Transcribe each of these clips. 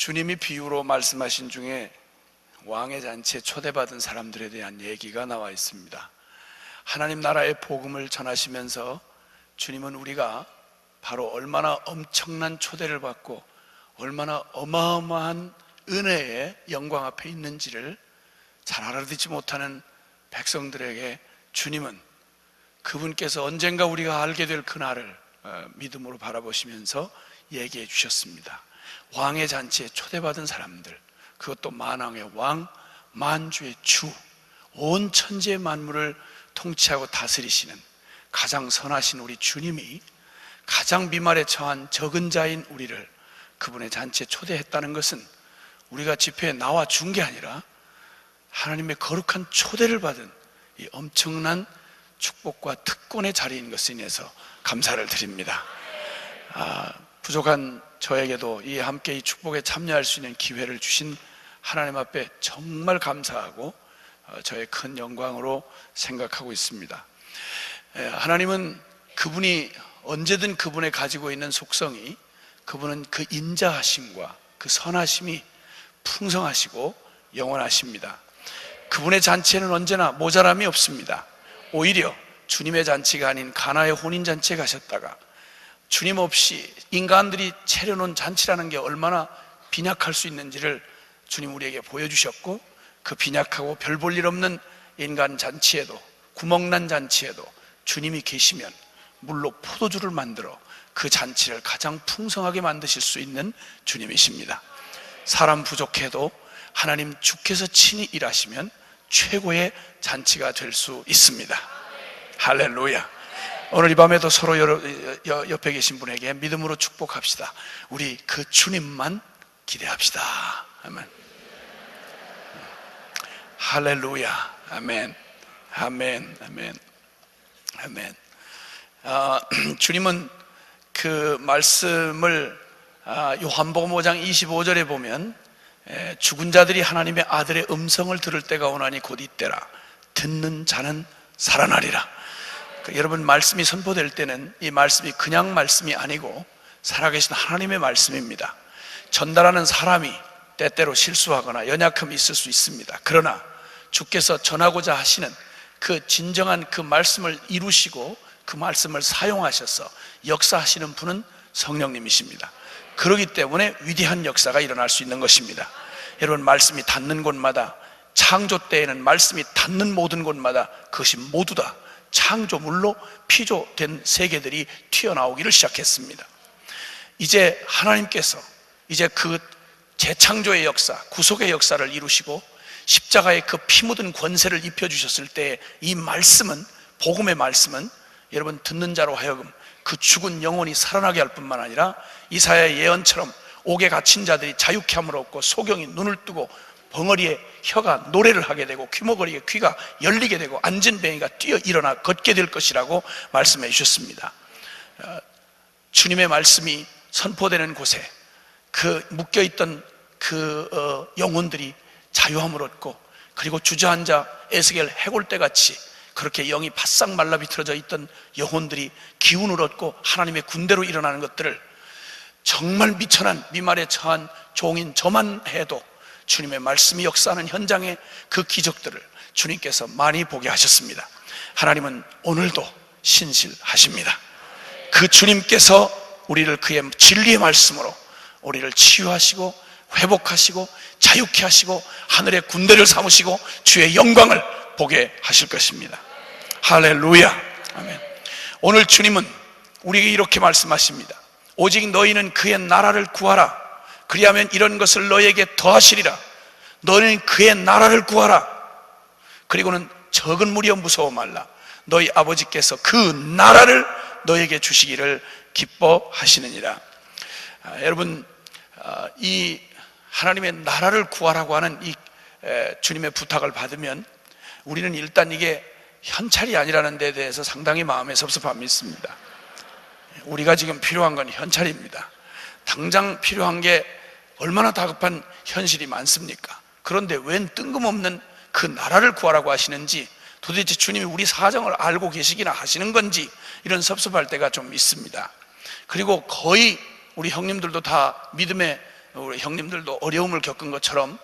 주님이 비유로 말씀하신 중에 왕의 잔치에 초대받은 사람들에 대한 얘기가 나와 있습니다. 하나님 나라의 복음을 전하시면서 주님은 우리가 바로 얼마나 엄청난 초대를 받고 얼마나 어마어마한 은혜의 영광 앞에 있는지를 잘 알아듣지 못하는 백성들에게 주님은 그분께서 언젠가 우리가 알게 될 그날을 믿음으로 바라보시면서 얘기해 주셨습니다. 왕의 잔치에 초대받은 사람들, 그것도 만왕의 왕, 만주의 주, 온 천지의 만물을 통치하고 다스리시는 가장 선하신 우리 주님이 가장 비말에 처한 적은 자인 우리를 그분의 잔치에 초대했다는 것은 우리가 집회에 나와 준 게 아니라 하나님의 거룩한 초대를 받은 이 엄청난 축복과 특권의 자리인 것에 인해서 감사를 드립니다. 부족한 저에게도 이 함께 이 축복에 참여할 수 있는 기회를 주신 하나님 앞에 정말 감사하고 저의 큰 영광으로 생각하고 있습니다. 하나님은 그분이 언제든 그분의 가지고 있는 속성이, 그분은 그 인자하심과 그 선하심이 풍성하시고 영원하십니다. 그분의 잔치에는 언제나 모자람이 없습니다. 오히려 주님의 잔치가 아닌 가나의 혼인잔치에 가셨다가 주님 없이 인간들이 차려놓은 잔치라는 게 얼마나 빈약할 수 있는지를 주님 우리에게 보여주셨고, 그 빈약하고 별 볼 일 없는 인간 잔치에도, 구멍난 잔치에도 주님이 계시면 물로 포도주를 만들어 그 잔치를 가장 풍성하게 만드실 수 있는 주님이십니다. 사람 부족해도 하나님 주께서 친히 일하시면 최고의 잔치가 될 수 있습니다. 할렐루야. 오늘 이 밤에도 서로 옆에 계신 분에게 믿음으로 축복합시다. 우리 그 주님만 기대합시다. 아멘. 할렐루야. 아멘. 아멘. 아멘. 아멘. 주님은 그 말씀을 요한복음 5장 25절에 보면 죽은 자들이 하나님의 아들의 음성을 들을 때가 오나니 곧 이때라. 듣는 자는 살아나리라. 여러분, 말씀이 선포될 때는 이 말씀이 그냥 말씀이 아니고 살아계신 하나님의 말씀입니다. 전달하는 사람이 때때로 실수하거나 연약함이 있을 수 있습니다. 그러나 주께서 전하고자 하시는 그 진정한 그 말씀을 이루시고 그 말씀을 사용하셔서 역사하시는 분은 성령님이십니다. 그렇기 때문에 위대한 역사가 일어날 수 있는 것입니다. 여러분, 말씀이 닿는 곳마다, 창조 때에는 말씀이 닿는 모든 곳마다 그것이 모두 다 창조물로 피조된 세계들이 튀어나오기를 시작했습니다. 이제 하나님께서 이제 그 재창조의 역사, 구속의 역사를 이루시고 십자가의 그 피 묻은 권세를 입혀주셨을 때 이 말씀은, 복음의 말씀은 여러분 듣는 자로 하여금 그 죽은 영혼이 살아나게 할 뿐만 아니라 이사야의 예언처럼 옥에 갇힌 자들이 자유케 함을 얻고 소경이 눈을 뜨고 벙어리에 혀가 노래를 하게 되고 귀머거리에 귀가 열리게 되고 앉은 뱅이가 뛰어 일어나 걷게 될 것이라고 말씀해 주셨습니다. 주님의 말씀이 선포되는 곳에 그 묶여있던 그 영혼들이 자유함을 얻고, 그리고 주저앉아 에스겔 해골대같이 그렇게 영이 바싹 말라 비틀어져 있던 영혼들이 기운을 얻고 하나님의 군대로 일어나는 것들을 정말 미천한 미말에 처한 종인 저만 해도 주님의 말씀이 역사하는 현장의 그 기적들을 주님께서 많이 보게 하셨습니다. 하나님은 오늘도 신실하십니다. 그 주님께서 우리를 그의 진리의 말씀으로 우리를 치유하시고 회복하시고 자유케 하시고 하늘의 군대를 삼으시고 주의 영광을 보게 하실 것입니다. 할렐루야. 아멘. 오늘 주님은 우리에게 이렇게 말씀하십니다. 오직 너희는 그의 나라를 구하라. 그리하면 이런 것을 너희에게 더하시리라. 너희는 그의 나라를 구하라. 그리고는 적은 무리여 무서워 말라. 너희 아버지께서 그 나라를 너희에게 주시기를 기뻐하시느니라. 여러분, 이 하나님의 나라를 구하라고 하는 이 주님의 부탁을 받으면 우리는 일단 이게 현찰이 아니라는 데 대해서 상당히 마음에 섭섭함이 있습니다. 우리가 지금 필요한 건 현찰입니다. 당장 필요한 게 얼마나 다급한 현실이 많습니까? 그런데 웬 뜬금없는 그 나라를 구하라고 하시는지, 도대체 주님이 우리 사정을 알고 계시기나 하시는 건지 이런 섭섭할 때가 좀 있습니다. 그리고 거의 우리 형님들도 다 믿음의 우리 형님들도 어려움을 겪은 것처럼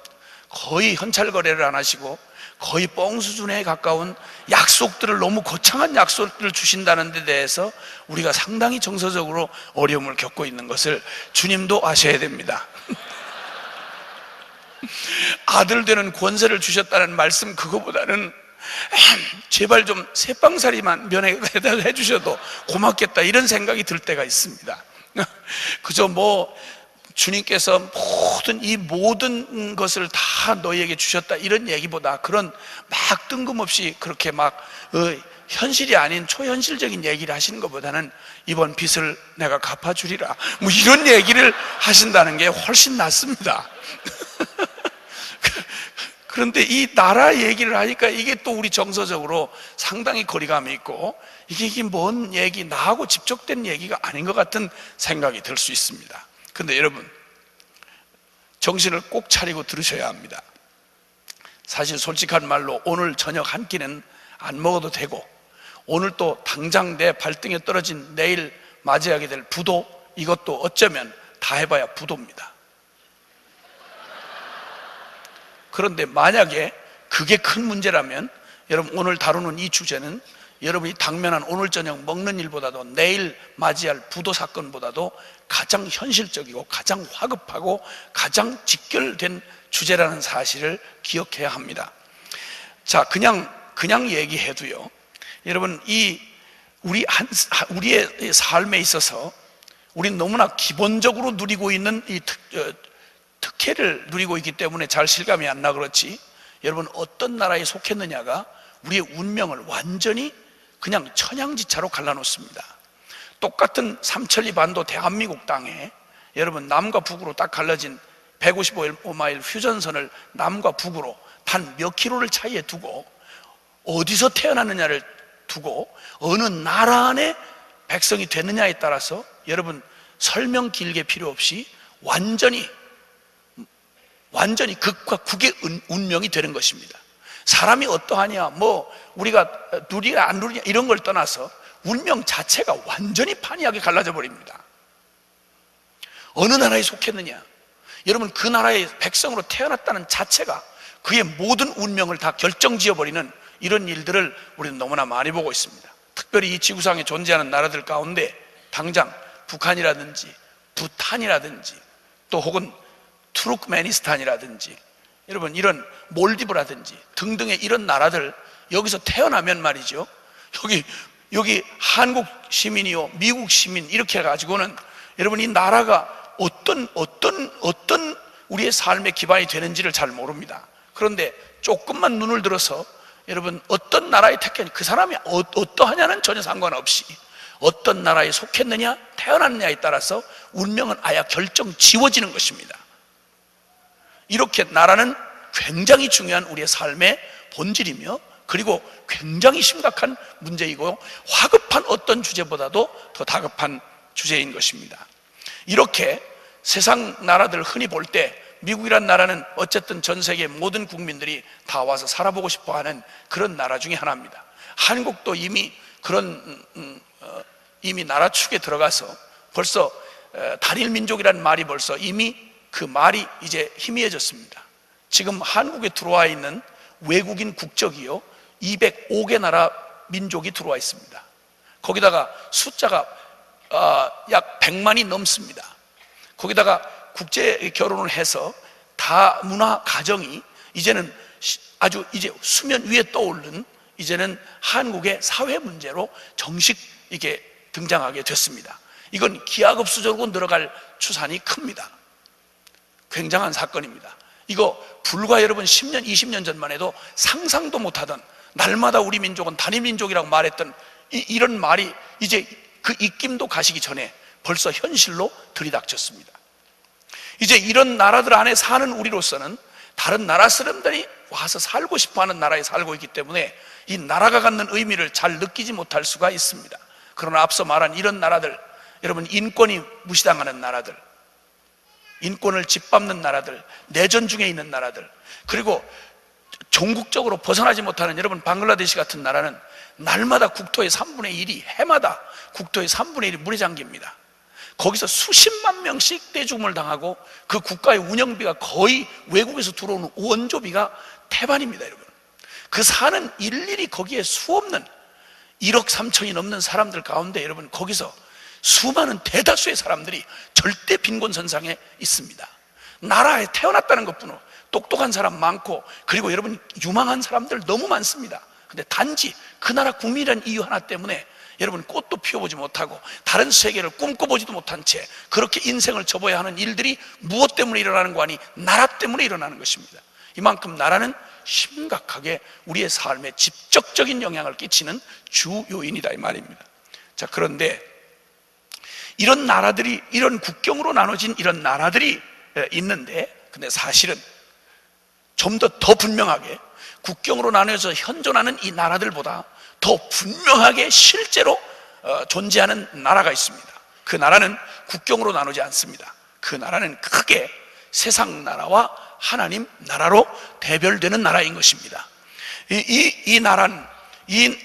거의 현찰 거래를 안 하시고 거의 뻥 수준에 가까운 약속들을, 너무 거창한 약속들을 주신다는 데 대해서 우리가 상당히 정서적으로 어려움을 겪고 있는 것을 주님도 아셔야 됩니다. 아들 되는 권세를 주셨다는 말씀, 그거보다는 제발 좀 새빵살이만 면회해 주셔도 고맙겠다, 이런 생각이 들 때가 있습니다. 그저 주님께서 이 모든 것을 다 너희에게 주셨다, 이런 얘기보다, 그런 막 뜬금없이 그렇게 현실이 아닌 초현실적인 얘기를 하시는 것보다는 이번 빚을 내가 갚아주리라, 이런 얘기를 하신다는 게 훨씬 낫습니다. 그런데 이 나라 얘기를 하니까 이게 또 우리 정서적으로 상당히 거리감이 있고, 이게 뭔 얘기, 나하고 직접된 얘기가 아닌 것 같은 생각이 들 수 있습니다. 그런데 여러분, 정신을 꼭 차리고 들으셔야 합니다. 사실 솔직한 말로 오늘 저녁 한 끼는 안 먹어도 되고, 오늘 또 당장 내 발등에 떨어진 내일 맞이하게 될 부도, 이것도 어쩌면 다 해봐야 부도입니다. 그런데 만약에 그게 큰 문제라면, 여러분, 오늘 다루는 이 주제는 여러분이 당면한 오늘 저녁 먹는 일보다도 내일 맞이할 부도 사건보다도 가장 현실적이고 가장 화급하고 가장 직결된 주제라는 사실을 기억해야 합니다. 그냥 얘기해도요, 여러분, 우리의 삶에 있어서 우리는 너무나 기본적으로 누리고 있는 이 특혜를 누리고 있기 때문에 잘 실감이 안 나 그렇지, 여러분, 어떤 나라에 속했느냐가 우리의 운명을 완전히 그냥 천양지차로 갈라놓습니다. 똑같은 삼천리 반도 대한민국 땅에 여러분, 남과 북으로 딱 갈라진 155마일 휴전선을 남과 북으로 단 몇 킬로를 차이에 두고, 어디서 태어났느냐를 두고 어느 나라 안에 백성이 됐느냐에 따라서 여러분, 설명 길게 필요 없이 완전히 극과 극의 운명이 되는 것입니다. 사람이 어떠하냐, 우리가 누리냐 안 누리냐 이런 걸 떠나서 운명 자체가 완전히 판이하게 갈라져 버립니다. 어느 나라에 속했느냐, 여러분, 그 나라의 백성으로 태어났다는 자체가 그의 모든 운명을 다 결정지어버리는 이런 일들을 우리는 너무나 많이 보고 있습니다. 특별히 이 지구상에 존재하는 나라들 가운데 당장 북한이라든지 부탄이라든지 또 혹은 투르크메니스탄이라든지 여러분, 이런 몰디브라든지 등등의 이런 나라들, 여기서 태어나면 말이죠, 여기 한국 시민이요 미국 시민 이렇게 해가지고는 여러분, 이 나라가 어떤 우리의 삶의 기반이 되는지를 잘 모릅니다. 그런데 조금만 눈을 들어서 여러분, 어떤 나라에 택했냐, 그 사람이 어떠하냐는 전혀 상관없이 어떤 나라에 속했느냐, 태어났느냐에 따라서 운명은 아예 결정 지워지는 것입니다. 이렇게 나라는 굉장히 중요한 우리의 삶의 본질이며, 그리고 굉장히 심각한 문제이고 화급한 어떤 주제보다도 더 다급한 주제인 것입니다. 이렇게 세상 나라들 흔히 볼 때 미국이란 나라는 어쨌든 전 세계 모든 국민들이 다 와서 살아보고 싶어하는 그런 나라 중에 하나입니다. 한국도 이미 이미 나라 축에 들어가서 벌써 단일민족이라는 말이 벌써 이미 그 말이 이제 희미해졌습니다. 지금 한국에 들어와 있는 외국인 국적이요 205개 나라 민족이 들어와 있습니다. 거기다가 숫자가 약 100만이 넘습니다. 거기다가 국제 결혼을 해서 다문화 가정이 이제는 아주 이제 수면 위에 떠오르는 이제는 한국의 사회 문제로 정식 이게 등장하게 됐습니다. 이건 기하급수적으로 늘어갈 추산이 큽니다. 굉장한 사건입니다. 이거 불과 여러분 10년, 20년 전만 해도 상상도 못하던, 날마다 우리 민족은 단일민족이라고 말했던 이런 말이 이제 그 입김도 가시기 전에 벌써 현실로 들이닥쳤습니다. 이제 이런 나라들 안에 사는 우리로서는 다른 나라 사람들이 와서 살고 싶어하는 나라에 살고 있기 때문에 이 나라가 갖는 의미를 잘 느끼지 못할 수가 있습니다. 그러나 앞서 말한 이런 나라들, 여러분, 인권이 무시당하는 나라들, 인권을 짓밟는 나라들, 내전 중에 있는 나라들, 그리고 종국적으로 벗어나지 못하는 여러분 방글라데시 같은 나라는 날마다 국토의 3분의 1이 해마다 국토의 3분의 1이 물에 잠깁니다. 거기서 수십만 명씩 떼죽음을 당하고 그 국가의 운영비가 거의 외국에서 들어오는 원조비가 태반입니다, 여러분. 그 사는 일일이 거기에 수없는 1억 3천이 넘는 사람들 가운데 여러분, 거기서 수많은 대다수의 사람들이 절대 빈곤선상에 있습니다. 나라에 태어났다는 것뿐으로 똑똑한 사람 많고, 그리고 여러분 유망한 사람들 너무 많습니다. 근데 단지 그 나라 국민이라는 이유 하나 때문에 여러분 꽃도 피워보지 못하고 다른 세계를 꿈꿔보지도 못한 채 그렇게 인생을 접어야 하는 일들이 무엇 때문에 일어나는 거 아니? 나라 때문에 일어나는 것입니다. 이만큼 나라는 심각하게 우리의 삶에 직접적인 영향을 끼치는 주 요인이다, 이 말입니다. 자, 그런데 이런 나라들이, 이런 국경으로 나눠진 이런 나라들이 있는데, 근데 사실은 좀 더 분명하게 국경으로 나눠져 현존하는 이 나라들보다 더 분명하게 실제로 존재하는 나라가 있습니다. 그 나라는 국경으로 나누지 않습니다. 그 나라는 크게 세상 나라와 하나님 나라로 대별되는 나라인 것입니다. 이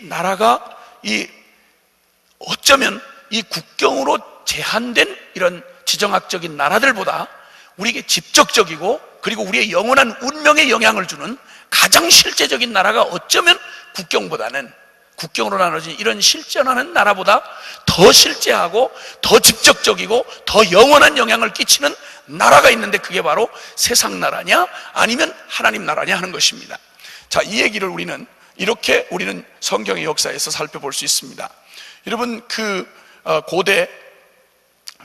나라가 어쩌면 이 국경으로 제한된 이런 지정학적인 나라들보다 우리에게 직접적이고 그리고 우리의 영원한 운명에 영향을 주는 가장 실제적인 나라가 어쩌면 국경으로 나눠진 이런 실존하는 나라보다 더 실제하고 더 직접적이고 더 영원한 영향을 끼치는 나라가 있는데, 그게 바로 세상 나라냐 아니면 하나님 나라냐 하는 것입니다. 자, 이 얘기를 우리는 성경의 역사에서 살펴볼 수 있습니다. 여러분,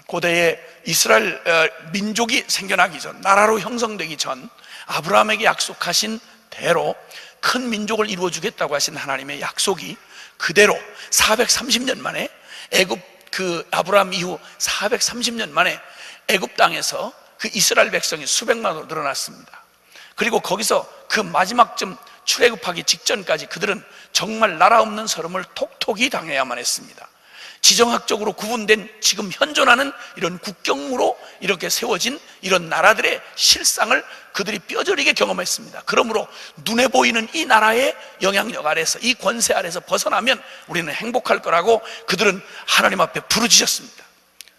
고대에 이스라엘 민족이 생겨나기 전, 나라로 형성되기 전 아브라함에게 약속하신 대로 큰 민족을 이루어주겠다고 하신 하나님의 약속이 그대로 430년 만에 아브라함 이후 430년 만에 애굽 땅에서 그 이스라엘 백성이 수백만으로 늘어났습니다. 그리고 거기서 그 마지막쯤 출애굽하기 직전까지 그들은 정말 나라 없는 서름을 톡톡히 당해야만 했습니다. 지정학적으로 구분된 지금 현존하는 이런 국경으로 이렇게 세워진 이런 나라들의 실상을 그들이 뼈저리게 경험했습니다. 그러므로 눈에 보이는 이 나라의 영향력 아래서, 이 권세 아래서 벗어나면 우리는 행복할 거라고 그들은 하나님 앞에 부르짖었습니다.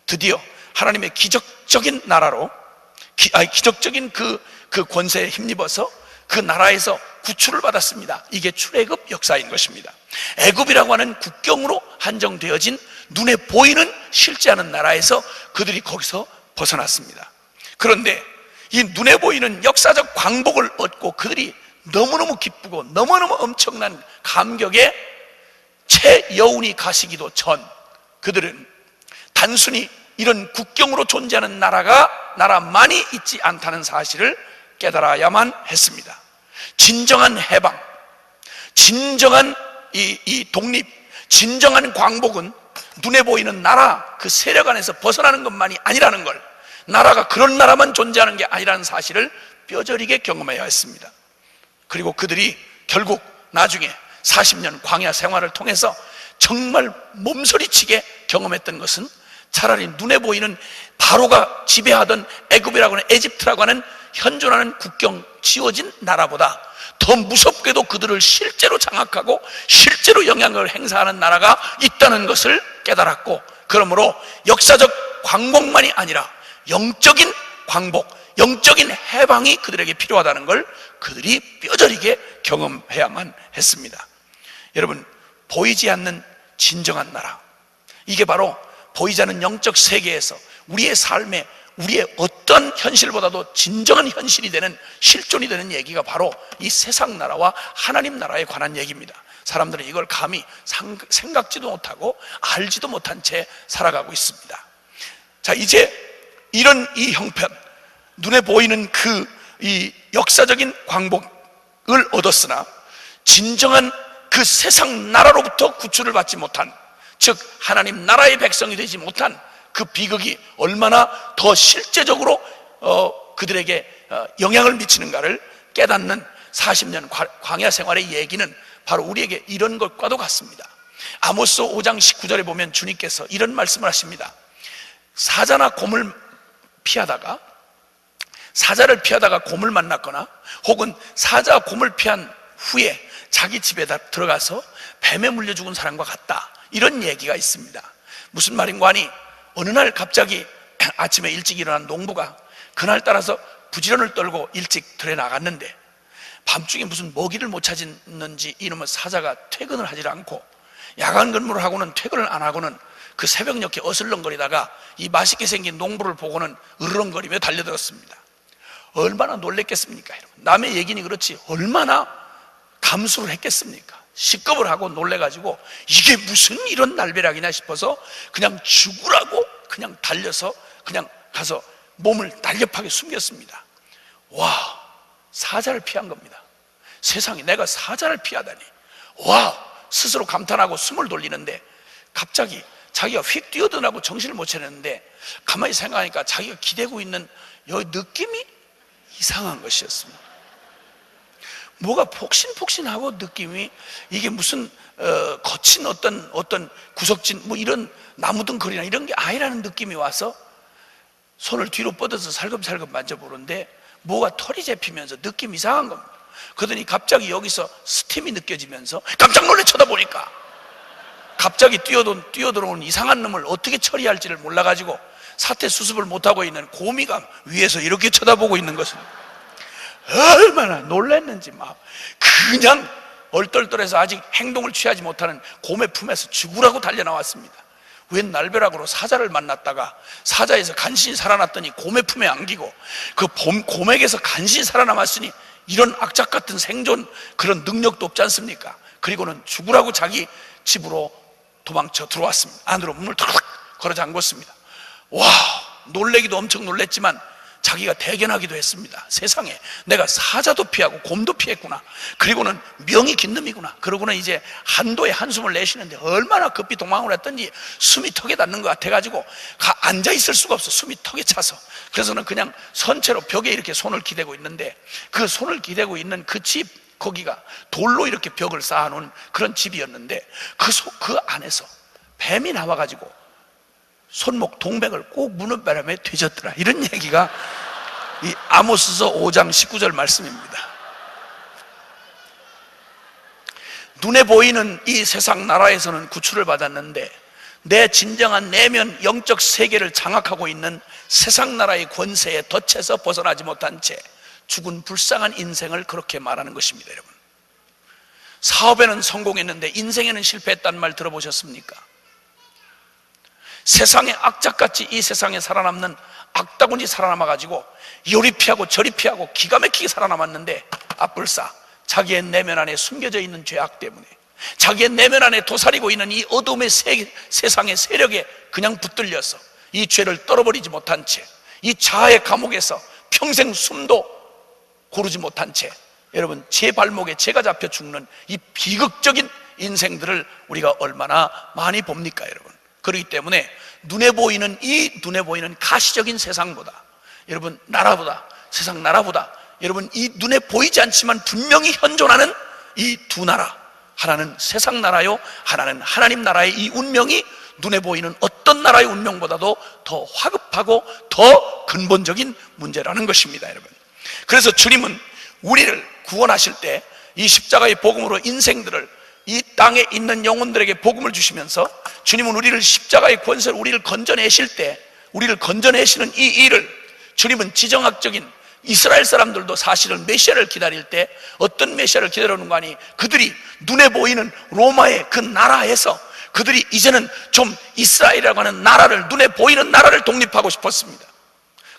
드디어 하나님의 기적적인 나라로, 기적적인 그 권세에 힘입어서 그 나라에서 구출을 받았습니다. 이게 출애굽 역사인 것입니다. 애굽이라고 하는 국경으로 한정되어진 눈에 보이는 실제하는 나라에서 그들이 거기서 벗어났습니다. 그런데 이 눈에 보이는 역사적 광복을 얻고 그들이 너무너무 기쁘고 너무너무 엄청난 감격에 채여운이 가시기도 전, 그들은 단순히 이런 국경으로 존재하는 나라만이 있지 않다는 사실을 깨달아야만 했습니다. 진정한 해방, 진정한 이 독립, 진정한 광복은 눈에 보이는 나라 그 세력 안에서 벗어나는 것만이 아니라는 걸, 나라가 그런 나라만 존재하는 게 아니라는 사실을 뼈저리게 경험해야 했습니다. 그리고 그들이 결국 나중에 40년 광야 생활을 통해서 정말 몸서리치게 경험했던 것은 차라리 눈에 보이는 바로가 지배하던 애굽이라고 하는, 에집트라고 하는 현존하는 국경 지어진 나라보다 더 무섭게도 그들을 실제로 장악하고 실제로 영향력을 행사하는 나라가 있다는 것을 깨달았고, 그러므로 역사적 광복만이 아니라 영적인 광복, 영적인 해방이 그들에게 필요하다는 걸 그들이 뼈저리게 경험해야만 했습니다. 여러분, 보이지 않는 진정한 나라, 이게 바로 보이지 않는 영적 세계에서 우리의 삶에, 우리의 어떤 현실보다도 진정한 현실이 되는, 실존이 되는 얘기가 바로 이 세상 나라와 하나님 나라에 관한 얘기입니다. 사람들은 이걸 감히 생각지도 못하고 알지도 못한 채 살아가고 있습니다. 자, 이제 이런 이 형편, 눈에 보이는 이 역사적인 광복을 얻었으나 진정한 그 세상 나라로부터 구출을 받지 못한, 즉 하나님 나라의 백성이 되지 못한 그 비극이 얼마나 더 실제적으로 그들에게 영향을 미치는가를 깨닫는 40년 광야 생활의 얘기는 바로 우리에게 이런 것과도 같습니다. 아모스 5장 19절에 보면 주님께서 이런 말씀을 하십니다. 사자나 곰을 피하다가, 사자를 피하다가 곰을 만났거나 혹은 사자 곰을 피한 후에 자기 집에 들어가서 뱀에 물려 죽은 사람과 같다, 이런 얘기가 있습니다. 무슨 말인가 하니, 어느 날 갑자기 아침에 일찍 일어난 농부가 그날 따라서 부지런을 떨고 일찍 들에 나갔는데 밤중에 무슨 먹이를 못 찾았는지 이놈의 사자가 퇴근을 하질 않고 야간 근무를 하고는 퇴근을 안 하고는 그 새벽녘에 어슬렁거리다가 이 맛있게 생긴 농부를 보고는 으르렁거리며 달려들었습니다. 얼마나 놀랬겠습니까? 남의 얘기니 그렇지 얼마나 감수를 했겠습니까? 시겁을 하고 놀래가지고 이게 무슨 이런 날벼락이냐 싶어서 그냥 죽으라고 그냥 달려서 그냥 가서 몸을 날렵하게 숨겼습니다. 와, 사자를 피한 겁니다. 세상에 내가 사자를 피하다니. 와, 스스로 감탄하고 숨을 돌리는데 갑자기 자기가 휙 뛰어드나고 정신을 못 차렸는데 가만히 생각하니까 자기가 기대고 있는 이 느낌이 이상한 것이었습니다. 뭐가 폭신폭신하고 느낌이 이게 무슨 거친 어떤 구석진 뭐 이런 나무등거리나 이런 게 아니라는 느낌이 와서 손을 뒤로 뻗어서 살금살금 만져보는데 뭐가 털이 잡히면서 느낌이 이상한 겁니다. 그러더니 갑자기 여기서 스팀이 느껴지면서 깜짝 놀래 쳐다보니까 갑자기 뛰어들어오는 이상한 놈을 어떻게 처리할지를 몰라가지고 사태 수습을 못하고 있는 곰이가 위에서 이렇게 쳐다보고 있는 것은 얼마나 놀랐는지 막 그냥 얼떨떨해서 아직 행동을 취하지 못하는 곰의 품에서 죽으라고 달려나왔습니다. 웬 날벼락으로 사자를 만났다가 사자에서 간신히 살아났더니 곰의 품에 안기고 그 곰에게서 간신히 살아남았으니 이런 악착 같은 생존 그런 능력도 없지 않습니까? 그리고는 죽으라고 자기 집으로 도망쳐 들어왔습니다. 안으로 문을 탁 걸어 잠궜습니다. 와, 놀래기도 엄청 놀랬지만 자기가 대견하기도 했습니다. 세상에 내가 사자도 피하고 곰도 피했구나. 그리고는 명이 긴 놈이구나. 그러고는 이제 한도에 한숨을 내쉬는데 얼마나 급히 도망을 했던지 숨이 턱에 닿는 것 같아가지고 앉아있을 수가 없어. 숨이 턱에 차서. 그래서는 그냥 선체로 벽에 이렇게 손을 기대고 있는데 그 손을 기대고 있는 그 집 거기가 돌로 이렇게 벽을 쌓아놓은 그런 집이었는데 그 안에서 뱀이 나와가지고 손목 동백을 꼭 무는 바람에 뒤졌더라. 이런 얘기가 이 아모스서 5장 19절 말씀입니다. 눈에 보이는 이 세상 나라에서는 구출을 받았는데 내 진정한 내면 영적 세계를 장악하고 있는 세상 나라의 권세에 덫에서 벗어나지 못한 채 죽은 불쌍한 인생을 그렇게 말하는 것입니다. 여러분, 사업에는 성공했는데 인생에는 실패했다는 말 들어보셨습니까? 세상에 악착같이 이 세상에 살아남는 악다군이 살아남아가지고 요리 피하고 저리 피하고 기가 막히게 살아남았는데 아뿔싸 자기의 내면 안에 숨겨져 있는 죄악 때문에 자기의 내면 안에 도사리고 있는 이 어둠의 세상의 세력에 그냥 붙들려서 이 죄를 떨어버리지 못한 채 이 자아의 감옥에서 평생 숨도 고르지 못한 채 여러분 제 발목에 죄가 잡혀 죽는 이 비극적인 인생들을 우리가 얼마나 많이 봅니까 여러분? 그렇기 때문에 눈에 보이는 가시적인 세상보다 여러분 나라보다 세상 나라보다 여러분 이 눈에 보이지 않지만 분명히 현존하는 이 두 나라, 하나는 세상 나라요 하나는 하나님 나라의 이 운명이 눈에 보이는 어떤 나라의 운명보다도 더 화급하고 더 근본적인 문제라는 것입니다 여러분. 그래서 주님은 우리를 구원하실 때 이 십자가의 복음으로 인생들을 이 땅에 있는 영혼들에게 복음을 주시면서 주님은 우리를 십자가의 권세로 우리를 건져내실 때 우리를 건져내시는 이 일을 주님은 지정학적인 이스라엘 사람들도 사실은 메시아를 기다릴 때 어떤 메시아를 기다리는 거 아니 그들이 눈에 보이는 로마의 그 나라에서 그들이 이제는 좀 이스라엘이라고 하는 나라를 눈에 보이는 나라를 독립하고 싶었습니다.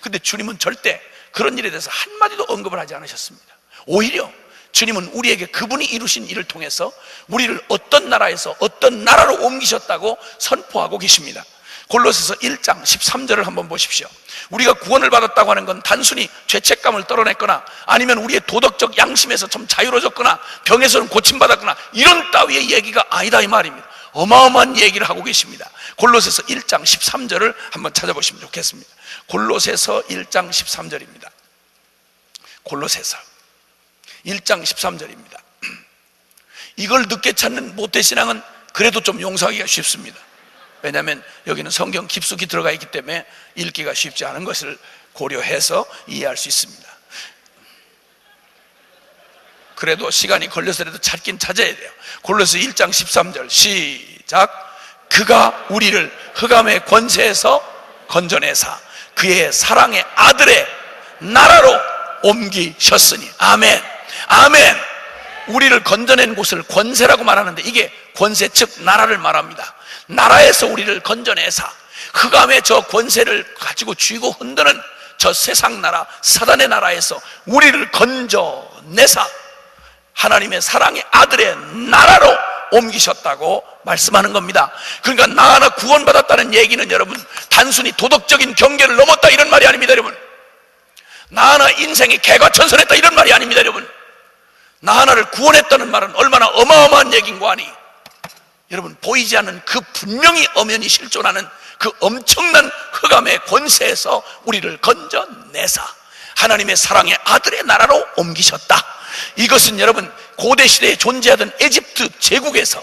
근데 주님은 절대 그런 일에 대해서 한마디도 언급을 하지 않으셨습니다. 오히려 주님은 우리에게 그분이 이루신 일을 통해서 우리를 어떤 나라에서 어떤 나라로 옮기셨다고 선포하고 계십니다. 골로새서 1장 13절을 한번 보십시오. 우리가 구원을 받았다고 하는 건 단순히 죄책감을 떨어냈거나 아니면 우리의 도덕적 양심에서 좀 자유로워졌거나 병에서는 고침받았거나 이런 따위의 얘기가 아니다 이 말입니다. 어마어마한 얘기를 하고 계십니다. 골로새서 1장 13절을 한번 찾아보시면 좋겠습니다. 골로새서 1장 13절입니다. 골로새서 1장 13절입니다. 이걸 늦게 찾는 모태신앙은 그래도 좀 용서하기가 쉽습니다. 왜냐하면 여기는 성경 깊숙이 들어가 있기 때문에 읽기가 쉽지 않은 것을 고려해서 이해할 수 있습니다. 그래도 시간이 걸려서라도 찾긴 찾아야 돼요. 골로새 1장 13절 시작. 그가 우리를 흑암의 권세에서 건져내사 그의 사랑의 아들의 나라로 옮기셨으니. 아멘. 아멘. 우리를 건져낸 곳을 권세라고 말하는데 이게 권세 즉 나라를 말합니다. 나라에서 우리를 건져내사 흑암의 저 권세를 가지고 쥐고 흔드는 저 세상 나라 사단의 나라에서 우리를 건져내사 하나님의 사랑의 아들의 나라로 옮기셨다고 말씀하는 겁니다. 그러니까 나 하나 구원받았다는 얘기는 여러분 단순히 도덕적인 경계를 넘었다 이런 말이 아닙니다. 여러분 나 하나 인생이 개과천선했다 이런 말이 아닙니다. 여러분 나 하나를 구원했다는 말은 얼마나 어마어마한 얘기인고 하니 여러분 보이지 않는 그 분명히 엄연히 실존하는 그 엄청난 흑암의 권세에서 우리를 건져내사 하나님의 사랑의 아들의 나라로 옮기셨다. 이것은 여러분 고대 시대에 존재하던 에집트 제국에서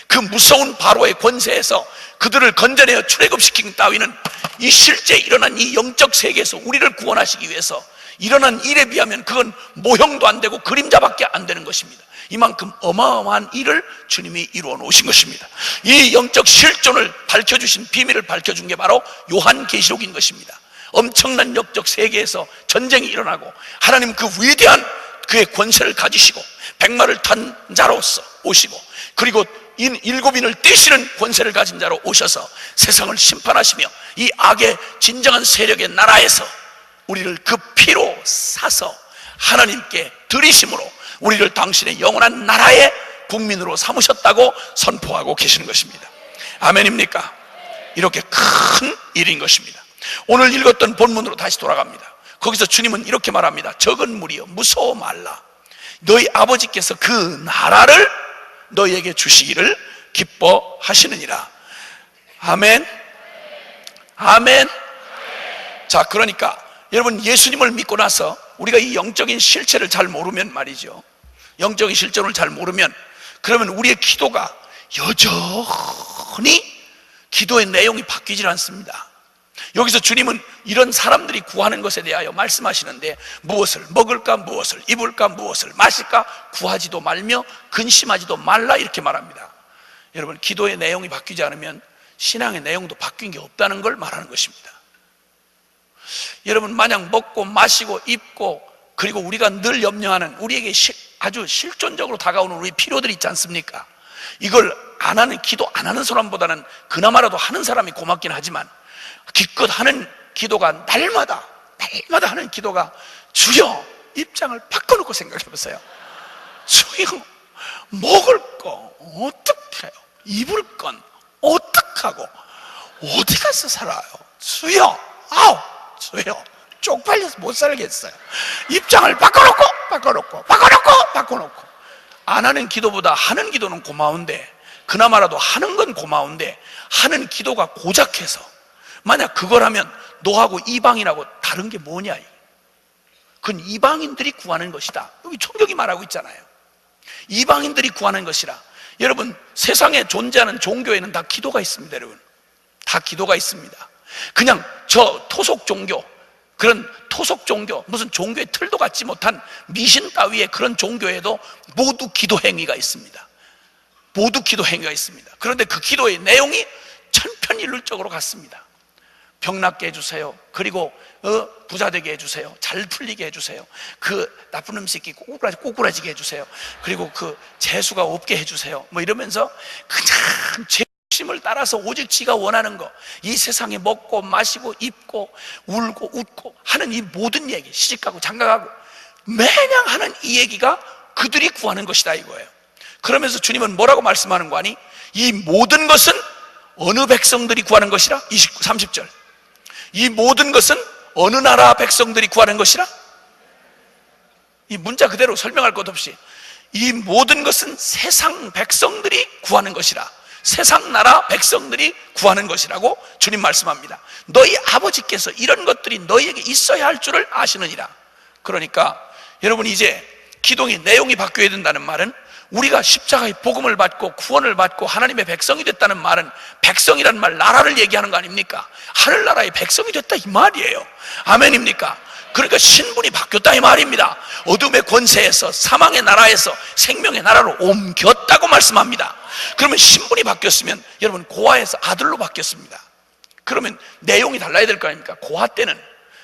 그 무서운 바로의 권세에서 그들을 건져내어 출애굽시킨 따위는 이 실제 일어난 이 영적 세계에서 우리를 구원하시기 위해서 일어난 일에 비하면 그건 모형도 안 되고 그림자밖에 안 되는 것입니다. 이만큼 어마어마한 일을 주님이 이루어 놓으신 것입니다. 이 영적 실존을 밝혀주신 비밀을 밝혀준 게 바로 요한계시록인 것입니다. 엄청난 영적 세계에서 전쟁이 일어나고 하나님 그 위대한 그의 권세를 가지시고 백마를 탄 자로서 오시고 그리고 일곱인을 떼시는 권세를 가진 자로 오셔서 세상을 심판하시며 이 악의 진정한 세력의 나라에서 우리를 그 피로 사서 하나님께 드리심으로 우리를 당신의 영원한 나라의 국민으로 삼으셨다고 선포하고 계시는 것입니다. 아멘입니까? 이렇게 큰 일인 것입니다. 오늘 읽었던 본문으로 다시 돌아갑니다. 거기서 주님은 이렇게 말합니다. 적은 무리여 무서워 말라. 너희 아버지께서 그 나라를 너희에게 주시기를 기뻐하시느니라. 아멘. 아멘. 자, 그러니까 여러분 예수님을 믿고 나서 우리가 이 영적인 실체를 잘 모르면 말이죠, 영적인 실존을 잘 모르면 그러면 우리의 기도가 여전히 기도의 내용이 바뀌질 않습니다. 여기서 주님은 이런 사람들이 구하는 것에 대하여 말씀하시는데 무엇을 먹을까 무엇을 입을까 무엇을 마실까 구하지도 말며 근심하지도 말라 이렇게 말합니다. 여러분 기도의 내용이 바뀌지 않으면 신앙의 내용도 바뀐 게 없다는 걸 말하는 것입니다. 여러분 만약 먹고 마시고 입고 그리고 우리가 늘 염려하는 우리에게 아주 실존적으로 다가오는 우리 필요들이 있지 않습니까? 이걸 안 하는 기도 안 하는 사람보다는 그나마라도 하는 사람이 고맙긴 하지만 기껏 하는 기도가 날마다 하는 기도가 주여 입장을 바꿔놓고 생각해 보세요. 주여 먹을 거 어떡해요? 입을 건 어떡하고 어디 가서 살아요? 주여 주여 쪽팔려서 못 살겠어요. 입장을 바꿔놓고 안 하는 기도보다 하는 기도는 고마운데 그나마라도 하는 건 고마운데 하는 기도가 고작해서 만약 그걸 하면 너하고 이방인하고 다른 게 뭐냐? 그건 이방인들이 구하는 것이다. 여기 총격이 말하고 있잖아요. 이방인들이 구하는 것이라. 여러분 세상에 존재하는 종교에는 다 기도가 있습니다. 여러분 다 기도가 있습니다. 그냥 저 토속 종교 그런 토속 종교 무슨 종교의 틀도 갖지 못한 미신 따위의 그런 종교에도 모두 기도 행위가 있습니다. 모두 기도 행위가 있습니다. 그런데 그 기도의 내용이 천편일률적으로 같습니다. 병 낫게 해주세요. 그리고 부자 되게 해주세요. 잘 풀리게 해주세요. 그 나쁜 음식이 꼬꾸라지게 해주세요. 그리고 그 재수가 없게 해주세요. 뭐 이러면서 그냥 죄심을 따라서 오직 지가 원하는 거, 이 세상에 먹고 마시고 입고 울고 웃고 하는 이 모든 얘기, 시집가고 장가가고 매냥 하는 이 얘기가 그들이 구하는 것이다 이거예요. 그러면서 주님은 뭐라고 말씀하는 거 아니? 이 모든 것은 어느 백성들이 구하는 것이라? 30절 이 모든 것은 어느 나라 백성들이 구하는 것이라? 이 문자 그대로 설명할 것 없이 이 모든 것은 세상 백성들이 구하는 것이라, 세상 나라 백성들이 구하는 것이라고 주님 말씀합니다. 너희 아버지께서 이런 것들이 너희에게 있어야 할 줄을 아시느니라. 그러니까 여러분 이제 기도의 내용이 바뀌어야 된다는 말은 우리가 십자가의 복음을 받고 구원을 받고 하나님의 백성이 됐다는 말은 백성이란 말 나라를 얘기하는 거 아닙니까? 하늘나라의 백성이 됐다 이 말이에요. 아멘입니까? 그러니까 신분이 바뀌었다 이 말입니다. 어둠의 권세에서 사망의 나라에서 생명의 나라로 옮겼다고 말씀합니다. 그러면 신분이 바뀌었으면 여러분 고아에서 아들로 바뀌었습니다. 그러면 내용이 달라야 될 거 아닙니까? 고아 때는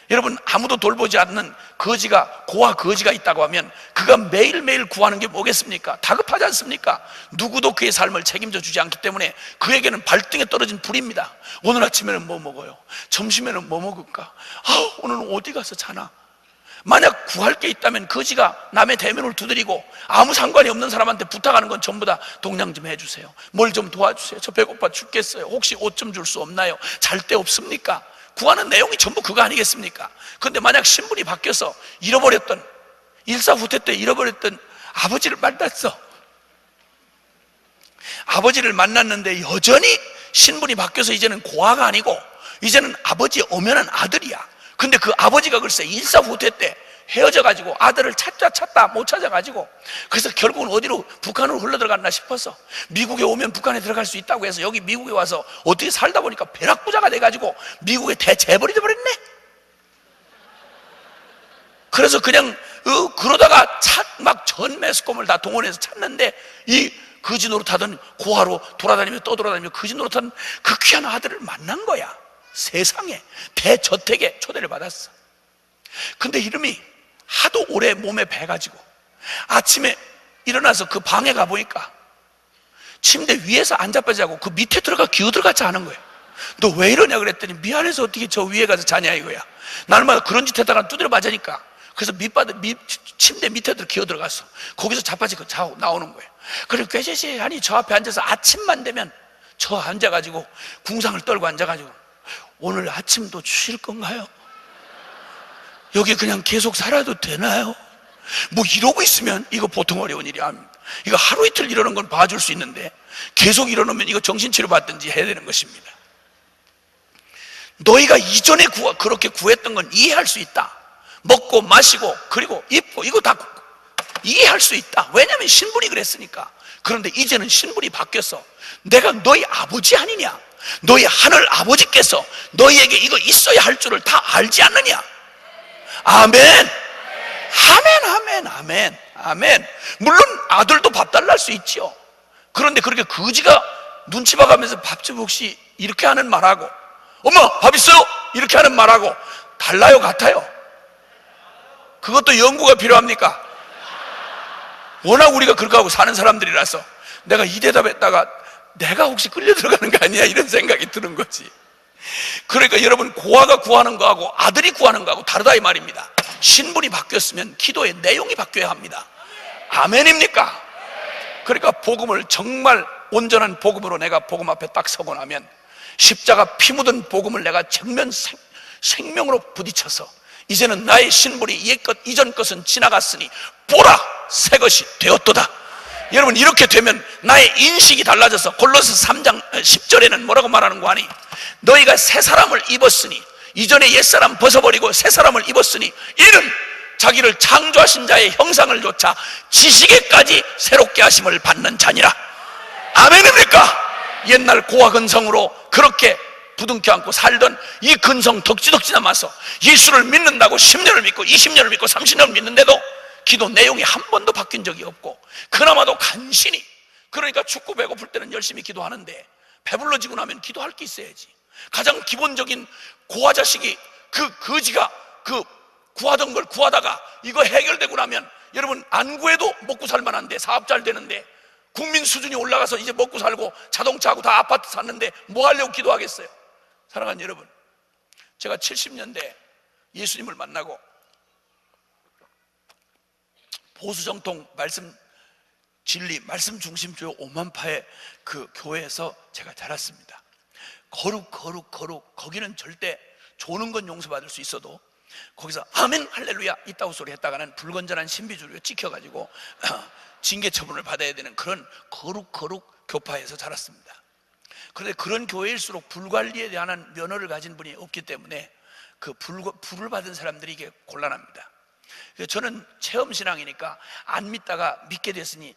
여러분 아무도 돌보지 않는 거지가, 고아 거지가 있다고 하면 그가 매일매일 구하는 게 뭐겠습니까? 다급하지 않습니까? 누구도 그의 삶을 책임져 주지 않기 때문에 그에게는 발등에 떨어진 불입니다. 오늘 아침에는 뭐 먹어요? 점심에는 뭐 먹을까? 오늘은 어디 가서 자나? 만약 구할 게 있다면 거지가 남의 대면을 두드리고 아무 상관이 없는 사람한테 부탁하는 건 전부 다 동냥 좀 해주세요, 뭘 좀 도와주세요, 저 배고파 죽겠어요, 혹시 옷 좀 줄 수 없나요, 잘 데 없습니까? 구하는 내용이 전부 그거 아니겠습니까? 그런데 만약 신분이 바뀌어서 잃어버렸던, 일사후퇴 때 잃어버렸던 아버지를 만났어. 아버지를 만났는데 여전히 신분이 바뀌어서 이제는 고아가 아니고 이제는 아버지의 엄연한 아들이야. 근데 그 아버지가 글쎄 일사후퇴 때 헤어져가지고 아들을 찾다 못 찾아가지고, 그래서 결국은 어디로, 북한으로 흘러들어갔나 싶어서 미국에 오면 북한에 들어갈 수 있다고 해서 여기 미국에 와서 어떻게 살다 보니까 벼락부자가 돼가지고 미국에 대재벌이 돼버렸네. 그래서 그냥 그러다가 막 전 매스컴을 다 동원해서 찾는데 이 거지 노릇하던 고아로 돌아다니며 떠돌아다니며 거지 노릇하던 그 귀한 아들을 만난 거야. 세상에 대저택에 초대를 받았어. 근데 이름이 하도 오래 몸에 배가지고 아침에 일어나서 그 방에 가보니까 침대 위에서 앉아빠 자고 그 밑에 들어가 기어들어가지 않은 거야. 너 왜 이러냐 그랬더니 미안해서 어떻게 저 위에 가서 자냐 이거야. 날마다 그런 짓 했다가 두드려 맞으니까 그래서 침대 밑에 기어들어갔어. 거기서 자빠지고 자고 나오는 거야. 그리고 꾀죄죄하니 저 앞에 앉아서 아침만 되면 저 앉아가지고 궁상을 떨고 앉아가지고 오늘 아침도 주실 건가요? 여기 그냥 계속 살아도 되나요? 뭐 이러고 있으면 이거 보통 어려운 일이 아닙니다. 이거 하루 이틀 이러는 건 봐줄 수 있는데 계속 이러놓으면 이거 정신치료 받든지 해야 되는 것입니다. 너희가 이전에 그렇게 구했던 건 이해할 수 있다. 먹고 마시고 그리고 입고 이거 다 이해할 수 있다. 왜냐하면 신분이 그랬으니까. 그런데 이제는 신분이 바뀌어서 내가 너희 아버지 아니냐? 너희 하늘 아버지께서 너희에게 이거 있어야 할 줄을 다 알지 않느냐? 아멘. 아멘, 아멘, 아멘, 아멘. 물론 아들도 밥 달랄 수 있죠. 그런데 그렇게 거지가 눈치 봐가면서 밥 좀 혹시 이렇게 하는 말하고 엄마 밥 있어요? 이렇게 하는 말하고 달라요, 같아요? 그것도 연구가 필요합니까? 워낙 우리가 그렇게 하고 사는 사람들이라서 내가 이 대답했다가 내가 혹시 끌려 들어가는 거 아니야 이런 생각이 드는 거지. 그러니까 여러분 고아가 구하는 거하고 아들이 구하는 거하고 다르다 이 말입니다. 신분이 바뀌었으면 기도의 내용이 바뀌어야 합니다. 아멘입니까? 그러니까 복음을 정말 온전한 복음으로 내가 복음 앞에 딱 서고 나면 십자가 피 묻은 복음을 내가 정면 생명으로 부딪혀서 이제는 나의 신분이 옛것 이전 것은 지나갔으니 보라 새 것이 되었도다. 여러분 이렇게 되면 나의 인식이 달라져서 골로새 3장 10절에는 뭐라고 말하는 거 아니? 너희가 새 사람을 입었으니 이전에 옛사람 벗어버리고 새 사람을 입었으니 이는 자기를 창조하신 자의 형상을 조차 지식에까지 새롭게 하심을 받는 자니라. 아멘입니까? 옛날 고아 근성으로 그렇게 부둥켜 안고 살던 이 근성 덕지덕지 남아서 예수를 믿는다고 10년을 믿고 20년을 믿고 30년을 믿는데도 기도 내용이 한 번도 바뀐 적이 없고 그나마도 간신히, 그러니까 춥고 배고플 때는 열심히 기도하는데 배불러지고 나면 기도할 게 있어야지. 가장 기본적인 고아 자식이 그 거지가 그 구하던 걸 구하다가 이거 해결되고 나면 여러분 안 구해도 먹고 살만한데 사업 잘 되는데 국민 수준이 올라가서 이제 먹고 살고 자동차하고 다 아파트 샀는데 뭐 하려고 기도하겠어요? 사랑하는 여러분, 제가 70년대 예수님을 만나고 보수정통 말씀 진리 말씀 중심주의 오만파의 그 교회에서 제가 자랐습니다. 거룩 거기는 절대 조는 건 용서받을 수 있어도 거기서 아멘 할렐루야 이따구 소리 했다가는 불건전한 신비주의로 찍혀가지고 징계 처분을 받아야 되는 그런 거룩 교파에서 자랐습니다. 그런데 그런 교회일수록 불관리에 대한 면허를 가진 분이 없기 때문에 그 불을 받은 사람들이 이게 곤란합니다. 저는 체험신앙이니까 안 믿다가 믿게 됐으니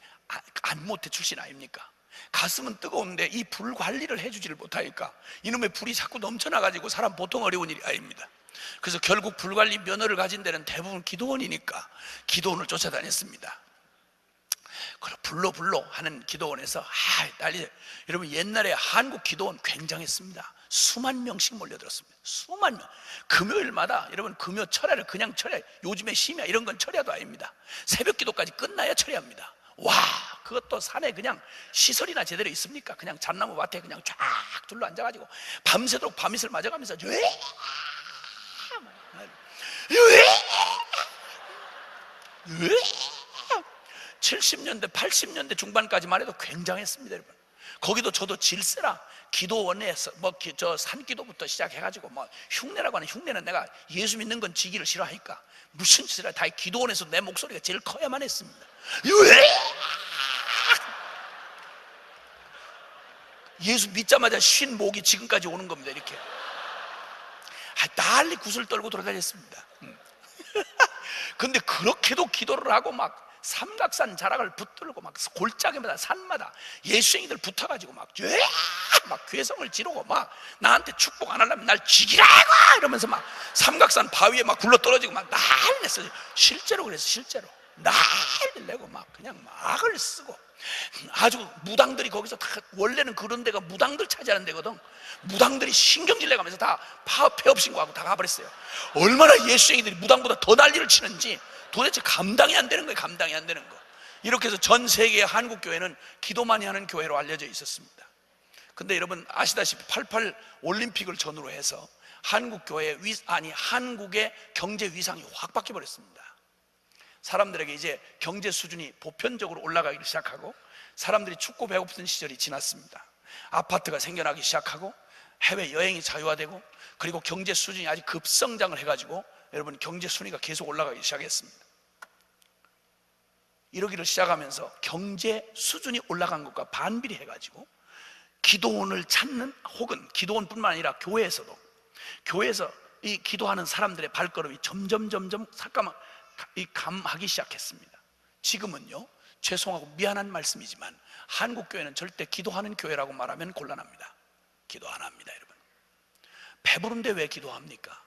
안 못해 출신 아닙니까? 가슴은 뜨거운데 이 불 관리를 해주지를 못하니까 이놈의 불이 자꾸 넘쳐나가지고 사람 보통 어려운 일이 아닙니다. 그래서 결국 불관리 면허를 가진 데는 대부분 기도원이니까 기도원을 쫓아다녔습니다. 불로 하는 기도원에서 난리. 여러분, 옛날에 한국 기도원 굉장했습니다. 수만 명씩 몰려들었습니다. 수만 명. 금요일마다, 여러분, 금요 철야를 그냥 철야, 요즘에 심야 이런 건 철야도 아닙니다. 새벽 기도까지 끝나야 철야입니다. 와, 그것도 산에 그냥 시설이나 제대로 있습니까? 그냥 잣나무 밭에 그냥 쫙 둘러 앉아가지고 밤새도록 밤이슬 맞아가면서 70년대 80년대 중반까지만 해도 굉장했습니다, 여러분. 거기도 저도 질세라 기도원에서 저 산기도부터 시작해가지고 흉내라고 하는, 흉내는 내가 예수 믿는 건 지기를 싫어하니까 무슨 짓이라 다 기도원에서 내 목소리가 제일 커야만 했습니다. 예수 믿자마자 쉰 목이 지금까지 오는 겁니다. 이렇게 난리 구슬 떨고 돌아다녔습니다. 근데 그렇게도 기도를 하고 막 삼각산 자락을 붙들고 막 골짜기마다 산마다 예수쟁이들 붙어가지고 막 괴성을 지르고 막 나한테 축복 안 하려면 날 죽이라고 이러면서 막 삼각산 바위에 막 굴러 떨어지고 막 난리 냈어요. 실제로 그래서 실제로 난리 내고 막 그냥 막을 쓰고, 아주 무당들이 거기서 다, 원래는 그런 데가 무당들 차지하는 데거든. 무당들이 신경질 내가면서 다 폐업 신고하고 다 가버렸어요. 얼마나 예수쟁이들이 무당보다 더 난리를 치는지 도대체 감당이 안 되는 거예요. 감당이 안 되는 거. 이렇게 해서 전 세계의 한국 교회는 기도 많이 하는 교회로 알려져 있었습니다. 근데 여러분 아시다시피 88 올림픽을 전후로 해서 한국 교회 한국의 경제 위상이 확 바뀌어 버렸습니다. 사람들에게 이제 경제 수준이 보편적으로 올라가기 시작하고, 사람들이 춥고 배고픈 시절이 지났습니다. 아파트가 생겨나기 시작하고, 해외 여행이 자유화되고, 그리고 경제 수준이 아주 급성장을 해가지고 여러분 경제 순위가 계속 올라가기 시작했습니다. 이러기를 시작하면서 경제 수준이 올라간 것과 반비례 해가지고 기도원을 찾는, 혹은 기도원뿐만 아니라 교회에서도, 교회에서 이 기도하는 사람들의 발걸음이 점점 감하기 시작했습니다. 지금은요, 죄송하고 미안한 말씀이지만 한국 교회는 절대 기도하는 교회라고 말하면 곤란합니다. 기도 안 합니다, 여러분. 배부른데 왜 기도합니까?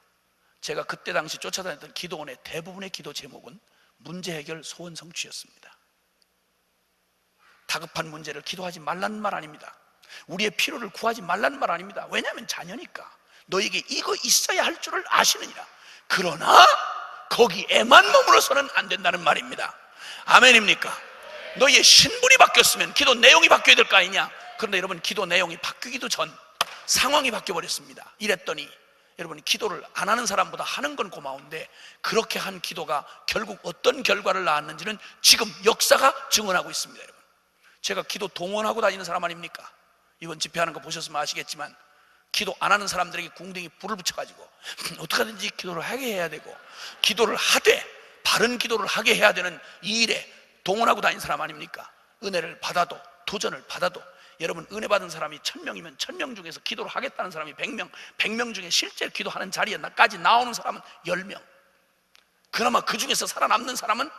제가 그때 당시 쫓아다녔던 기도원의 대부분의 기도 제목은 문제 해결, 소원 성취였습니다. 다급한 문제를 기도하지 말라는 말 아닙니다. 우리의 필요를 구하지 말라는 말 아닙니다. 왜냐하면 자녀니까. 너에게 이거 있어야 할 줄을 아시느니라. 그러나 거기에만 머물러서는 안 된다는 말입니다. 아멘입니까? 너희의 신분이 바뀌었으면 기도 내용이 바뀌어야 될 거 아니냐. 그런데 여러분, 기도 내용이 바뀌기도 전 상황이 바뀌어버렸습니다. 이랬더니 여러분, 기도를 안 하는 사람보다 하는 건 고마운데 그렇게 한 기도가 결국 어떤 결과를 낳았는지는 지금 역사가 증언하고 있습니다. 여러분, 제가 기도 동원하고 다니는 사람 아닙니까? 이번 집회하는 거 보셨으면 아시겠지만 기도 안 하는 사람들에게 궁뎅이 불을 붙여가지고 어떻게 하든지 기도를 하게 해야 되고, 기도를 하되 바른 기도를 하게 해야 되는 이 일에 동원하고 다니는 사람 아닙니까? 은혜를 받아도, 도전을 받아도, 여러분 은혜 받은 사람이 1000명이면 1000명 중에서 기도를 하겠다는 사람이 100명, 100명 중에 실제 기도하는 자리에까지 나오는 사람은 10명, 그나마 그 중에서 살아남는 사람은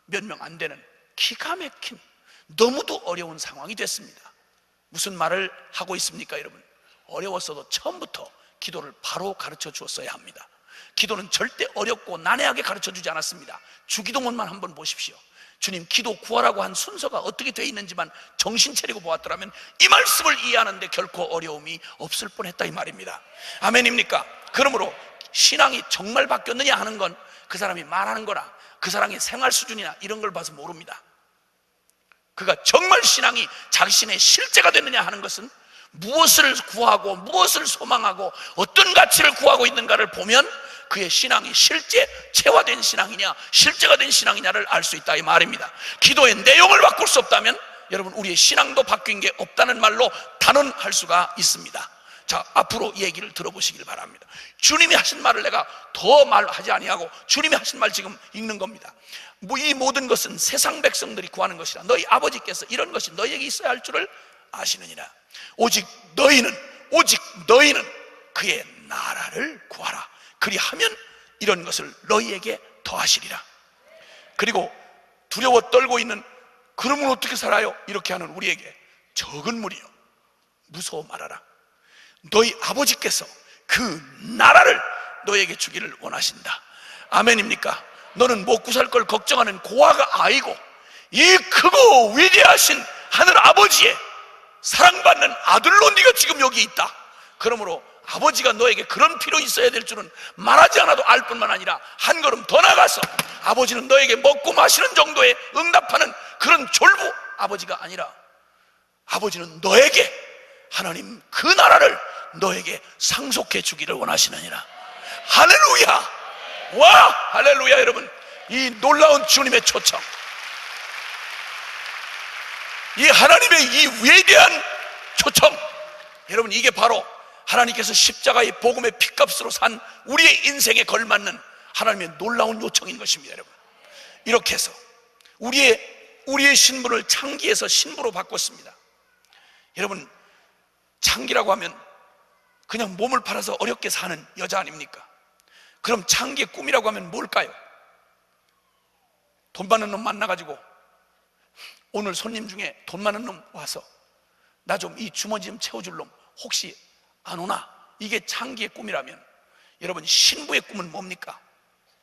몇 명 안 되는 기가 막힌, 너무도 어려운 상황이 됐습니다. 무슨 말을 하고 있습니까, 여러분? 어려웠어도 처음부터 기도를 바로 가르쳐 주었어야 합니다. 기도는 절대 어렵고 난해하게 가르쳐 주지 않았습니다. 주기도문만 한번 보십시오. 주님 기도 구하라고 한 순서가 어떻게 되어 있는지만 정신 차리고 보았더라면 이 말씀을 이해하는데 결코 어려움이 없을 뻔했다, 이 말입니다. 아멘입니까? 그러므로 신앙이 정말 바뀌었느냐 하는 건 그 사람이 말하는 거나 그 사람의 생활 수준이나 이런 걸 봐서 모릅니다. 그가 정말 신앙이 자신의 실제가 됐느냐 하는 것은 무엇을 구하고 무엇을 소망하고 어떤 가치를 구하고 있는가를 보면 그의 신앙이 실제 체화된 신앙이냐 실제가 된 신앙이냐를 알 수 있다, 이 말입니다. 기도의 내용을 바꿀 수 없다면 여러분 우리의 신앙도 바뀐 게 없다는 말로 단언할 수가 있습니다. 자, 앞으로 얘기를 들어보시길 바랍니다. 주님이 하신 말을 내가 더 말하지 아니하고 주님이 하신 말 지금 읽는 겁니다. 이 모든 것은 세상 백성들이 구하는 것이라 너희 아버지께서 이런 것이 너희에게 있어야 할 줄을 아시느니라. 오직 너희는 그의 나라를 구하라. 그리하면 이런 것을 너희에게 더하시리라. 그리고 두려워 떨고 있는, 그러면 어떻게 살아요? 이렇게 하는 우리에게 적은 무리여, 무서워 말아라. 너희 아버지께서 그 나라를 너희에게 주기를 원하신다. 아멘입니까? 너는 먹고 살 걸 걱정하는 고아가 아니고 이 크고 위대하신 하늘 아버지의 사랑받는 아들로 네가 지금 여기 있다. 그러므로 아버지가 너에게 그런 필요 있어야 될 줄은 말하지 않아도 알 뿐만 아니라 한 걸음 더 나가서 아버지는 너에게 먹고 마시는 정도의 응답하는 그런 졸부 아버지가 아니라 아버지는 너에게 하나님 그 나라를 너에게 상속해 주기를 원하시느니라. 할렐루야. 와, 할렐루야. 여러분, 이 놀라운 주님의 초청, 이 하나님의 이 위대한 초청, 여러분, 이게 바로 하나님께서 십자가의 복음의 피값으로 산 우리의 인생에 걸맞는 하나님의 놀라운 요청인 것입니다. 여러분, 이렇게 해서 우리의 신분을 창기에서 신부로 바꿨습니다. 여러분, 창기라고 하면 그냥 몸을 팔아서 어렵게 사는 여자 아닙니까? 그럼 창기의 꿈이라고 하면 뭘까요? 돈 많은 놈 만나가지고 오늘 손님 중에 돈 많은 놈 와서 나 좀 이 주머니 좀 채워줄 놈 혹시 안 오나? 이게 창기의 꿈이라면 여러분, 신부의 꿈은 뭡니까?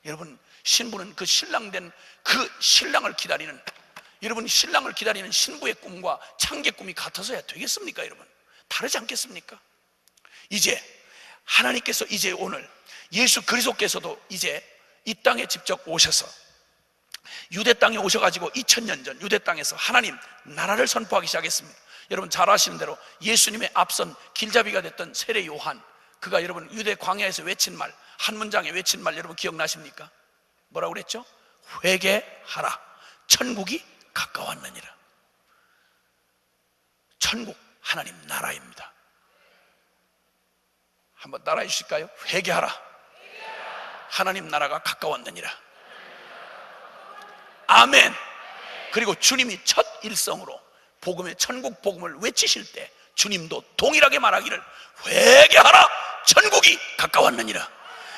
여러분, 신부는 그 신랑된 그 신랑을 기다리는, 여러분, 신랑을 기다리는 신부의 꿈과 창기의 꿈이 같아서야 되겠습니까? 여러분, 다르지 않겠습니까? 이제 하나님께서 이제 오늘 예수 그리스도께서도 이제 이 땅에 직접 오셔서 유대 땅에 오셔가지고 2000년 전 유대 땅에서 하나님 나라를 선포하기 시작했습니다. 여러분 잘 아시는 대로 예수님의 앞선 길잡이가 됐던 세례 요한, 그가 여러분 유대 광야에서 외친 말, 한 문장에 외친 말 여러분 기억나십니까? 뭐라고 그랬죠? 회개하라, 천국이 가까웠느니라. 천국, 하나님 나라입니다. 한번 따라해 주실까요? 회개하라, 하나님 나라가 가까웠느니라. 아멘. 그리고 주님이 첫 일성으로 복음의 천국 복음을 외치실 때 주님도 동일하게 말하기를 회개하라, 천국이 가까웠느니라.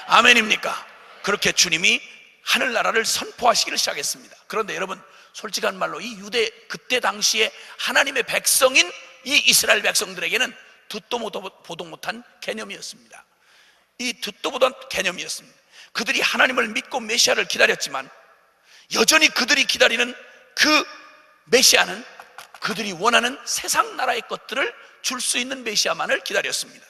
아멘입니까? 그렇게 주님이 하늘나라를 선포하시기를 시작했습니다. 그런데 여러분, 솔직한 말로 이 유대 그때 당시에 하나님의 백성인 이 이스라엘 백성들에게는 듣도 보도 못한 개념이었습니다. 이 듣도 보던 개념이었습니다. 그들이 하나님을 믿고 메시아를 기다렸지만 여전히 그들이 기다리는 그 메시아는 그들이 원하는 세상 나라의 것들을 줄 수 있는 메시아만을 기다렸습니다.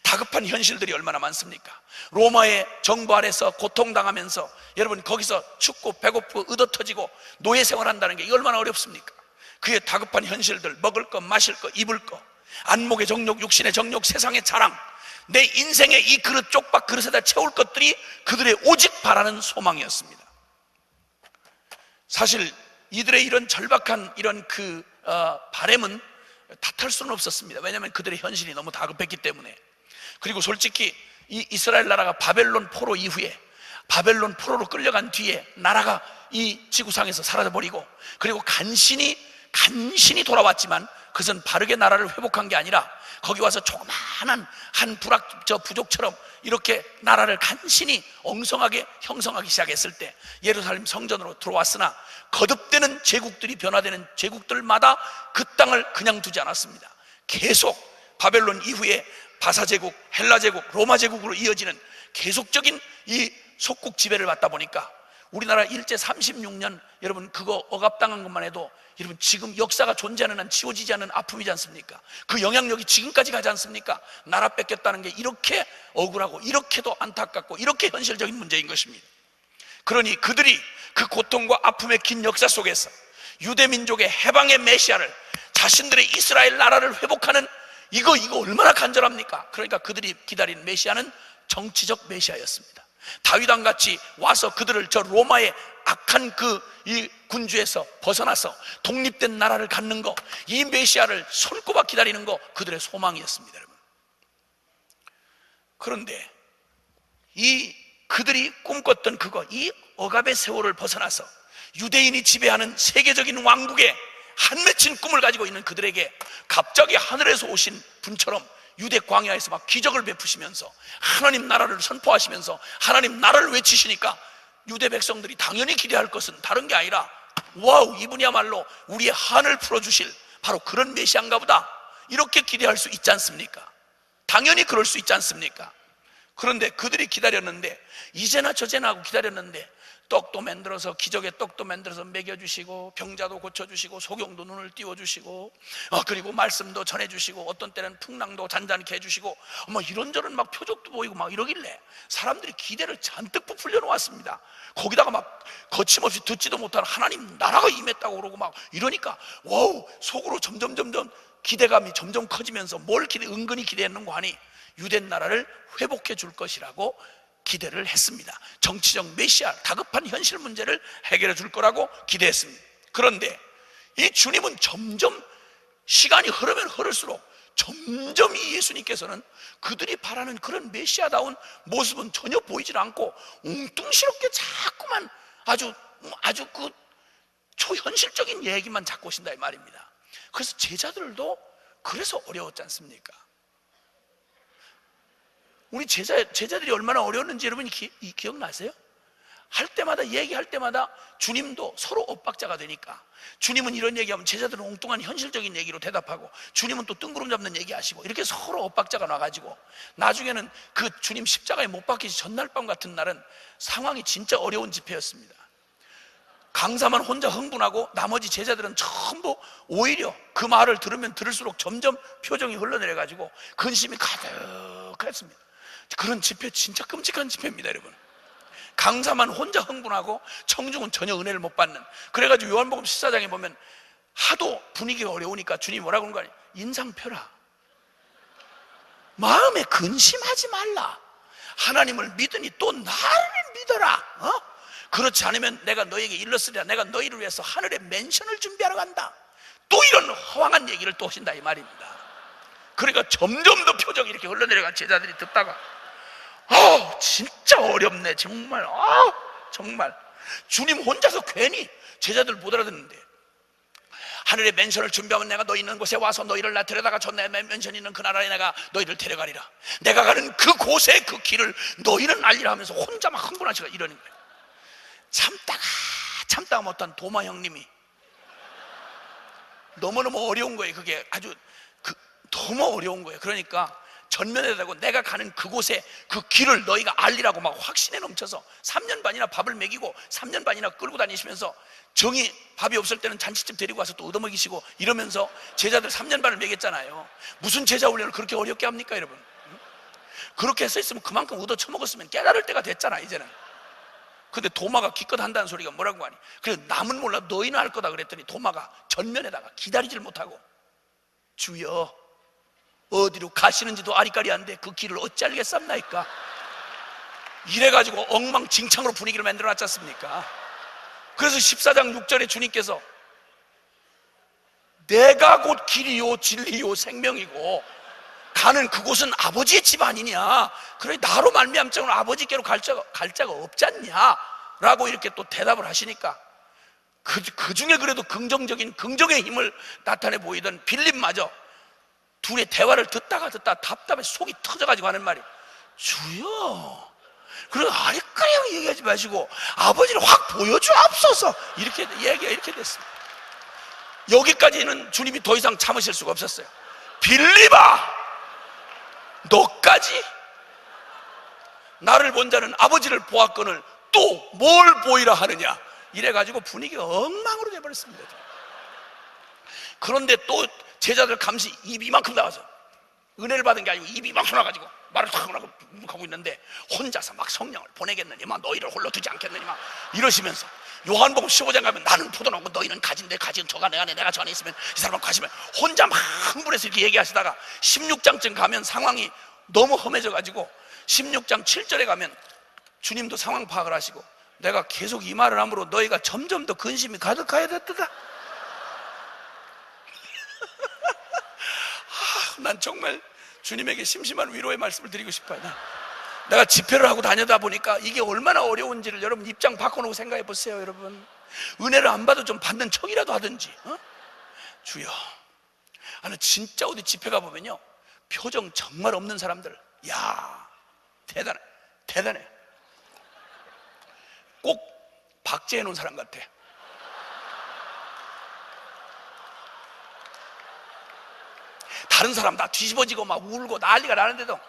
다급한 현실들이 얼마나 많습니까? 로마의 정부 아래서 고통당하면서 여러분 거기서 춥고 배고프고 의도터지고 노예 생활한다는 게 얼마나 어렵습니까? 그의 다급한 현실들, 먹을 거, 마실 거, 입을 거, 안목의 정욕, 육신의 정욕, 세상의 자랑, 내 인생의 이 그릇, 쪽박 그릇에다 채울 것들이 그들의 오직 바라는 소망이었습니다. 사실 이들의 이런 절박한 이런 바램은 탓할 수는 없었습니다. 왜냐하면 그들의 현실이 너무 다급했기 때문에. 그리고 솔직히 이 이스라엘 나라가 바벨론 포로 이후에, 바벨론 포로로 끌려간 뒤에 나라가 이 지구상에서 사라져버리고, 그리고 간신히 돌아왔지만 그것은 바르게 나라를 회복한 게 아니라 거기 와서 조그마한 한 부족처럼 이렇게 나라를 간신히 엉성하게 형성하기 시작했을 때 예루살렘 성전으로 들어왔으나 거듭되는 제국들이 변화되는 제국들마다 그 땅을 그냥 두지 않았습니다. 계속 바벨론 이후에 바사제국, 헬라제국, 로마제국으로 이어지는 계속적인 이 속국 지배를 받다 보니까 우리나라 일제 36년 여러분 그거 억압당한 것만 해도 여러분 지금 역사가 존재하는 한 지워지지 않는 아픔이지 않습니까? 그 영향력이 지금까지 가지 않습니까? 나라 뺏겼다는 게 이렇게 억울하고 이렇게도 안타깝고 이렇게 현실적인 문제인 것입니다. 그러니 그들이 그 고통과 아픔의 긴 역사 속에서 유대민족의 해방의 메시아를, 자신들의 이스라엘 나라를 회복하는 이거 얼마나 간절합니까? 그러니까 그들이 기다린 메시아는 정치적 메시아였습니다. 다윗왕같이 와서 그들을 저 로마의 악한 이 군주에서 벗어나서 독립된 나라를 갖는 거, 이 메시아를 손꼽아 기다리는 거 그들의 소망이었습니다. 여러분. 그런데 그들이 꿈꿨던 이 억압의 세월을 벗어나서 유대인이 지배하는 세계적인 왕국의 한 맺힌 꿈을 가지고 있는 그들에게 갑자기 하늘에서 오신 분처럼 유대 광야에서 막 기적을 베푸시면서 하나님 나라를 선포하시면서 하나님 나라를 외치시니까 유대 백성들이 당연히 기대할 것은 다른 게 아니라 와우, 이분이야말로 우리의 한을 풀어주실 바로 그런 메시아인가 보다, 이렇게 기대할 수 있지 않습니까? 당연히 그럴 수 있지 않습니까? 그런데 그들이 기다렸는데, 이제나 저제나 하고 기다렸는데, 떡도 만들어서, 기적의 떡도 만들어서 먹여주시고, 병자도 고쳐주시고, 소경도 눈을 띄워주시고, 그리고 말씀도 전해주시고, 어떤 때는 풍랑도 잔잔케 해주시고, 이런저런 막 표적도 보이고 막 이러길래 사람들이 기대를 잔뜩 부풀려 놓았습니다. 거기다가 막 거침없이 듣지도 못한 하나님 나라가 임했다고 그러고 막 이러니까, 와우, 속으로 점점 기대감이 점점 커지면서 은근히 기대했는고 하니 유대 나라를 회복해 줄 것이라고 기대를 했습니다. 정치적 메시아, 다급한 현실 문제를 해결해 줄 거라고 기대했습니다. 그런데 이 주님은 점점 시간이 흐르면 흐를수록 점점 이 예수님께서는 그들이 바라는 그런 메시아다운 모습은 전혀 보이질 않고 웅뚱스럽게 자꾸만 아주 그 초현실적인 얘기만 자꾸 오신다 이 말입니다. 그래서 제자들도 그래서 어려웠지 않습니까? 우리 제자들이 얼마나 어려웠는지 여러분이 기억나세요? 할 때마다, 얘기할 때마다 주님도 서로 엇박자가 되니까, 주님은 이런 얘기하면 제자들은 엉뚱한 현실적인 얘기로 대답하고, 주님은 또 뜬구름 잡는 얘기하시고, 이렇게 서로 엇박자가 나가지고 나중에는 그 주님 십자가에 못 박히시 전날 밤 같은 날은 상황이 진짜 어려운 집회였습니다. 강사만 혼자 흥분하고 나머지 제자들은 전부 오히려 그 말을 들으면 들을수록 점점 표정이 흘러내려가지고 근심이 가득했습니다. 그런 집회, 진짜 끔찍한 집회입니다, 여러분. 강사만 혼자 흥분하고 청중은 전혀 은혜를 못 받는. 그래가지고 요한복음 14장에 보면 하도 분위기가 어려우니까 주님이 뭐라고 하는 거 아니에요? 인상 펴라, 마음에 근심하지 말라, 하나님을 믿으니 또 나를 믿어라. 그렇지 않으면 내가 너에게 일렀으리라, 내가 너희를 위해서 하늘에 맨션을 준비하러 간다. 또 이런 허황한 얘기를 또 하신다 이 말입니다. 그러니까 점점 더 표정이 이렇게 흘러내려간 제자들이 듣다가 진짜 어렵네 정말. 정말 주님 혼자서 괜히 제자들 못 알아듣는데, 하늘의 맨션을 준비하면 내가 너희 있는 곳에 와서 너희를 나 데려다가 저 내 맨션이 있는 그 나라에 내가 너희를 데려가리라, 내가 가는 그 곳에 그 길을 너희는 알리라 하면서 혼자 막 흥분하시고 이러는 거예요. 참다가 못한 도마 형님이 너무너무 어려운 거예요. 그게 아주 너무 어려운 거예요. 그러니까 전면에 대고 내가 가는 그곳에 그 길을 너희가 알리라고 막 확신에 넘쳐서 3년 반이나 밥을 먹이고 3년 반이나 끌고 다니시면서, 정이 밥이 없을 때는 잔치집 데리고 와서 또 얻어먹이시고 이러면서 제자들 3년 반을 먹였잖아요. 무슨 제자 훈련을 그렇게 어렵게 합니까 여러분? 그렇게 해서 있으면 그만큼 얻어 처먹었으면 깨달을 때가 됐잖아 이제는. 근데 도마가 기껏 한다는 소리가 뭐라고 하니, 그래서 남은 몰라 너희는 할 거다 그랬더니 도마가 전면에다가 기다리질 못하고, 주여 어디로 가시는지도 아리까리한데 그 길을 어찌 알겠습니까? 이래가지고 엉망진창으로 분위기를 만들어놨지 않습니까? 그래서 14장 6절에 주님께서 내가 곧 길이요 진리요 생명이고 가는 그곳은 아버지의 집 아니냐, 그래 나로 말미암자는 아버지께로 갈 자가 없지 않냐 라고 이렇게 또 대답을 하시니까, 그 중에 그래도 긍정의 힘을 나타내 보이던 빌립마저 둘의 대화를 듣다가 답답해 속이 터져가지고 하는 말이, 주여, 그리고 아리까리하게 얘기하지 마시고 아버지를 확 보여주옵소서, 이렇게 얘기가 이렇게 됐습니다. 여기까지는 주님이 더 이상 참으실 수가 없었어요. 빌립아, 너까지 나를 본 자는 아버지를 보았거늘 또 뭘 보이라 하느냐, 이래가지고 분위기가 엉망으로 돼버렸습니다. 그런데 또 제자들 감시 입이 이만큼 나와서, 은혜를 받은 게 아니고 입이 이만큼 나가지고 말을 탁 하고 있는데 혼자서 막 성령을 보내겠느니 막 너희를 홀로 두지 않겠느니 막 이러시면서, 요한복음 15장 가면 나는 포도나무 너희는 가진 저가 내 안에 내가 저 안에 있으면 이 사람은 가시면, 혼자 막 흥분해서 이렇게 얘기하시다가 16장쯤 가면 상황이 너무 험해져 가지고 16장 7절에 가면 주님도 상황 파악을 하시고, 내가 계속 이 말을 함으로 너희가 점점 더 근심이 가득하여 됐다. 난 정말 주님에게 심심한 위로의 말씀을 드리고 싶어요. 내가 집회를 하고 다니다 보니까 이게 얼마나 어려운지를 여러분 입장 바꿔놓고 생각해 보세요. 여러분, 은혜를 안 받아도 좀 받는 척이라도 하든지. 주여, 나는 진짜 어디 집회 가보면요, 표정 정말 없는 사람들, 야 대단해. 꼭 박제해 놓은 사람 같아. 다른 사람 다 뒤집어지고 막 울고 난리가 나는데도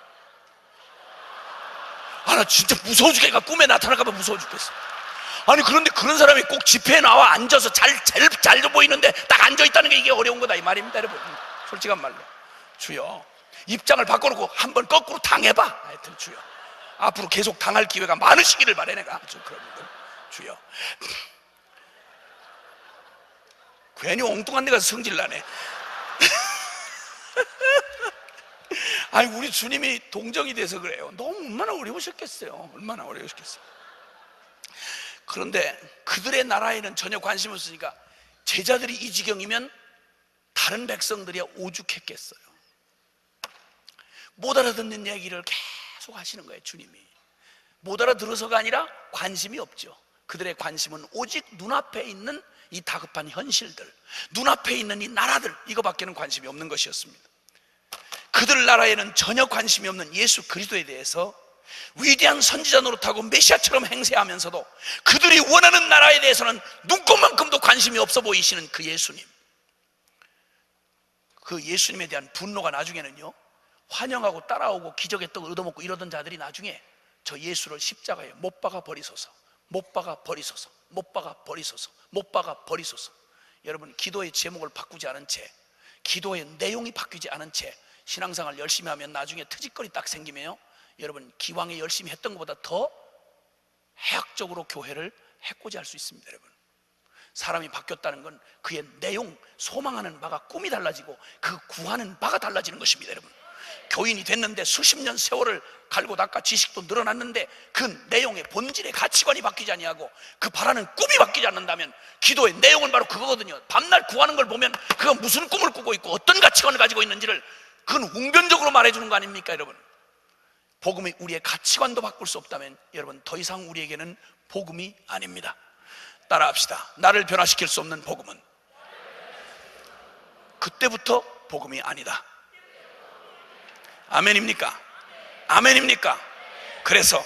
나 진짜 무서워 죽겠어. 꿈에 나타날까봐 무서워 죽겠어. 아니 그런데 그런 사람이 꼭 집회에 나와 앉아서 제일 잘 보이는데 딱 앉아있다는 게 이게 어려운 거다 이 말입니다 여러분. 솔직한 말로 주여 입장을 바꿔놓고 한번 거꾸로 당해봐. 하여튼 주여 앞으로 계속 당할 기회가 많으시기를 바래. 내가 아주 그런 분들 주여. 괜히 엉뚱한 데 가서 성질나네. 아니 우리 주님이 동정이 돼서 그래요. 너무 얼마나 어려우셨겠어요. 얼마나 어려우셨겠어요. 그런데 그들의 나라에는 전혀 관심 없으니까 제자들이 이 지경이면 다른 백성들이 오죽했겠어요. 못 알아듣는 얘기를 계속 하시는 거예요. 주님이 못 알아들어서가 아니라 관심이 없죠. 그들의 관심은 오직 눈앞에 있는 이 다급한 현실들, 눈앞에 있는 이 나라들, 이거밖에는 관심이 없는 것이었습니다. 그들 나라에는 전혀 관심이 없는 예수 그리스도에 대해서 위대한 선지자 노릇하고 메시아처럼 행세하면서도 그들이 원하는 나라에 대해서는 눈꼽만큼도 관심이 없어 보이시는 그 예수님, 그 예수님에 대한 분노가 나중에는요 환영하고 따라오고 기적의 떡을 얻어먹고 이러던 자들이 나중에 저 예수를 십자가에 못 박아 버리소서, 못 박아 버리소서, 못 박아 버리소서, 못 박아 버리소서. 여러분 기도의 제목을 바꾸지 않은 채, 기도의 내용이 바뀌지 않은 채 신앙생활 열심히 하면 나중에 트집거리 딱 생기면요 여러분 기왕에 열심히 했던 것보다 더 해학적으로 교회를 해코지할 수 있습니다. 여러분 사람이 바뀌었다는 건 그의 내용, 소망하는 바가 꿈이 달라지고 그 구하는 바가 달라지는 것입니다. 여러분 교인이 됐는데 수십 년 세월을 갈고 닦아 지식도 늘어났는데 그 내용의 본질의 가치관이 바뀌지 아니하고 그 바라는 꿈이 바뀌지 않는다면 기도의 내용은 바로 그거거든요. 밤낮 구하는 걸 보면 그가 무슨 꿈을 꾸고 있고 어떤 가치관을 가지고 있는지를 그건 웅변적으로 말해주는 거 아닙니까? 여러분 복음이 우리의 가치관도 바꿀 수 없다면 여러분 더 이상 우리에게는 복음이 아닙니다. 따라합시다. 나를 변화시킬 수 없는 복음은 그때부터 복음이 아니다. 아멘입니까? 아멘입니까? 그래서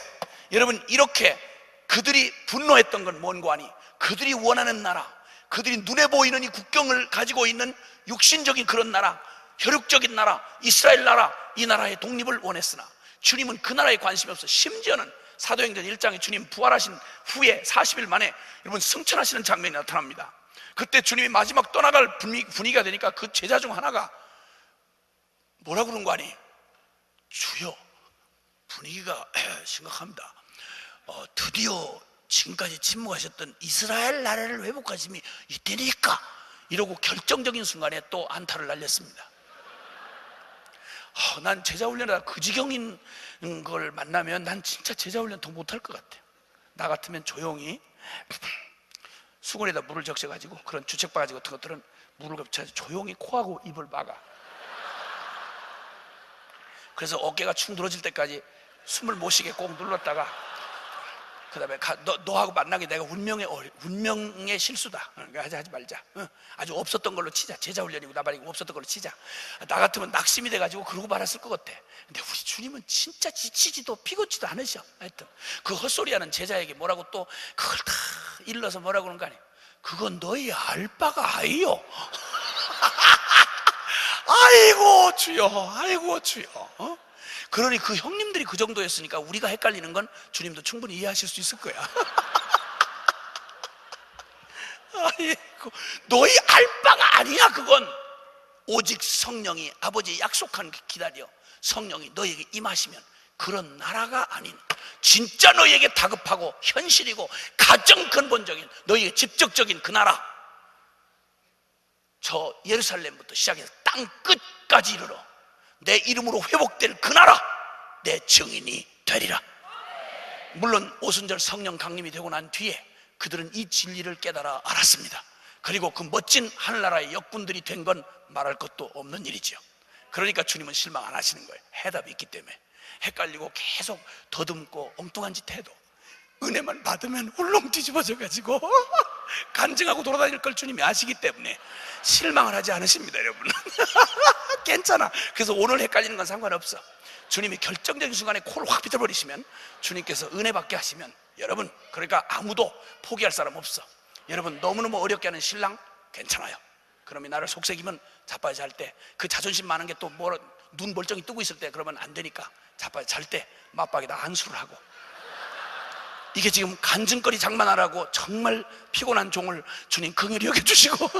여러분 이렇게 그들이 분노했던 건 뭔고 하니 그들이 원하는 나라, 그들이 눈에 보이는 이 국경을 가지고 있는 육신적인 그런 나라, 혈육적인 나라, 이스라엘 나라, 이 나라의 독립을 원했으나 주님은 그 나라에 관심이 없어. 심지어는 사도행전 1장에 주님 부활하신 후에 40일 만에 여러분 승천하시는 장면이 나타납니다. 그때 주님이 마지막 떠나갈 분위기가 되니까 그 제자 중 하나가 뭐라 그런 거 아니? 주여 분위기가 심각합니다. 드디어 지금까지 침묵하셨던 이스라엘 나라를 회복하심이 이때니까 이러고 결정적인 순간에 또 안타를 날렸습니다. 난 제자훈련하다 그 지경인 걸 만나면 난 진짜 제자훈련 더 못할 것 같아요. 나 같으면 조용히 수건에다 물을 적셔가지고 그런 주책바가지 같은 것들은 물을 겹쳐 조용히 코하고 입을 막아. 그래서 어깨가 축 늘어질 때까지 숨을 못 쉬게 꼭 눌렀다가 그 다음에 너하고 만나게 내가 운명의 실수다. 하지 말자. 아주 없었던 걸로 치자. 제자훈련이고 나발이고 없었던 걸로 치자. 나 같으면 낙심이 돼가지고 그러고 말았을 것 같아. 근데 우리 주님은 진짜 지치지도 피곤치도 않으셔. 하여튼 그 헛소리하는 제자에게 뭐라고 또 그걸 다 일러서 뭐라고 그러는 거 아니에요. 그건 너희 알 바가 아니요. 아이고 주여, 아이고 주여. 그러니 그 형님들이 그 정도였으니까 우리가 헷갈리는 건 주님도 충분히 이해하실 수 있을 거야. 아이고, 너희 알 바가 아니야. 그건 오직 성령이 아버지의 약속한 기다려 성령이 너희에게 임하시면 그런 나라가 아닌 진짜 너희에게 다급하고 현실이고 가장 근본적인 너희의 직접적인 그 나라, 저 예루살렘부터 시작해서 땅 끝까지 이르러 내 이름으로 회복될 그 나라 내 증인이 되리라. 물론 오순절 성령 강림이 되고 난 뒤에 그들은 이 진리를 깨달아 알았습니다. 그리고 그 멋진 하늘나라의 역군들이 된 건 말할 것도 없는 일이죠. 그러니까 주님은 실망 안 하시는 거예요. 해답이 있기 때문에. 헷갈리고 계속 더듬고 엉뚱한 짓 해도 은혜만 받으면 훌렁 뒤집어져 가지고 간증하고 돌아다닐 걸 주님이 아시기 때문에 실망을 하지 않으십니다. 여러분. 괜찮아. 그래서 오늘 헷갈리는 건 상관없어. 주님이 결정적인 순간에 코를 확 비틀어버리시면 주님께서 은혜 받게 하시면 여러분, 그러니까 아무도 포기할 사람 없어. 여러분 너무너무 어렵게 하는 신랑 괜찮아요. 그러면 나를 속삭이면 자빠져 잘 때, 그 자존심 많은 게 또 눈 멀쩡히 뜨고 있을 때 그러면 안 되니까 자빠져 잘 때 맞박에다 안수를 하고 이게 지금 간증거리 장만하라고 정말 피곤한 종을 주님 긍휼히 여겨주시고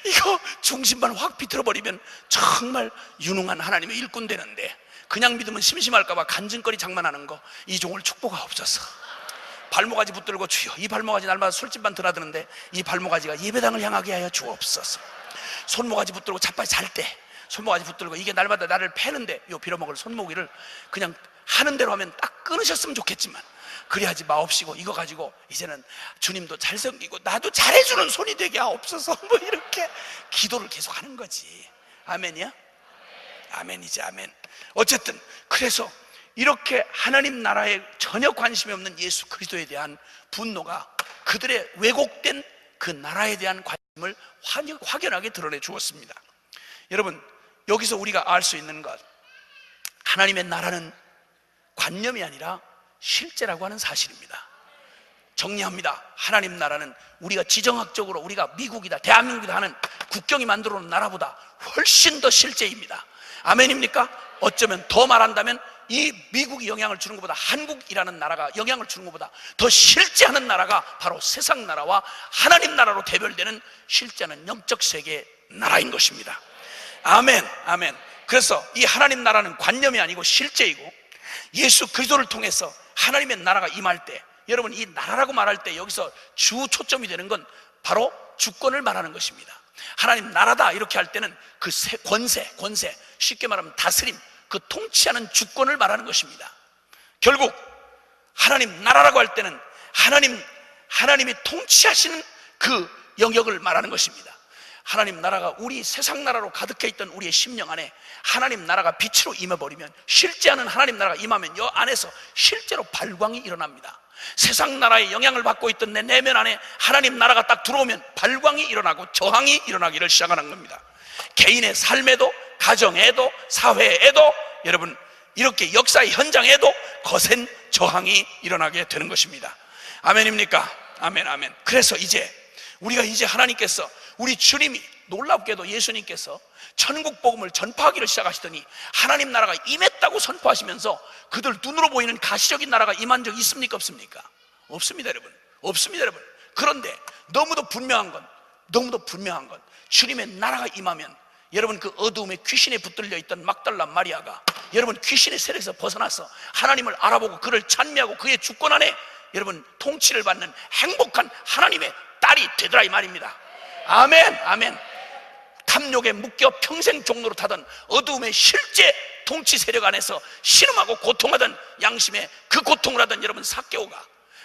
이거 중심만 확 비틀어버리면 정말 유능한 하나님의 일꾼 되는데, 그냥 믿으면 심심할까봐 간증거리 장만하는 거, 이 종을 축복하옵소서. 발목아지 붙들고 주여, 이 발목아지 날마다 술집만 드나드는데 이 발목아지가 예배당을 향하게 하여 주옵소서. 손목아지 붙들고 자빠지 잘 때 손목아지 붙들고 이게 날마다 나를 패는데 요 빌어먹을 손목이를 그냥 하는 대로 하면 딱 끊으셨으면 좋겠지만, 그래야지 마옵시고 이거 가지고 이제는 주님도 잘생기고 나도 잘해주는 손이 되게 하옵소서, 뭐 이렇게 기도를 계속 하는 거지. 아멘이야? 아멘이지, 아멘. 어쨌든 그래서 이렇게 하나님 나라에 전혀 관심이 없는 예수 그리스도에 대한 분노가 그들의 왜곡된 그 나라에 대한 관심을 확연하게 드러내 주었습니다. 여러분, 여기서 우리가 알 수 있는 것, 하나님의 나라는 관념이 아니라 실제라고 하는 사실입니다. 정리합니다. 하나님 나라는 우리가 지정학적으로 우리가 미국이다, 대한민국이다 하는 국경이 만들어 놓은 나라보다 훨씬 더 실제입니다. 아멘입니까? 어쩌면 더 말한다면 이 미국이 영향을 주는 것보다, 한국이라는 나라가 영향을 주는 것보다 더 실제하는 나라가 바로 세상 나라와 하나님 나라로 대별되는 실제하는 영적 세계의 나라인 것입니다. 아멘, 아멘. 그래서 이 하나님 나라는 관념이 아니고 실제이고, 예수 그리스도를 통해서 하나님의 나라가 임할 때, 여러분 이 나라라고 말할 때 여기서 주 초점이 되는 건 바로 주권을 말하는 것입니다. 하나님 나라다 이렇게 할 때는 그 권세, 쉽게 말하면 다스림, 그 통치하는 주권을 말하는 것입니다. 결국 하나님 나라라고 할 때는 하나님이 통치하시는 그 영역을 말하는 것입니다. 하나님 나라가 우리 세상 나라로 가득해 있던 우리의 심령 안에 하나님 나라가 빛으로 임해버리면, 실제하는 하나님 나라가 임하면 이 안에서 실제로 발광이 일어납니다. 세상 나라의 영향을 받고 있던 내 내면 안에 하나님 나라가 딱 들어오면 발광이 일어나고 저항이 일어나기를 시작하는 겁니다. 개인의 삶에도, 가정에도, 사회에도, 여러분 이렇게 역사의 현장에도 거센 저항이 일어나게 되는 것입니다. 아멘입니까? 아멘, 아멘. 그래서 우리가 이제 하나님께서, 우리 주님이 놀랍게도 예수님께서 천국 복음을 전파하기를 시작하시더니 하나님 나라가 임했다고 선포하시면서 그들 눈으로 보이는 가시적인 나라가 임한 적이 있습니까? 없습니까? 없습니다, 여러분. 없습니다, 여러분. 그런데 너무도 분명한 건 주님의 나라가 임하면, 여러분 그 어두움에 귀신에 붙들려 있던 막달라 마리아가 여러분 귀신의 세력에서 벗어나서 하나님을 알아보고 그를 찬미하고 그의 주권 안에 여러분 통치를 받는 행복한 하나님의 딸이 되더라 이 말입니다. 아멘, 아멘. 탐욕에 묶여 평생 종로로 타던 어두움의 실제 통치 세력 안에서 신음하고 고통하던 양심의 그 고통을 하던 여러분 삭개오가,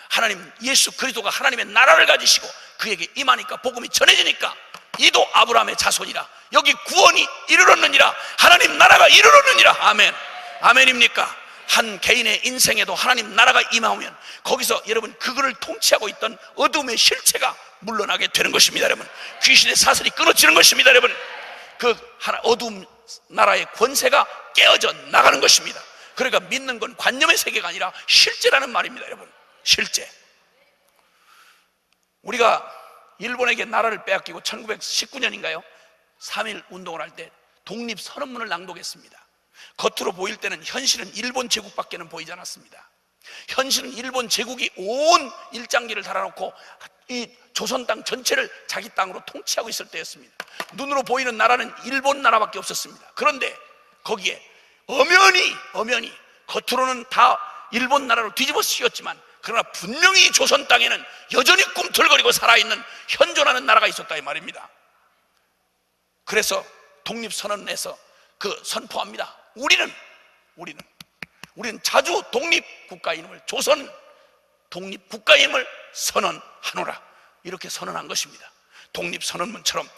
하나님 예수 그리스도가 하나님의 나라를 가지시고 그에게 임하니까, 복음이 전해지니까 이도 아브라함의 자손이라, 여기 구원이 이르렀느니라, 하나님 나라가 이르렀느니라. 아멘, 아멘입니까? 한 개인의 인생에도 하나님 나라가 임하면 거기서 여러분 그거를 통치하고 있던 어둠의 실체가 물러나게 되는 것입니다. 여러분 귀신의 사슬이 끊어지는 것입니다. 여러분 그 어둠 나라의 권세가 깨어져 나가는 것입니다. 그러니까 믿는 건 관념의 세계가 아니라 실제라는 말입니다. 여러분 실제. 우리가 일본에게 나라를 빼앗기고 1919년인가요? 3.1 운동을 할 때 독립선언문을 낭독했습니다. 겉으로 보일 때는 현실은 일본 제국밖에는 보이지 않았습니다. 현실은 일본 제국이 온 일장기를 달아놓고 이 조선 땅 전체를 자기 땅으로 통치하고 있을 때였습니다. 눈으로 보이는 나라는 일본 나라밖에 없었습니다. 그런데 거기에 엄연히 겉으로는 다 일본 나라로 뒤집어 씌웠지만, 그러나 분명히 조선 땅에는 여전히 꿈틀거리고 살아있는 현존하는 나라가 있었다 이 말입니다. 그래서 독립선언에서 그 선포합니다. 우리는 자주 독립국가임을, 조선 독립국가임을 선언하노라, 이렇게 선언한 것입니다. 독립선언문처럼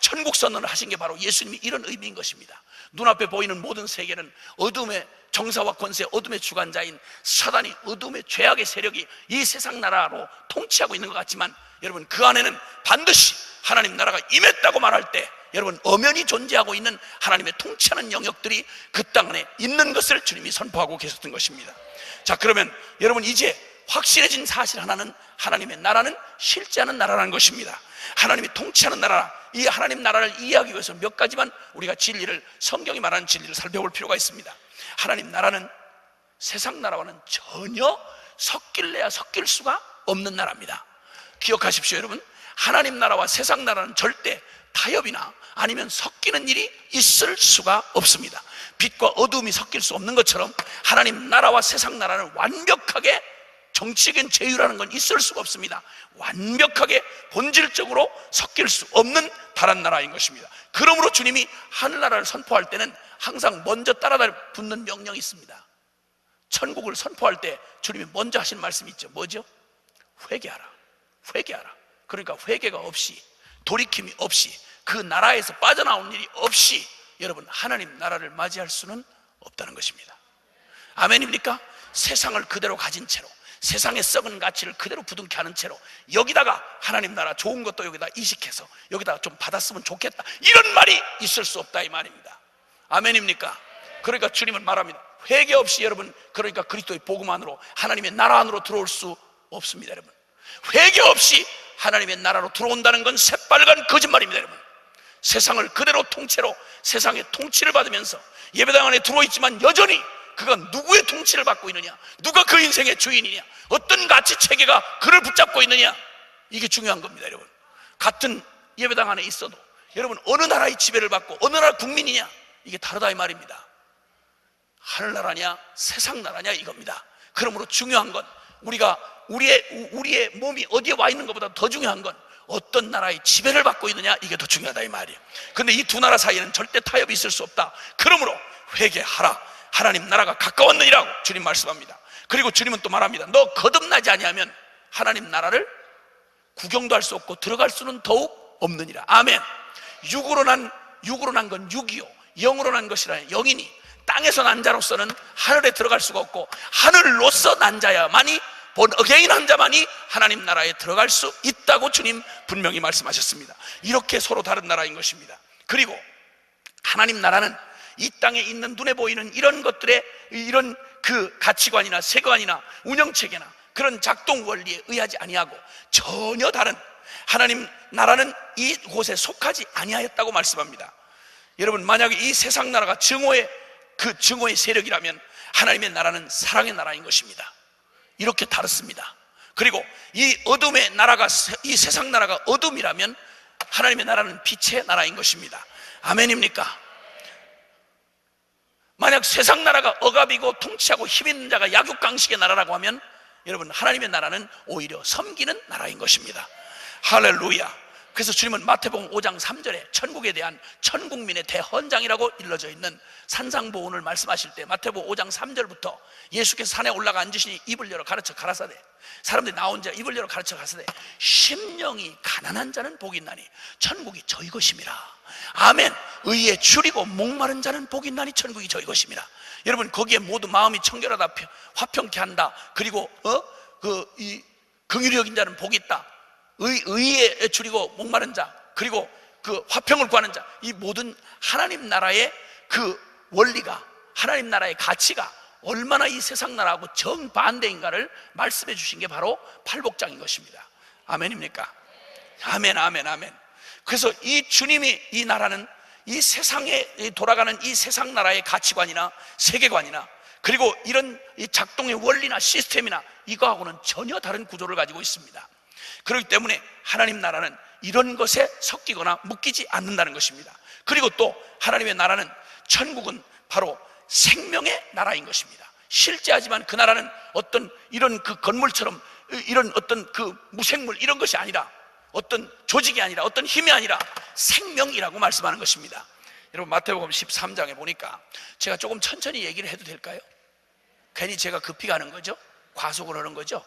천국선언을 하신 게 바로 예수님이 이런 의미인 것입니다. 눈앞에 보이는 모든 세계는 어둠의 정사와 권세, 어둠의 주관자인 사단이, 어둠의 죄악의 세력이 이 세상 나라로 통치하고 있는 것 같지만, 여러분 그 안에는 반드시 하나님 나라가 임했다고 말할 때 여러분 엄연히 존재하고 있는 하나님의 통치하는 영역들이 그 땅 안에 있는 것을 주님이 선포하고 계셨던 것입니다. 자, 그러면 여러분 이제 확실해진 사실 하나는, 하나님의 나라는 실제하는 나라라는 것입니다. 하나님이 통치하는 나라, 이 하나님 나라를 이해하기 위해서 몇 가지만 우리가 진리를, 성경이 말하는 진리를 살펴볼 필요가 있습니다. 하나님 나라는 세상 나라와는 전혀 섞일래야 섞일 수가 없는 나라입니다. 기억하십시오, 여러분. 하나님 나라와 세상 나라는 절대 타협이나 아니면 섞이는 일이 있을 수가 없습니다. 빛과 어둠이 섞일 수 없는 것처럼 하나님 나라와 세상 나라는 완벽하게 정치적인 제휴라는 건 있을 수가 없습니다. 완벽하게 본질적으로 섞일 수 없는 다른 나라인 것입니다. 그러므로 주님이 하늘나라를 선포할 때는 항상 먼저 따라붙는 명령이 있습니다. 천국을 선포할 때 주님이 먼저 하신 말씀이 있죠. 뭐죠? 회개하라, 회개하라. 그러니까 회개가 없이, 돌이킴이 없이, 그 나라에서 빠져나온 일이 없이 여러분 하나님 나라를 맞이할 수는 없다는 것입니다. 아멘입니까? 세상을 그대로 가진 채로, 세상의 썩은 가치를 그대로 부둥켜 하는 채로 여기다가 하나님 나라 좋은 것도 여기다 이식해서 여기다가 좀 받았으면 좋겠다, 이런 말이 있을 수 없다 이 말입니다. 아멘입니까? 그러니까 주님은 말합니다. 회개 없이 여러분, 그러니까 그리스도의 복음 안으로 하나님의 나라 안으로 들어올 수 없습니다. 여러분, 회개 없이 하나님의 나라로 들어온다는 건 새빨간 거짓말입니다. 여러분, 세상을 그대로 통째로 세상의 통치를 받으면서 예배당 안에 들어있지만 여전히 그가 누구의 통치를 받고 있느냐, 누가 그 인생의 주인이냐, 어떤 가치 체계가 그를 붙잡고 있느냐, 이게 중요한 겁니다. 여러분, 같은 예배당 안에 있어도 여러분 어느 나라의 지배를 받고 어느 나라 국민이냐, 이게 다르다 이 말입니다. 하늘나라냐 세상 나라냐 이겁니다. 그러므로 중요한 건 우리가 우리의 몸이 어디에 와 있는 것보다 더 중요한 건 어떤 나라의 지배를 받고 있느냐, 이게 더 중요하다 이 말이에요. 근데 이 두 나라 사이에는 절대 타협이 있을 수 없다. 그러므로 회개하라, 하나님 나라가 가까웠느니라고 주님 말씀합니다. 그리고 주님은 또 말합니다. 너 거듭나지 아니하면 하나님 나라를 구경도 할 수 없고 들어갈 수는 더욱 없느니라. 아멘. 육으로 난 건 육이요, 영으로 난 것이라. 영이니 땅에서 난 자로서는 하늘에 들어갈 수가 없고 하늘로서 난 자야만이, 본 어게인 한 자만이 하나님 나라에 들어갈 수 있다고 주님 분명히 말씀하셨습니다. 이렇게 서로 다른 나라인 것입니다. 그리고 하나님 나라는 이 땅에 있는 눈에 보이는 이런 것들의 이런 그 가치관이나 세관이나 운영체계나 그런 작동 원리에 의하지 아니하고 전혀 다른, 하나님 나라는 이곳에 속하지 아니하였다고 말씀합니다. 여러분, 만약에 이 세상 나라가 증오의 세력이라면 하나님의 나라는 사랑의 나라인 것입니다. 이렇게 다릅니다. 그리고 이 어둠의 나라가, 이 세상 나라가 어둠이라면 하나님의 나라는 빛의 나라인 것입니다. 아멘입니까? 만약 세상 나라가 억압이고 통치하고 힘 있는 자가 약육강식의 나라라고 하면 여러분 하나님의 나라는 오히려 섬기는 나라인 것입니다. 할렐루야. 그래서 주님은 마태복음 5장 3절에 천국에 대한 천국민의 대헌장이라고 일러져 있는 산상보훈을 말씀하실 때 마태복음 5장 3절부터 예수께서 산에 올라가 앉으시니 입을 열어 가르쳐 가라사대, 사람들이 나 혼자 입을 열어 가르쳐 가라사대, 심령이 가난한 자는 복이 있나니 천국이 저희 것임이라. 아멘. 의에 줄이고 목마른 자는 복이 있나니 천국이 저희 것임이라. 여러분, 거기에 모두 마음이 청결하다, 화평케 한다, 그리고 이 긍휼히 여긴 자는 복이 있다, 의에 줄이고 목마른 자, 그리고 그 화평을 구하는 자, 이 모든 하나님 나라의 그 원리가, 하나님 나라의 가치가 얼마나 이 세상 나라하고 정반대인가를 말씀해 주신 게 바로 팔복장인 것입니다. 아멘입니까? 아멘, 아멘, 아멘. 그래서 이 주님이, 이 나라는 이 세상에 돌아가는 이 세상 나라의 가치관이나 세계관이나 그리고 이런 이 작동의 원리나 시스템이나 이거하고는 전혀 다른 구조를 가지고 있습니다. 그렇기 때문에 하나님 나라는 이런 것에 섞이거나 묶이지 않는다는 것입니다. 그리고 또 하나님의 나라는, 천국은 바로 생명의 나라인 것입니다. 실제하지만 그 나라는 어떤 이런 그 건물처럼 이런 어떤 그 무생물 이런 것이 아니라, 어떤 조직이 아니라, 어떤 힘이 아니라 생명이라고 말씀하는 것입니다. 여러분, 마태복음 13장에 보니까 제가 조금 천천히 얘기를 해도 될까요? 괜히 제가 급히 가는 거죠? 과속을 하는 거죠?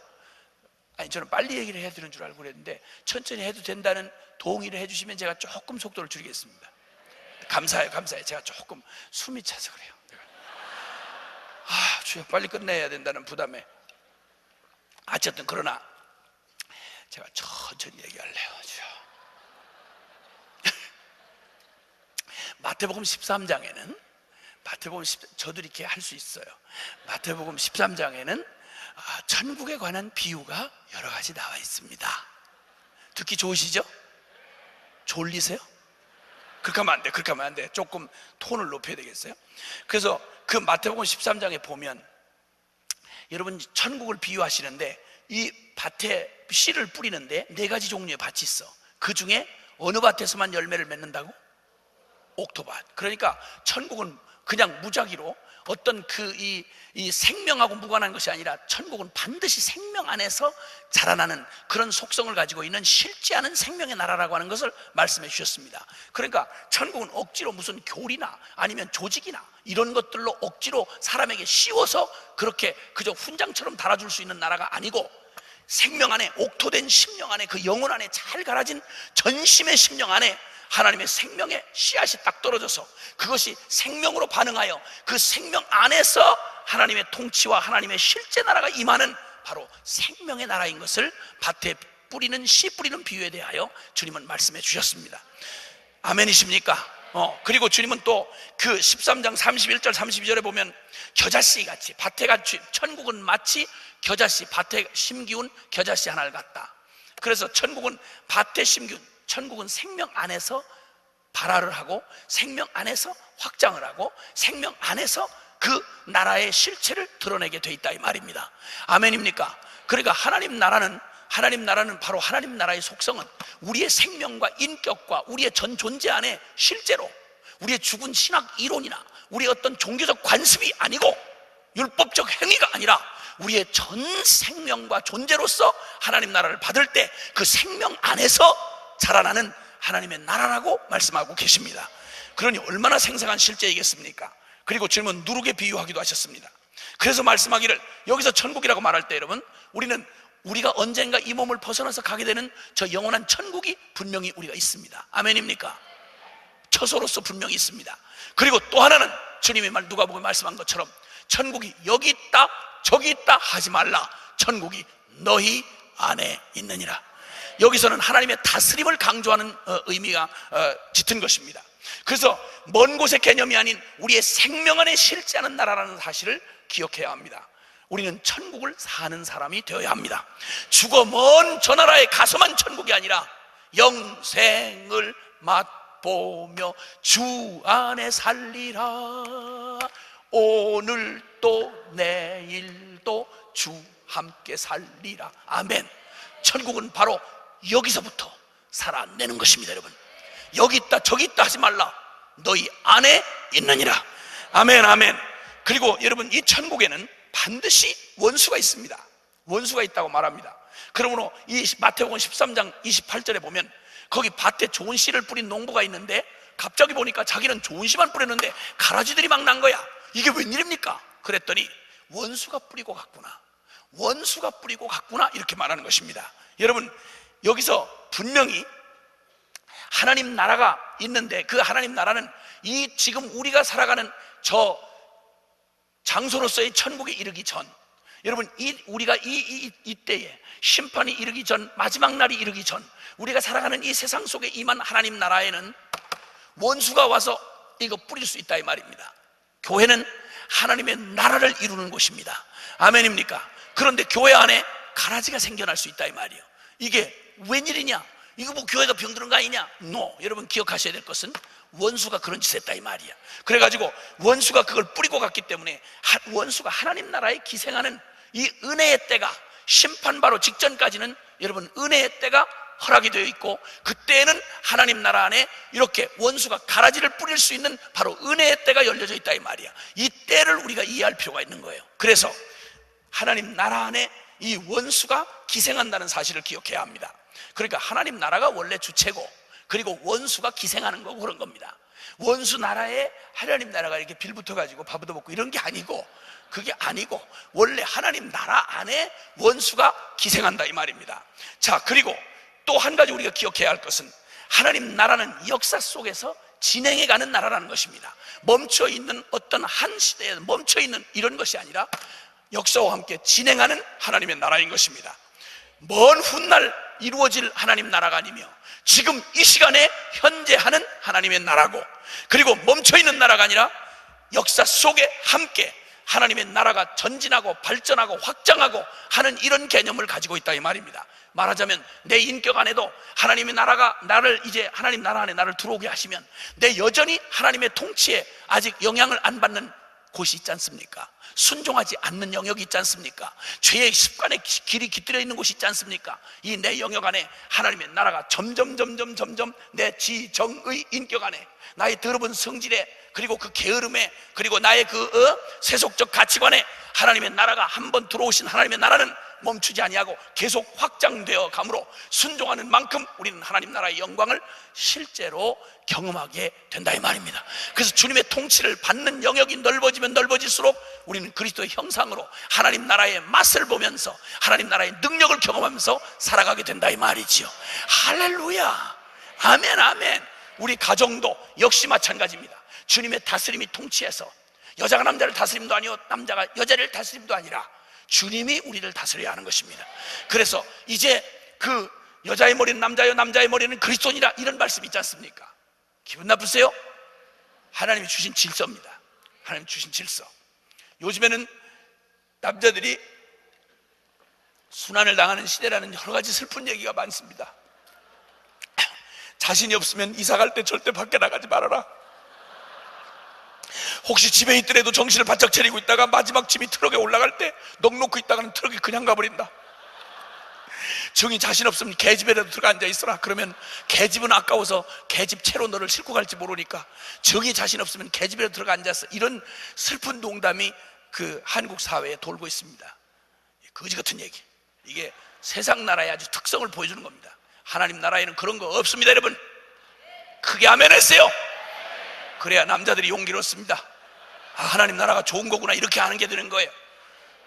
아니, 저는 빨리 얘기를 해야 되는 줄 알고 그랬는데 천천히 해도 된다는 동의를 해주시면 제가 조금 속도를 줄이겠습니다. 감사해요, 감사해요. 제가 조금 숨이 차서 그래요. 주여, 빨리 끝내야 된다는 부담에. 어쨌든 그러나 제가 천천히 얘기할래요. 주여. 마태복음 13장에는 저도 이렇게 할 수 있어요. 마태복음 13장에는 천국에 관한 비유가 여러 가지 나와 있습니다. 듣기 좋으시죠? 졸리세요? 그렇게 하면 안 돼, 그렇게 하면 안 돼. 조금 톤을 높여야 되겠어요. 그래서 그 마태복음 13장에 보면 여러분 천국을 비유하시는데 이 밭에 씨를 뿌리는데 4가지 종류의 밭이 있어. 그 중에 어느 밭에서만 열매를 맺는다고? 옥토밭. 그러니까 천국은 그냥 무작위로 어떤 이 생명하고 무관한 것이 아니라 천국은 반드시 생명 안에서 자라나는 그런 속성을 가지고 있는 실제 않은 생명의 나라라고 하는 것을 말씀해 주셨습니다. 그러니까 천국은 억지로 무슨 교리나 아니면 조직이나 이런 것들로 억지로 사람에게 씌워서 그렇게 그저 훈장처럼 달아줄 수 있는 나라가 아니고, 생명 안에, 옥토된 심령 안에, 그 영혼 안에 잘 갈아진 전심의 심령 안에 하나님의 생명의 씨앗이 딱 떨어져서 그것이 생명으로 반응하여 그 생명 안에서 하나님의 통치와 하나님의 실제 나라가 임하는 바로 생명의 나라인 것을 밭에 뿌리는 씨 뿌리는 비유에 대하여 주님은 말씀해 주셨습니다. 아멘이십니까? 그리고 주님은 또 그 13장 31절 32절에 보면 겨자씨 같이, 밭에 같이, 천국은 마치 겨자씨, 밭에 심기운 겨자씨 하나를 같다. 그래서 천국은 밭에 심기운, 천국은 생명 안에서 발화를 하고 생명 안에서 확장을 하고 생명 안에서 그 나라의 실체를 드러내게 돼 있다 이 말입니다. 아멘입니까? 그러니까 하나님 나라는 바로 하나님 나라의 속성은 우리의 생명과 인격과 우리의 전 존재 안에 실제로 우리의 죽은 신학 이론이나 우리의 어떤 종교적 관습이 아니고 율법적 행위가 아니라 우리의 전 생명과 존재로서 하나님 나라를 받을 때 그 생명 안에서 자라나는 하나님의 나라라고 말씀하고 계십니다. 그러니 얼마나 생생한 실제이겠습니까? 그리고 주님은 누룩에 비유하기도 하셨습니다. 그래서 말씀하기를, 여기서 천국이라고 말할 때 여러분, 우리가 언젠가 이 몸을 벗어나서 가게 되는 저 영원한 천국이 분명히 우리가 있습니다. 아멘입니까? 처소로서 분명히 있습니다. 그리고 또 하나는 주님의 말, 누가복음에 말씀한 것처럼 천국이 여기 있다 저기 있다 하지 말라, 천국이 너희 안에 있느니라. 여기서는 하나님의 다스림을 강조하는 의미가 짙은 것입니다. 그래서 먼 곳의 개념이 아닌 우리의 생명 안에 실제하는 나라라는 사실을 기억해야 합니다. 우리는 천국을 사는 사람이 되어야 합니다. 죽어 먼 저 나라에 가서만 천국이 아니라 영생을 맛보며 주 안에 살리라. 오늘도 내일도 주 함께 살리라. 아멘. 천국은 바로 여기서부터 살아내는 것입니다. 여러분, 여기 있다 저기 있다 하지 말라, 너희 안에 있느니라. 아멘 아멘. 그리고 여러분, 이 천국에는 반드시 원수가 있습니다. 원수가 있다고 말합니다. 그러므로 이 마태복음 13장 28절에 보면 거기 밭에 좋은 씨를 뿌린 농부가 있는데 갑자기 보니까 자기는 좋은 씨만 뿌렸는데 가라지들이 막 난 거야. 이게 웬일입니까? 그랬더니 원수가 뿌리고 갔구나, 원수가 뿌리고 갔구나, 이렇게 말하는 것입니다. 여러분, 여기서 분명히 하나님 나라가 있는데 그 하나님 나라는 이 지금 우리가 살아가는 저 장소로서의 천국에 이르기 전, 여러분, 우리가 이때에 심판이 이르기 전, 마지막 날이 이르기 전, 우리가 살아가는 이 세상 속에 임한 하나님 나라에는 원수가 와서 이거 뿌릴 수 있다 이 말입니다. 교회는 하나님의 나라를 이루는 곳입니다. 아멘입니까? 그런데 교회 안에 가라지가 생겨날 수 있다 이 말이에요. 이게 웬일이냐? 이거 뭐 교회가 병드는 거 아니냐? No. 여러분 기억하셔야 될 것은 원수가 그런 짓을 했다 이 말이야. 그래가지고 원수가 그걸 뿌리고 갔기 때문에 원수가 하나님 나라에 기생하는 이 은혜의 때가, 심판 바로 직전까지는 여러분 은혜의 때가 허락이 되어 있고, 그때에는 하나님 나라 안에 이렇게 원수가 가라지를 뿌릴 수 있는 바로 은혜의 때가 열려져 있다 이 말이야. 이 때를 우리가 이해할 필요가 있는 거예요. 그래서 하나님 나라 안에 이 원수가 기생한다는 사실을 기억해야 합니다. 그러니까 하나님 나라가 원래 주체고, 그리고 원수가 기생하는 거고 그런 겁니다. 원수 나라에 하나님 나라가 이렇게 빌붙어가지고 밥 얻어먹고 이런 게 아니고, 그게 아니고 원래 하나님 나라 안에 원수가 기생한다 이 말입니다. 자, 그리고 또 한 가지 우리가 기억해야 할 것은 하나님 나라는 역사 속에서 진행해가는 나라라는 것입니다. 멈춰있는 어떤 한 시대에 멈춰있는 이런 것이 아니라 역사와 함께 진행하는 하나님의 나라인 것입니다. 먼 훗날 이루어질 하나님 나라가 아니며 지금 이 시간에 현재 하는 하나님의 나라고, 그리고 멈춰있는 나라가 아니라 역사 속에 함께 하나님의 나라가 전진하고 발전하고 확장하고 하는 이런 개념을 가지고 있다 이 말입니다. 말하자면 내 인격 안에도 하나님의 나라가 나를 이제 하나님 나라 안에 나를 들어오게 하시면 내 여전히 하나님의 통치에 아직 영향을 안 받는 곳이 있지 않습니까? 순종하지 않는 영역이 있지 않습니까? 죄의 습관에 길이 깃들여 있는 곳이 있지 않습니까? 이 내 영역 안에 하나님의 나라가 점점 내 지정의 인격 안에, 나의 더러운 성질에, 그리고 그 게으름에, 그리고 나의 그 세속적 가치관에 하나님의 나라가 한번 들어오신 하나님의 나라는 멈추지 아니하고 계속 확장되어 가므로 순종하는 만큼 우리는 하나님 나라의 영광을 실제로 경험하게 된다 이 말입니다. 그래서 주님의 통치를 받는 영역이 넓어지면 넓어질수록 우리는 그리스도의 형상으로 하나님 나라의 맛을 보면서 하나님 나라의 능력을 경험하면서 살아가게 된다 이 말이지요. 할렐루야, 아멘, 아멘. 우리 가정도 역시 마찬가지입니다. 주님의 다스림이 통치해서 여자가 남자를 다스림도 아니요 남자가 여자를 다스림도 아니라 주님이 우리를 다스려야 하는 것입니다. 그래서 이제 그 여자의 머리는 남자요 남자의 머리는 그리스도니라, 이런 말씀이 있지 않습니까? 기분 나쁘세요? 하나님이 주신 질서입니다. 하나님이 주신 질서. 요즘에는 남자들이 순환을 당하는 시대라는 여러 가지 슬픈 얘기가 많습니다. 자신이 없으면 이사 갈 때 절대 밖에 나가지 말아라. 혹시 집에 있더라도 정신을 바짝 차리고 있다가 마지막 짐이 트럭에 올라갈 때 넋놓고 있다가는 트럭이 그냥 가버린다. 정이 자신 없으면 계집에라도 들어가 앉아 있어라. 그러면 계집은 아까워서 계집 채로 너를 싣고 갈지 모르니까 정이 자신 없으면 계집에라도 들어가 앉아서, 이런 슬픈 농담이 그 한국 사회에 돌고 있습니다. 거지 같은 얘기. 이게 세상 나라의 아주 특성을 보여주는 겁니다. 하나님 나라에는 그런 거 없습니다. 여러분 크게 아멘 했어요. 그래야 남자들이 용기를 얻습니다. 아, 하나님 나라가 좋은 거구나, 이렇게 아는 게 되는 거예요.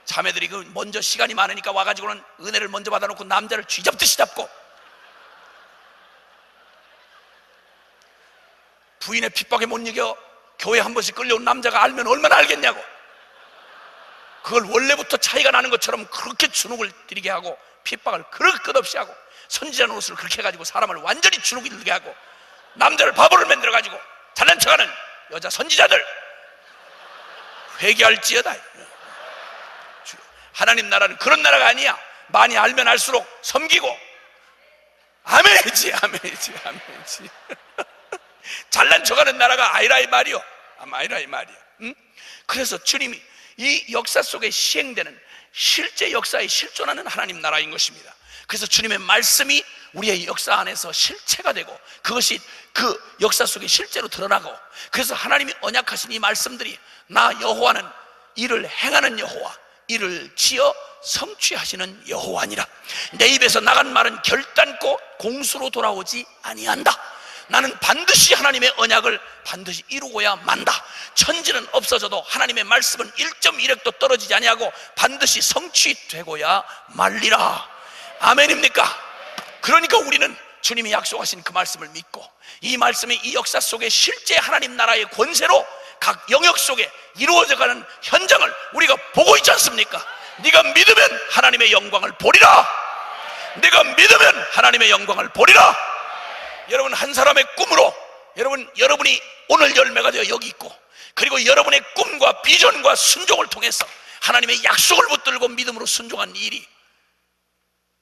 자매들이 그 먼저 시간이 많으니까 와가지고는 은혜를 먼저 받아놓고 남자를 쥐잡듯이 잡고, 부인의 핍박에 못 이겨 교회 한 번씩 끌려온 남자가 알면 얼마나 알겠냐고. 그걸 원래부터 차이가 나는 것처럼 그렇게 주눅을 들이게 하고 핍박을 그렇게 끝없이 하고 선지자 노릇을 그렇게 해가지고 사람을 완전히 주눅이 들게 하고 남자를 바보를 만들어가지고 잘난 척하는 여자 선지자들 회개할지어다. 하나님 나라는 그런 나라가 아니야. 많이 알면 알수록 섬기고, 아멘이지, 아멘이지, 아멘이지. 잘난 척하는 나라가 아니라 이 말이요. 아니라 이 말이야. 응? 그래서 주님이 이 역사 속에 시행되는 실제 역사에 실존하는 하나님 나라인 것입니다. 그래서 주님의 말씀이 우리의 역사 안에서 실체가 되고 그것이 그 역사 속에 실제로 드러나고, 그래서 하나님이 언약하신 이 말씀들이 나 여호와는 이를 행하는 여호와, 이를 지어 성취하시는 여호와니라. 내 입에서 나간 말은 결단코 공수로 돌아오지 아니한다. 나는 반드시 하나님의 언약을 반드시 이루고야 만다. 천지는 없어져도 하나님의 말씀은 1.1획도 떨어지지 아니하고 반드시 성취되고야 말리라. 아멘입니까? 그러니까 우리는 주님이 약속하신 그 말씀을 믿고 이 말씀이 이 역사 속에 실제 하나님 나라의 권세로 각 영역 속에 이루어져가는 현장을 우리가 보고 있지 않습니까? 네가 믿으면 하나님의 영광을 보리라. 네가 믿으면 하나님의 영광을 보리라. 여러분 한 사람의 꿈으로 여러분이 오늘 열매가 되어 여기 있고, 그리고 여러분의 꿈과 비전과 순종을 통해서 하나님의 약속을 붙들고 믿음으로 순종한 일이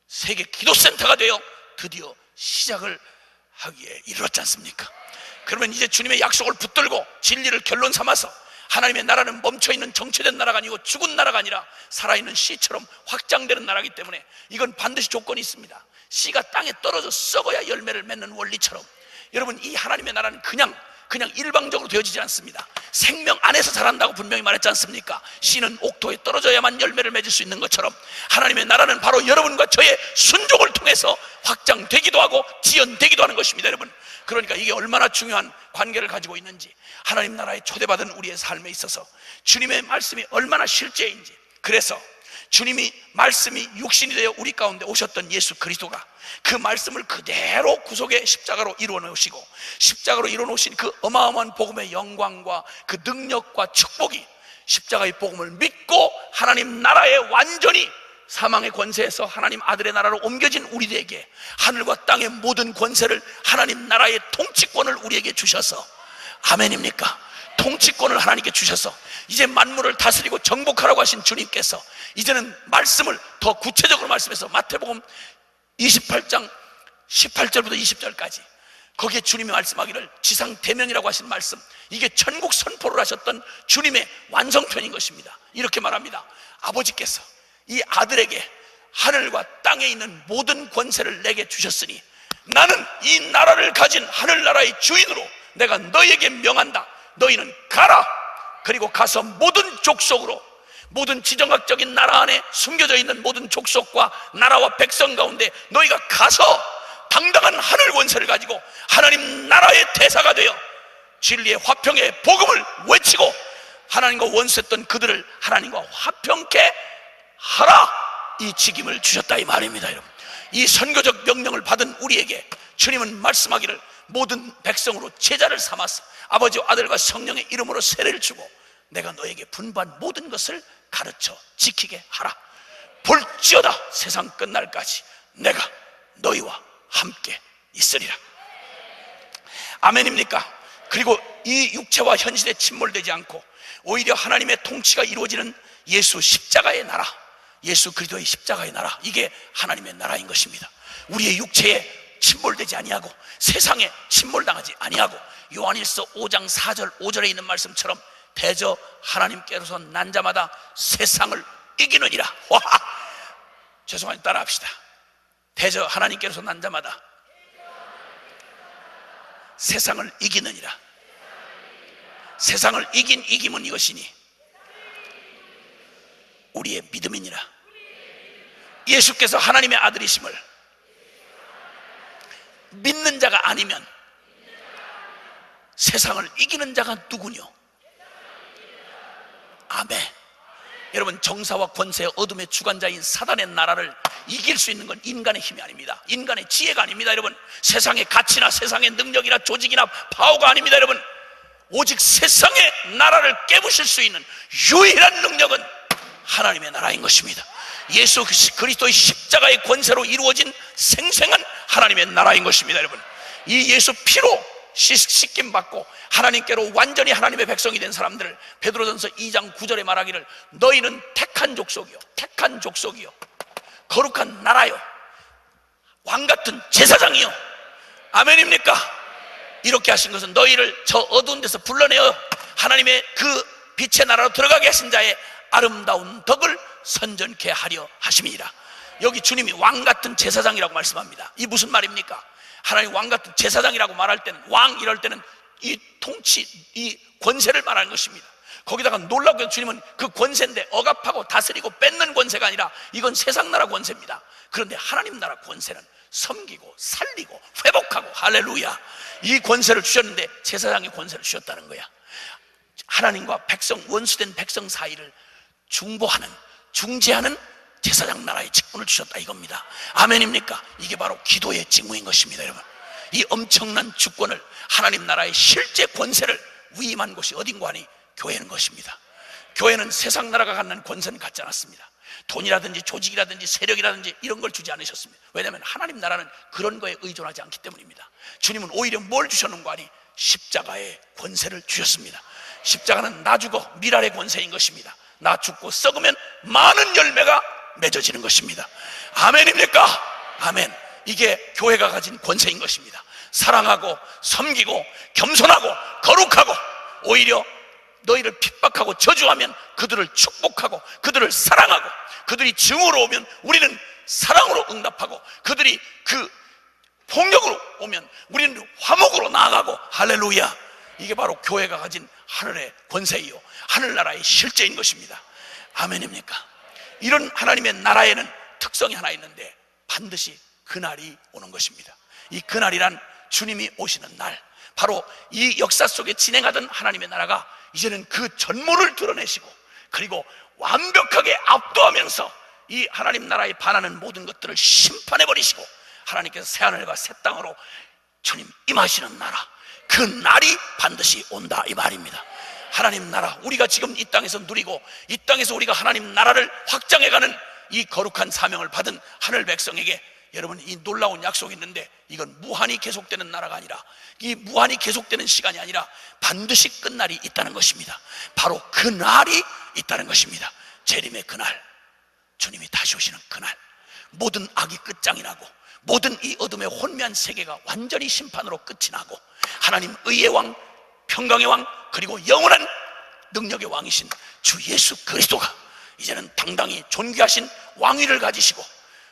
세계 기도센터가 되어 드디어 시작을 하기에 이르렀지 않습니까? 그러면 이제 주님의 약속을 붙들고 진리를 결론 삼아서 하나님의 나라는 멈춰있는 정체된 나라가 아니고 죽은 나라가 아니라 살아있는 씨처럼 확장되는 나라이기 때문에 이건 반드시 조건이 있습니다. 씨가 땅에 떨어져 썩어야 열매를 맺는 원리처럼 여러분 이 하나님의 나라는 그냥 일방적으로 되어지지 않습니다. 생명 안에서 자란다고 분명히 말했지 않습니까? 씨는 옥토에 떨어져야만 열매를 맺을 수 있는 것처럼 하나님의 나라는 바로 여러분과 저의 순종을 통해서 확장되기도 하고 지연되기도 하는 것입니다. 여러분, 그러니까 이게 얼마나 중요한 관계를 가지고 있는지, 하나님 나라에 초대받은 우리의 삶에 있어서 주님의 말씀이 얼마나 실제인지, 그래서 주님이 말씀이 육신이 되어 우리 가운데 오셨던 예수 그리스도가 그 말씀을 그대로 구속의 십자가로 이루어 놓으시고, 십자가로 이루어 놓으신 그 어마어마한 복음의 영광과 그 능력과 축복이 십자가의 복음을 믿고 하나님 나라에 완전히 사망의 권세에서 하나님 아들의 나라로 옮겨진 우리에게 하늘과 땅의 모든 권세를, 하나님 나라의 통치권을 우리에게 주셔서, 아멘입니까? 통치권을 하나님께 주셔서 이제 만물을 다스리고 정복하라고 하신 주님께서 이제는 말씀을 더 구체적으로 말씀해서 마태복음 28장 18절부터 20절까지 거기에 주님이 말씀하기를 지상대명이라고 하신 말씀, 이게 천국 선포를 하셨던 주님의 완성편인 것입니다. 이렇게 말합니다. 아버지께서 이 아들에게 하늘과 땅에 있는 모든 권세를 내게 주셨으니 나는 이 나라를 가진 하늘나라의 주인으로 내가 너희에게 명한다. 너희는 가라. 그리고 가서 모든 족속으로, 모든 지정학적인 나라 안에 숨겨져 있는 모든 족속과 나라와 백성 가운데 너희가 가서 당당한 하늘 권세를 가지고 하나님 나라의 대사가 되어 진리의 화평의 복음을 외치고 하나님과 원수했던 그들을 하나님과 화평케 하라. 이 직임을 주셨다 이 말입니다. 여러분, 이 선교적 명령을 받은 우리에게 주님은 말씀하기를 모든 백성으로 제자를 삼아서 아버지와 아들과 성령의 이름으로 세례를 주고 내가 너에게 분부한 모든 것을 가르쳐 지키게 하라. 볼지어다 세상 끝날까지 내가 너희와 함께 있으리라. 아멘입니까? 그리고 이 육체와 현실에 침몰되지 않고 오히려 하나님의 통치가 이루어지는 예수 십자가의 나라, 예수 그리스도의 십자가의 나라, 이게 하나님의 나라인 것입니다. 우리의 육체에 침몰되지 아니하고 세상에 침몰당하지 아니하고 요한일서 5장 4절 5절에 있는 말씀처럼 대저 하나님께로서 난 자마다 세상을 이기느니라. 와, 죄송하니 따라합시다. 대저 하나님께로서 난 자마다 세상을 이기느니라. 세상을 이긴 이김은 이것이니 우리의 믿음이니라. 예수께서 하나님의 아들이심을 믿는 자가 아니면 세상을 이기는 자가 누구뇨? 아멘. 여러분, 정사와 권세의 어둠의 주관자인 사단의 나라를 이길 수 있는 건 인간의 힘이 아닙니다. 인간의 지혜가 아닙니다. 여러분, 세상의 가치나 세상의 능력이나 조직이나 파워가 아닙니다. 여러분, 오직 세상의 나라를 깨부실 수 있는 유일한 능력은 하나님의 나라인 것입니다. 예수 그리스도의 십자가의 권세로 이루어진 생생한 하나님의 나라인 것입니다. 여러분, 이 예수 피로 씻김 받고 하나님께로 완전히 하나님의 백성이 된 사람들을 베드로전서 2장 9절에 말하기를 너희는 택한 족속이요, 택한 족속이요, 거룩한 나라요, 왕같은 제사장이요. 아멘입니까? 이렇게 하신 것은 너희를 저 어두운 데서 불러내어 하나님의 그 빛의 나라로 들어가게 하신 자의 아름다운 덕을 선전케 하려 하심이니라. 여기 주님이 왕같은 제사장이라고 말씀합니다. 이 무슨 말입니까? 하나님 왕같은 제사장이라고 말할 때는, 왕 이럴 때는 이 통치, 이 권세를 말하는 것입니다. 거기다가 놀랍게도 주님은 그 권세인데 억압하고 다스리고 뺏는 권세가 아니라 이건 세상 나라 권세입니다. 그런데 하나님 나라 권세는 섬기고 살리고 회복하고, 할렐루야, 이 권세를 주셨는데 제사장의 권세를 주셨다는 거야. 하나님과 백성, 원수된 백성 사이를 중보하는, 중재하는 제사장 나라의 직분을 주셨다 이겁니다. 아멘입니까? 이게 바로 기도의 직무인 것입니다. 여러분, 이 엄청난 주권을, 하나님 나라의 실제 권세를 위임한 곳이 어딘가 하니 교회는 것입니다. 교회는 세상 나라가 갖는 권세는 갖지 않았습니다. 돈이라든지 조직이라든지 세력이라든지 이런 걸 주지 않으셨습니다. 왜냐하면 하나님 나라는 그런 거에 의존하지 않기 때문입니다. 주님은 오히려 뭘 주셨는가 하니 십자가의 권세를 주셨습니다. 십자가는 나 죽어 미랄의 권세인 것입니다. 나 죽고 썩으면 많은 열매가 맺어지는 것입니다. 아멘입니까? 아멘. 이게 교회가 가진 권세인 것입니다. 사랑하고 섬기고 겸손하고 거룩하고, 오히려 너희를 핍박하고 저주하면 그들을 축복하고 그들을 사랑하고, 그들이 증오로 오면 우리는 사랑으로 응답하고, 그들이 그 폭력으로 오면 우리는 화목으로 나아가고, 할렐루야. 이게 바로 교회가 가진 하늘의 권세이요 하늘나라의 실제인 것입니다. 아멘입니까? 이런 하나님의 나라에는 특성이 하나 있는데 반드시 그날이 오는 것입니다. 이 그날이란 주님이 오시는 날, 바로 이 역사 속에 진행하던 하나님의 나라가 이제는 그 전모를 드러내시고, 그리고 완벽하게 압도하면서 이 하나님 나라에 반하는 모든 것들을 심판해버리시고, 하나님께서 새하늘과 새 땅으로 주님 임하시는 나라, 그 날이 반드시 온다 이 말입니다. 하나님 나라, 우리가 지금 이 땅에서 누리고 이 땅에서 우리가 하나님 나라를 확장해가는 이 거룩한 사명을 받은 하늘 백성에게 여러분, 이 놀라운 약속이 있는데, 이건 무한히 계속되는 나라가 아니라, 이 무한히 계속되는 시간이 아니라 반드시 끝날이 있다는 것입니다. 바로 그 날이 있다는 것입니다. 재림의 그날, 주님이 다시 오시는 그날, 모든 악이 끝장이 나고 모든 이 어둠의 혼미한 세계가 완전히 심판으로 끝이 나고 하나님 의의 왕, 평강의 왕, 그리고 영원한 능력의 왕이신 주 예수 그리스도가 이제는 당당히 존귀하신 왕위를 가지시고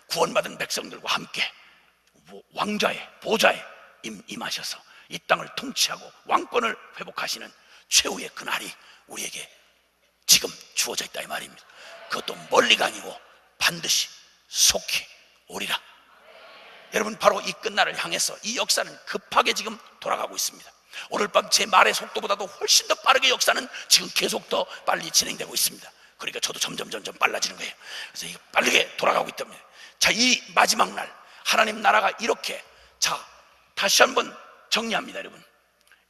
구원받은 백성들과 함께 왕좌의 보좌에 임하셔서 이 땅을 통치하고 왕권을 회복하시는 최후의 그날이 우리에게 지금 주어져 있다 이 말입니다. 그것도 멀리가 아니고 반드시 속히 오리라. 여러분, 바로 이 끝날을 향해서 이 역사는 급하게 지금 돌아가고 있습니다. 오늘 밤 제 말의 속도보다도 훨씬 더 빠르게 역사는 지금 계속 더 빨리 진행되고 있습니다. 그러니까 저도 점점 빨라지는 거예요. 그래서 이게 빠르게 돌아가고 있답니다. 자, 이 마지막 날 하나님 나라가 이렇게, 자, 다시 한번 정리합니다. 여러분,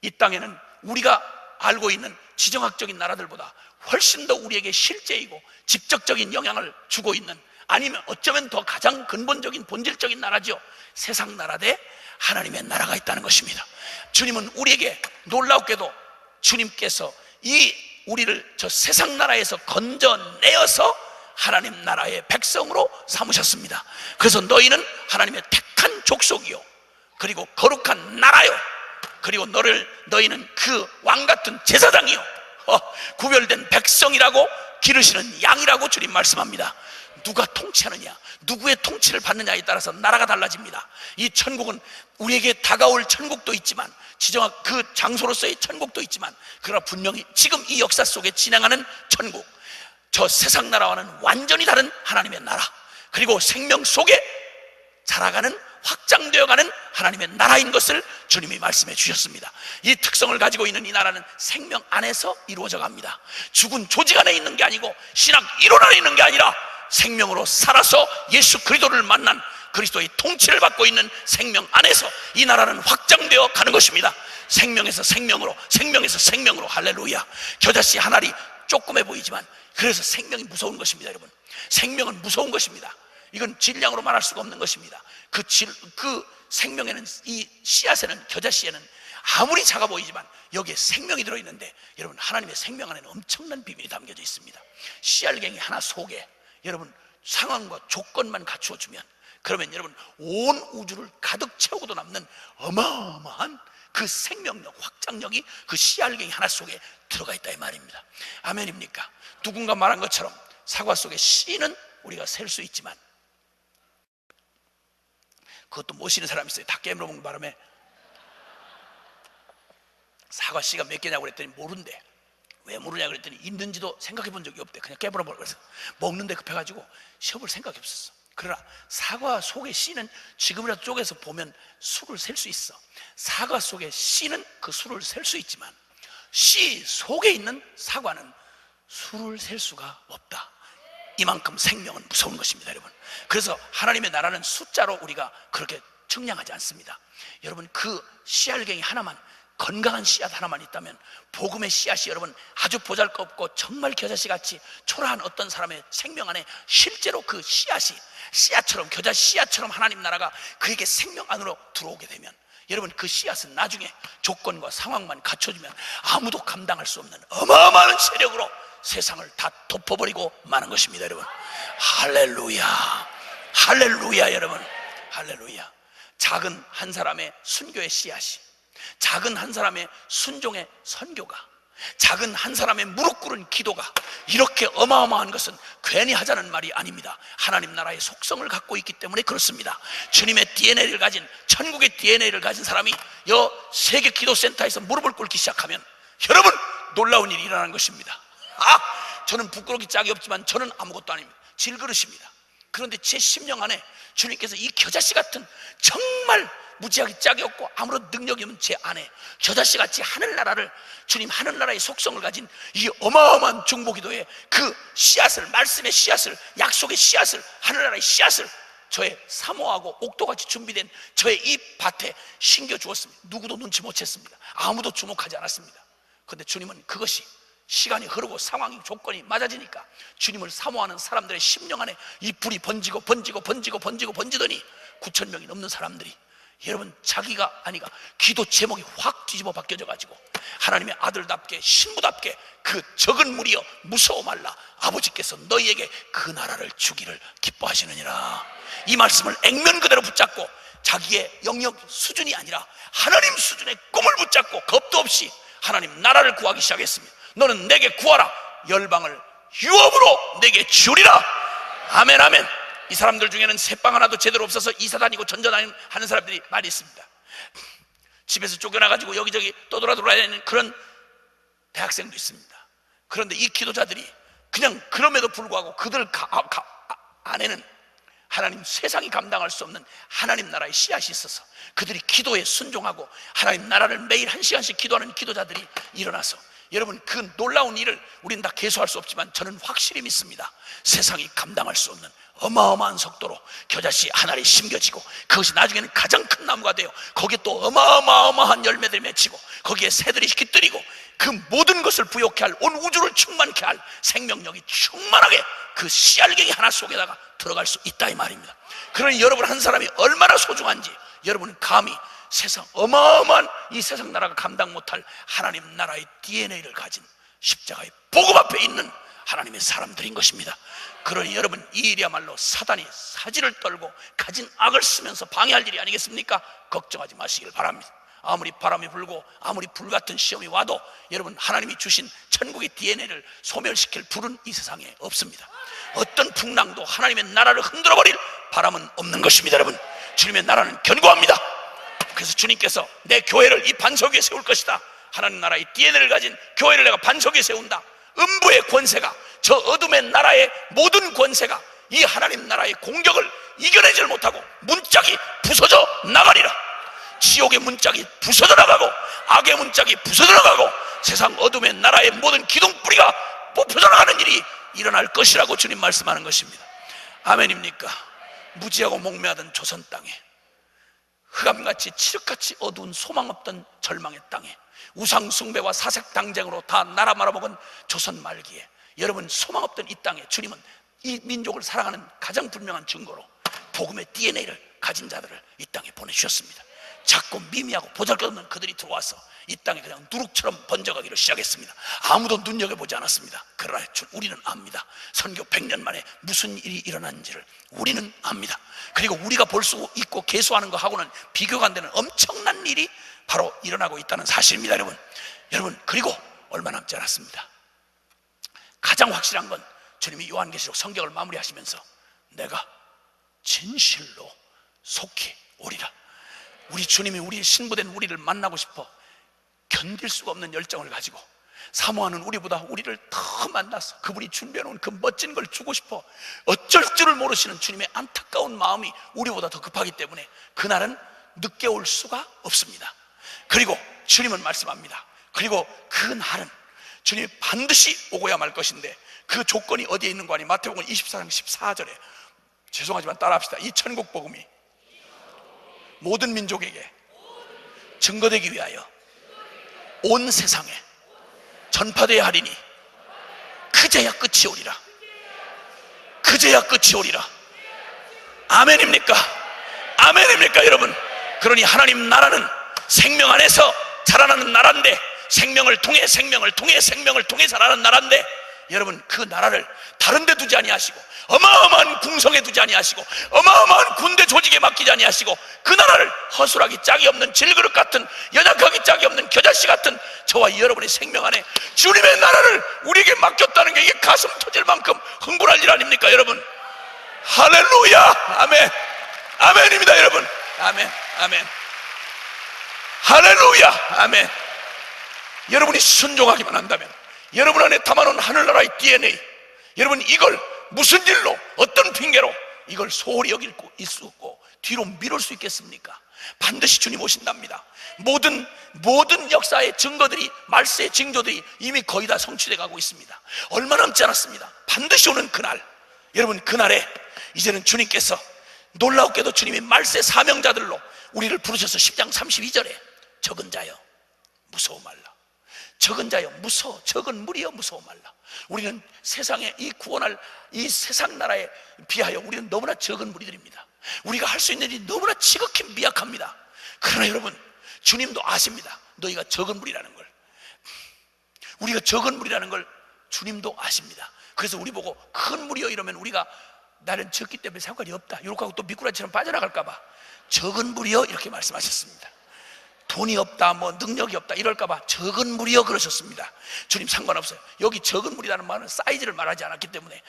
이 땅에는 우리가 알고 있는 지정학적인 나라들보다 훨씬 더 우리에게 실제이고 직접적인 영향을 주고 있는, 아니면 어쩌면 더 가장 근본적인 본질적인 나라죠. 세상 나라 대 하나님의 나라가 있다는 것입니다. 주님은 우리에게 놀랍게도 주님께서 이 우리를 저 세상 나라에서 건져내어서 하나님 나라의 백성으로 삼으셨습니다. 그래서 너희는 하나님의 택한 족속이요, 그리고 거룩한 나라요, 그리고 너희는 그 왕같은 제사장이요, 구별된 백성이라고 기르시는 양이라고 주님 말씀합니다. 누가 통치하느냐, 누구의 통치를 받느냐에 따라서 나라가 달라집니다. 이 천국은 우리에게 다가올 천국도 있지만, 지정학 그 장소로서의 천국도 있지만, 그러나 분명히 지금 이 역사 속에 진행하는 천국, 저 세상 나라와는 완전히 다른 하나님의 나라, 그리고 생명 속에 자라가는, 확장되어가는 하나님의 나라인 것을 주님이 말씀해 주셨습니다. 이 특성을 가지고 있는 이 나라는 생명 안에서 이루어져 갑니다. 죽은 조직 안에 있는 게 아니고 신학 이론 안에 있는 게 아니라 생명으로 살아서 예수 그리스도를 만난 그리스도의 통치를 받고 있는 생명 안에서 이 나라는 확장되어 가는 것입니다. 생명에서 생명으로, 생명에서 생명으로. 할렐루야. 겨자씨 한 알이 조그매 보이지만 그래서 생명이 무서운 것입니다. 여러분, 생명은 무서운 것입니다. 이건 질량으로 말할 수가 없는 것입니다. 그 생명에는, 이 씨앗에는, 겨자씨에는 아무리 작아 보이지만 여기에 생명이 들어있는데, 여러분, 하나님의 생명 안에는 엄청난 비밀이 담겨져 있습니다. 씨알갱이 하나 속에 여러분 상황과 조건만 갖추어주면, 그러면 여러분 온 우주를 가득 채우고도 남는 어마어마한 그 생명력, 확장력이 그 씨알갱이 하나 속에 들어가 있다 이 말입니다. 아멘입니까? 누군가 말한 것처럼 사과 속의 씨는 우리가 셀 수 있지만, 그것도 모시는 사람이 있어요. 다 깨물어 먹는 바람에 사과 씨가 몇 개냐고 그랬더니 모른대. 왜 모르냐 그랬더니 있는지도 생각해 본 적이 없대. 그냥 깨물어 버려. 그래서 먹는데 급해가지고 시험을 생각이 없었어. 그러나 사과 속의 씨는 지금이라도 쪼개서 보면 수를 셀 수 있어. 사과 속의 씨는 그 수를 셀 수 있지만 씨 속에 있는 사과는 수를 셀 수가 없다. 이만큼 생명은 무서운 것입니다, 여러분. 그래서 하나님의 나라는 숫자로 우리가 그렇게 측량하지 않습니다. 여러분, 그 씨알갱이 하나만, 건강한 씨앗 하나만 있다면, 복음의 씨앗이 여러분 아주 보잘것없고 정말 겨자씨같이 초라한 어떤 사람의 생명 안에 실제로 그 씨앗이 씨앗처럼, 겨자 씨앗처럼 하나님 나라가 그에게 생명 안으로 들어오게 되면, 여러분 그 씨앗은 나중에 조건과 상황만 갖춰주면 아무도 감당할 수 없는 어마어마한 세력으로 세상을 다 덮어버리고 마는 것입니다, 여러분. 할렐루야, 할렐루야. 여러분, 할렐루야. 작은 한 사람의 순교의 씨앗이, 작은 한 사람의 순종의 선교가, 작은 한 사람의 무릎 꿇은 기도가 이렇게 어마어마한 것은 괜히 하자는 말이 아닙니다. 하나님 나라의 속성을 갖고 있기 때문에 그렇습니다. 주님의 DNA를 가진, 천국의 DNA를 가진 사람이 세계 기도센터에서 무릎을 꿇기 시작하면 여러분 놀라운 일이 일어나는 것입니다. 저는 부끄럽기 짝이 없지만 저는 아무것도 아닙니다. 질그릇입니다. 그런데 제 심령 안에 주님께서 이 겨자씨 같은, 정말 무지하게 짝이 없고 아무런 능력이 없는 제 안에 겨자씨 같이 하늘나라를, 주님 하늘나라의 속성을 가진 이 어마어마한 중보기도의 그 씨앗을, 말씀의 씨앗을, 약속의 씨앗을, 하늘나라의 씨앗을 저의 사모하고 옥토같이 준비된 저의 이 밭에 심겨 주었습니다. 누구도 눈치 못 챘습니다. 아무도 주목하지 않았습니다. 그런데 주님은 그것이 시간이 흐르고 상황이, 조건이 맞아지니까 주님을 사모하는 사람들의 심령 안에 이 불이 번지더니 9,000명이 넘는 사람들이 여러분, 자기가 아니가 기도 제목이 확 뒤집어 바뀌어져 가지고 하나님의 아들답게 신부답게 그 적은 무리여 무서워 말라, 아버지께서 너희에게 그 나라를 주기를 기뻐하시느니라. 이 말씀을 액면 그대로 붙잡고 자기의 영역 수준이 아니라 하나님 수준의 꿈을 붙잡고 겁도 없이 하나님 나라를 구하기 시작했습니다. 너는 내게 구하라, 열방을 유업으로 내게 주리라. 아멘, 아멘. 이 사람들 중에는 새빵 하나도 제대로 없어서 이사 다니고 전전 하는 사람들이 많이 있습니다. 집에서 쫓겨나가지고 여기저기 떠돌아다니는 그런 대학생도 있습니다. 그런데 이 기도자들이 그냥 그럼에도 불구하고 그들 안에는 하나님, 세상이 감당할 수 없는 하나님 나라의 씨앗이 있어서 그들이 기도에 순종하고 하나님 나라를 매일 1시간씩 기도하는 기도자들이 일어나서, 여러분, 그 놀라운 일을 우리는 다 계수할 수 없지만 저는 확실히 믿습니다. 세상이 감당할 수 없는 어마어마한 속도로 겨자씨 하나에 심겨지고 그것이 나중에는 가장 큰 나무가 되어 거기에 또 어마어마한 열매들이 맺히고 거기에 새들이 깃들이고 그 모든 것을 부욕케 할, 온 우주를 충만케 할 생명력이 충만하게 그 씨알갱이 하나 속에다가 들어갈 수 있다, 이 말입니다. 그러니 여러분 한 사람이 얼마나 소중한지 여러분은 감히 세상, 어마어마한 이 세상 나라가 감당 못할 하나님 나라의 DNA를 가진 십자가의 복음 앞에 있는 하나님의 사람들인 것입니다. 그러니 여러분, 이 일이야말로 사단이 사지를 떨고 가진 악을 쓰면서 방해할 일이 아니겠습니까? 걱정하지 마시길 바랍니다. 아무리 바람이 불고 아무리 불같은 시험이 와도 여러분, 하나님이 주신 천국의 DNA를 소멸시킬 불은 이 세상에 없습니다. 어떤 풍랑도 하나님의 나라를 흔들어버릴 바람은 없는 것입니다. 여러분, 주님의 나라는 견고합니다. 그래서 주님께서 내 교회를 이 반석 위에 세울 것이다, 하나님 나라의 DNA를 가진 교회를 내가 반석 위에 세운다. 음부의 권세가, 저 어둠의 나라의 모든 권세가 이 하나님 나라의 공격을 이겨내질 못하고 문짝이 부서져 나가리라. 지옥의 문짝이 부서져 나가고 악의 문짝이 부서져 나가고 세상 어둠의 나라의 모든 기둥뿌리가 뽑혀져 나가는 일이 일어날 것이라고 주님 말씀하는 것입니다. 아멘입니까? 무지하고 목매하던 조선 땅에, 흑암같이 칠흑같이 어두운 소망 없던 절망의 땅에, 우상 숭배와 사색 당쟁으로 다 나라 말아먹은 조선 말기에, 여러분 소망 없던 이 땅에 주님은 이 민족을 사랑하는 가장 분명한 증거로 복음의 DNA를 가진 자들을 이 땅에 보내주셨습니다. 작고 미미하고 보잘것없는 그들이 들어와서 이 땅에 그냥 누룩처럼 번져가기를 시작했습니다. 아무도 눈여겨보지 않았습니다. 그러나 우리는 압니다. 선교 100년 만에 무슨 일이 일어났는지를 우리는 압니다. 그리고 우리가 볼 수 있고 계수하는 것하고는 비교가 안 되는 엄청난 일이 바로 일어나고 있다는 사실입니다. 여러분, 그리고 얼마 남지 않았습니다. 가장 확실한 건 주님이 요한계시록 성경을 마무리하시면서 내가 진실로 속히 오리라. 우리 주님이 우리 신부된 우리를 만나고 싶어 견딜 수가 없는 열정을 가지고 사모하는 우리보다 우리를 더 만나서 그분이 준비해놓은 그 멋진 걸 주고 싶어 어쩔 줄을 모르시는 주님의 안타까운 마음이 우리보다 더 급하기 때문에 그날은 늦게 올 수가 없습니다. 그리고 주님은 말씀합니다. 그리고 그 날은 주님이 반드시 오고야 말 것인데 그 조건이 어디에 있는 거 아니? 마태복음 24장 14절에, 죄송하지만 따라합시다. 이 천국 복음이 모든 민족에게 증거되기 위하여 온 세상에 전파되어야 하리니 그제야 끝이 오리라. 그제야 끝이 오리라. 아멘입니까? 아멘입니까 여러분? 그러니 하나님 나라는 생명 안에서 자라나는 나라인데, 생명을 통해 자라는 나라인데, 여러분 그 나라를 다른 데 두지 아니하시고 어마어마한 궁성에 두지 아니하시고 어마어마한 군대 조직에 맡기지 아니하시고 그 나라를 허술하기 짝이 없는 질그릇 같은, 연약하기 짝이 없는 겨자씨 같은 저와 여러분의 생명 안에 주님의 나라를 우리에게 맡겼다는 게 이게 가슴 터질 만큼 흥분할 일 아닙니까 여러분? 할렐루야. 아멘. 아멘입니다 여러분. 아멘. 아멘. 할렐루야. 아멘. 여러분이 순종하기만 한다면, 여러분 안에 담아놓은 하늘나라의 DNA, 여러분 이걸 무슨 일로, 어떤 핑계로 이걸 소홀히 여길 수 없고 뒤로 미룰 수 있겠습니까? 반드시 주님 오신답니다. 모든 역사의 증거들이, 말세의 징조들이 이미 거의 다 성취돼 가고 있습니다. 얼마 남지 않았습니다. 반드시 오는 그날, 여러분 그날에 이제는 주님께서 놀라웠게도 주님이 말세 사명자들로 우리를 부르셔서 10장 32절에 적은 자여 무서워 말라. 적은 자여 무서워, 적은 무리여 무서워 말라. 우리는 세상에 이 구원할 이 세상 나라에 비하여 우리는 너무나 적은 무리들입니다. 우리가 할 수 있는 일이 너무나 지극히 미약합니다. 그러나 여러분, 주님도 아십니다. 너희가 적은 무리라는 걸. 우리가 적은 무리라는 걸 주님도 아십니다. 그래서 우리 보고 큰 무리여 이러면 우리가 나는 적기 때문에 상관이 없다 이렇게 하고 또 미꾸라지처럼 빠져나갈까봐 적은 무리여 이렇게 말씀하셨습니다. 돈이 없다, 뭐 능력이 없다 이럴까봐 적은 무리여 그러셨습니다. 주님 상관없어요. 여기 적은 무리라는 말은 사이즈를 말하지 않았기 때문에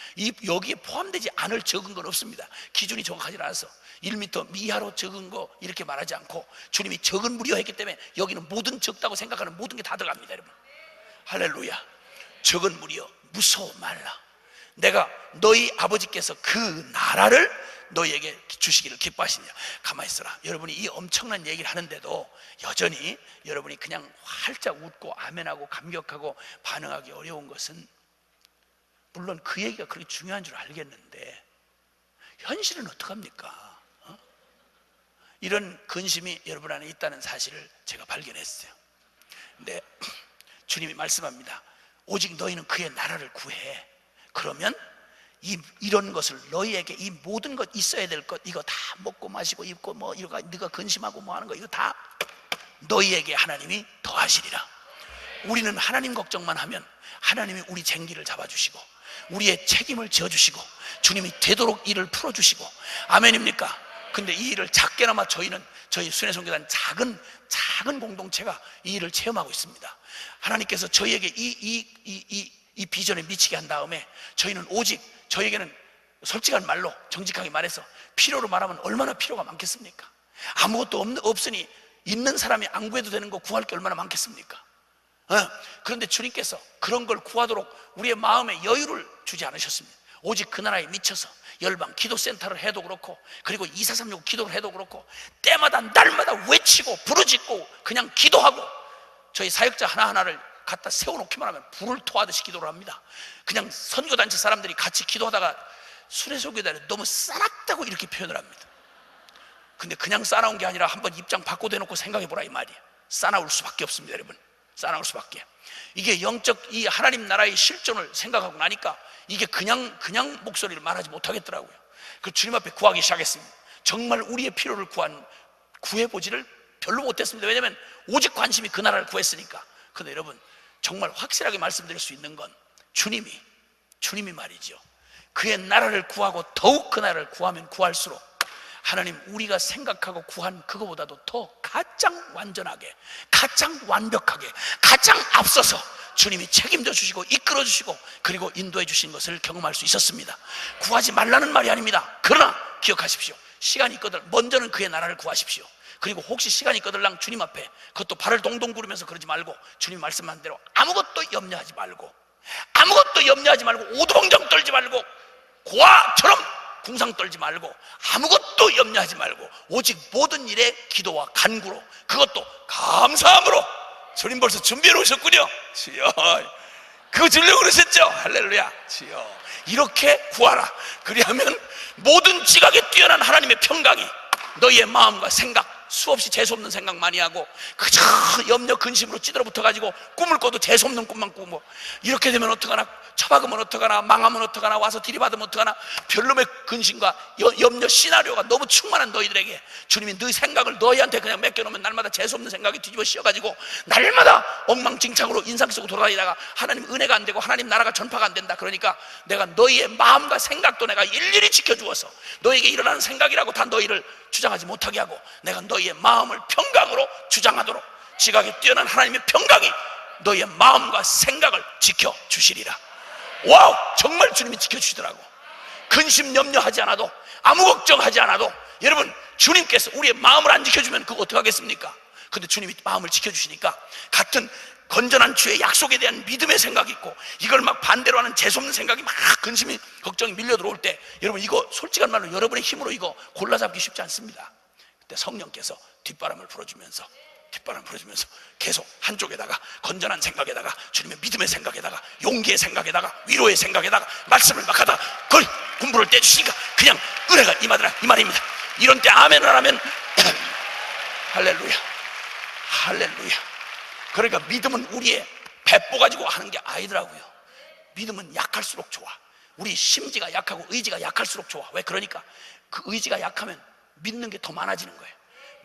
여기에 포함되지 않을 적은 건 없습니다. 기준이 정확하지 않아서 1m 미하로 적은 거 이렇게 말하지 않고 주님이 적은 무리여 했기 때문에 여기는 모든 적다고 생각하는 모든 게 다 들어갑니다. 여러분, 할렐루야. 적은 무리여 무서워 말라. 내가 너희 아버지께서 그 나라를 너희에게 주시기를 기뻐하시냐. 가만히 있어라. 여러분이 이 엄청난 얘기를 하는데도 여전히 여러분이 그냥 활짝 웃고 아멘하고 감격하고 반응하기 어려운 것은, 물론 그 얘기가 그렇게 중요한 줄 알겠는데 현실은 어떡합니까? 이런 근심이 여러분 안에 있다는 사실을 제가 발견했어요. 근데 주님이 말씀합니다. 오직 너희는 그의 나라를 구해. 그러면 이런 것을 너희에게 이 모든 것 있어야 될 것 이거 다 먹고 마시고 입고 뭐 이거 네가 근심하고 뭐 하는 거 이거 다 너희에게 하나님이 더하시리라. 우리는 하나님 걱정만 하면 하나님이 우리 쟁기를 잡아주시고 우리의 책임을 지어주시고 주님이 되도록 일을 풀어주시고, 아멘입니까? 근데 이 일을 작게나마 저희 순회선교단 작은 공동체가 이 일을 체험하고 있습니다. 하나님께서 저희에게 이 비전에 미치게 한 다음에 저희는 오직, 저에게는 솔직한 말로 정직하게 말해서 필요로 말하면 얼마나 필요가 많겠습니까? 아무것도 없으니 있는 사람이 안 구해도 되는 거 구할 게 얼마나 많겠습니까? 그런데 주님께서 그런 걸 구하도록 우리의 마음에 여유를 주지 않으셨습니다. 오직 그 나라에 미쳐서 열방 기도센터를 해도 그렇고, 그리고 2436 기도를 해도 그렇고, 때마다 날마다 외치고 부르짖고 그냥 기도하고, 저희 사역자 하나하나를 갖다 세워놓기만 하면 불을 토하듯이 기도를 합니다. 그냥 선교단체 사람들이 같이 기도하다가 순회선교단에 너무 싸납다고 이렇게 표현을 합니다. 근데 그냥 싸나운 게 아니라 한번 입장 바꿔대놓고 생각해보라 이 말이에요. 싸나울 수밖에 없습니다. 여러분, 싸나울 수밖에. 이게 영적 이 하나님 나라의 실존을 생각하고 나니까 이게 그냥 목소리를 말하지 못하겠더라고요. 그 주님 앞에 구하기 시작했습니다. 정말 우리의 필요를 구해보지를 별로 못했습니다. 왜냐하면 오직 관심이 그 나라를 구했으니까. 그런데 여러분, 정말 확실하게 말씀드릴 수 있는 건 주님이 말이죠, 그의 나라를 구하고 더욱 그 나라를 구하면 구할수록 하나님 우리가 생각하고 구한 그거보다도 더 가장 완전하게, 가장 완벽하게, 가장 앞서서 주님이 책임져 주시고 이끌어 주시고 그리고 인도해 주신 것을 경험할 수 있었습니다. 구하지 말라는 말이 아닙니다. 그러나 기억하십시오. 시간이 있거든 먼저는 그의 나라를 구하십시오. 그리고 혹시 시간이 있거들랑 주님 앞에, 그것도 발을 동동 구르면서 그러지 말고 주님 말씀한 대로 아무것도 염려하지 말고 오두방정 떨지 말고 고아처럼 궁상 떨지 말고 아무것도 염려하지 말고 오직 모든 일에 기도와 간구로, 그것도 감사함으로. 주님 벌써 준비해 놓으셨군요. 주여, 그거 주려고 그러셨죠? 할렐루야. 주여, 이렇게 구하라. 그리하면 모든 지각에 뛰어난 하나님의 평강이 너희의 마음과 생각, 수없이 재수없는 생각 많이 하고 그저 염려 근심으로 찌들어 붙어가지고 꿈을 꿔도 재수없는 꿈만 꾸고, 이렇게 되면 어떡하나, 처박으면 어떡하나, 망하면 어떡하나, 와서 들이받으면 어떡하나, 별놈의 근심과 염려 시나리오가 너무 충만한 너희들에게 주님이 너 생각을 너희한테 그냥 맡겨놓으면 날마다 재수없는 생각이 뒤집어 씌워가지고 날마다 엉망진창으로 인상 쓰고 돌아다니다가 하나님 은혜가 안 되고 하나님 나라가 전파가 안 된다. 그러니까 내가 너희의 마음과 생각도 내가 일일이 지켜주어서 너희에게 일어나는 생각이라고 다 너희를 주장하지 못하게 하고 내가 너희의 마음을 평강으로 주장하도록 지각에 뛰어난 하나님의 평강이 너희의 마음과 생각을 지켜주시리라. 와우, 정말 주님이 지켜주시더라고. 근심 염려하지 않아도, 아무 걱정하지 않아도, 여러분 주님께서 우리의 마음을 안 지켜주면 그거 어떡하겠습니까? 근데 주님이 마음을 지켜주시니까 같은 건전한 주의 약속에 대한 믿음의 생각이 있고 이걸 막 반대로 하는 재수없는 생각이 막 근심이 걱정이 밀려 들어올 때, 여러분 이거 솔직한 말로 여러분의 힘으로 이거 골라잡기 쉽지 않습니다. 그때 성령께서 뒷바람을 불어주면서 계속 한쪽에다가 건전한 생각에다가 주님의 믿음의 생각에다가 용기의 생각에다가 위로의 생각에다가 말씀을 막 하다가 그걸 군부를 떼주시니까 그냥 은혜가 임하더라 이 말입니다. 이런 때 아멘을 하면 할렐루야, 할렐루야. 그러니까 믿음은 우리의 배포 가지고 하는 게 아니더라고요. 믿음은 약할수록 좋아. 우리 심지가 약하고 의지가 약할수록 좋아. 왜? 그러니까 그 의지가 약하면 믿는 게 더 많아지는 거예요.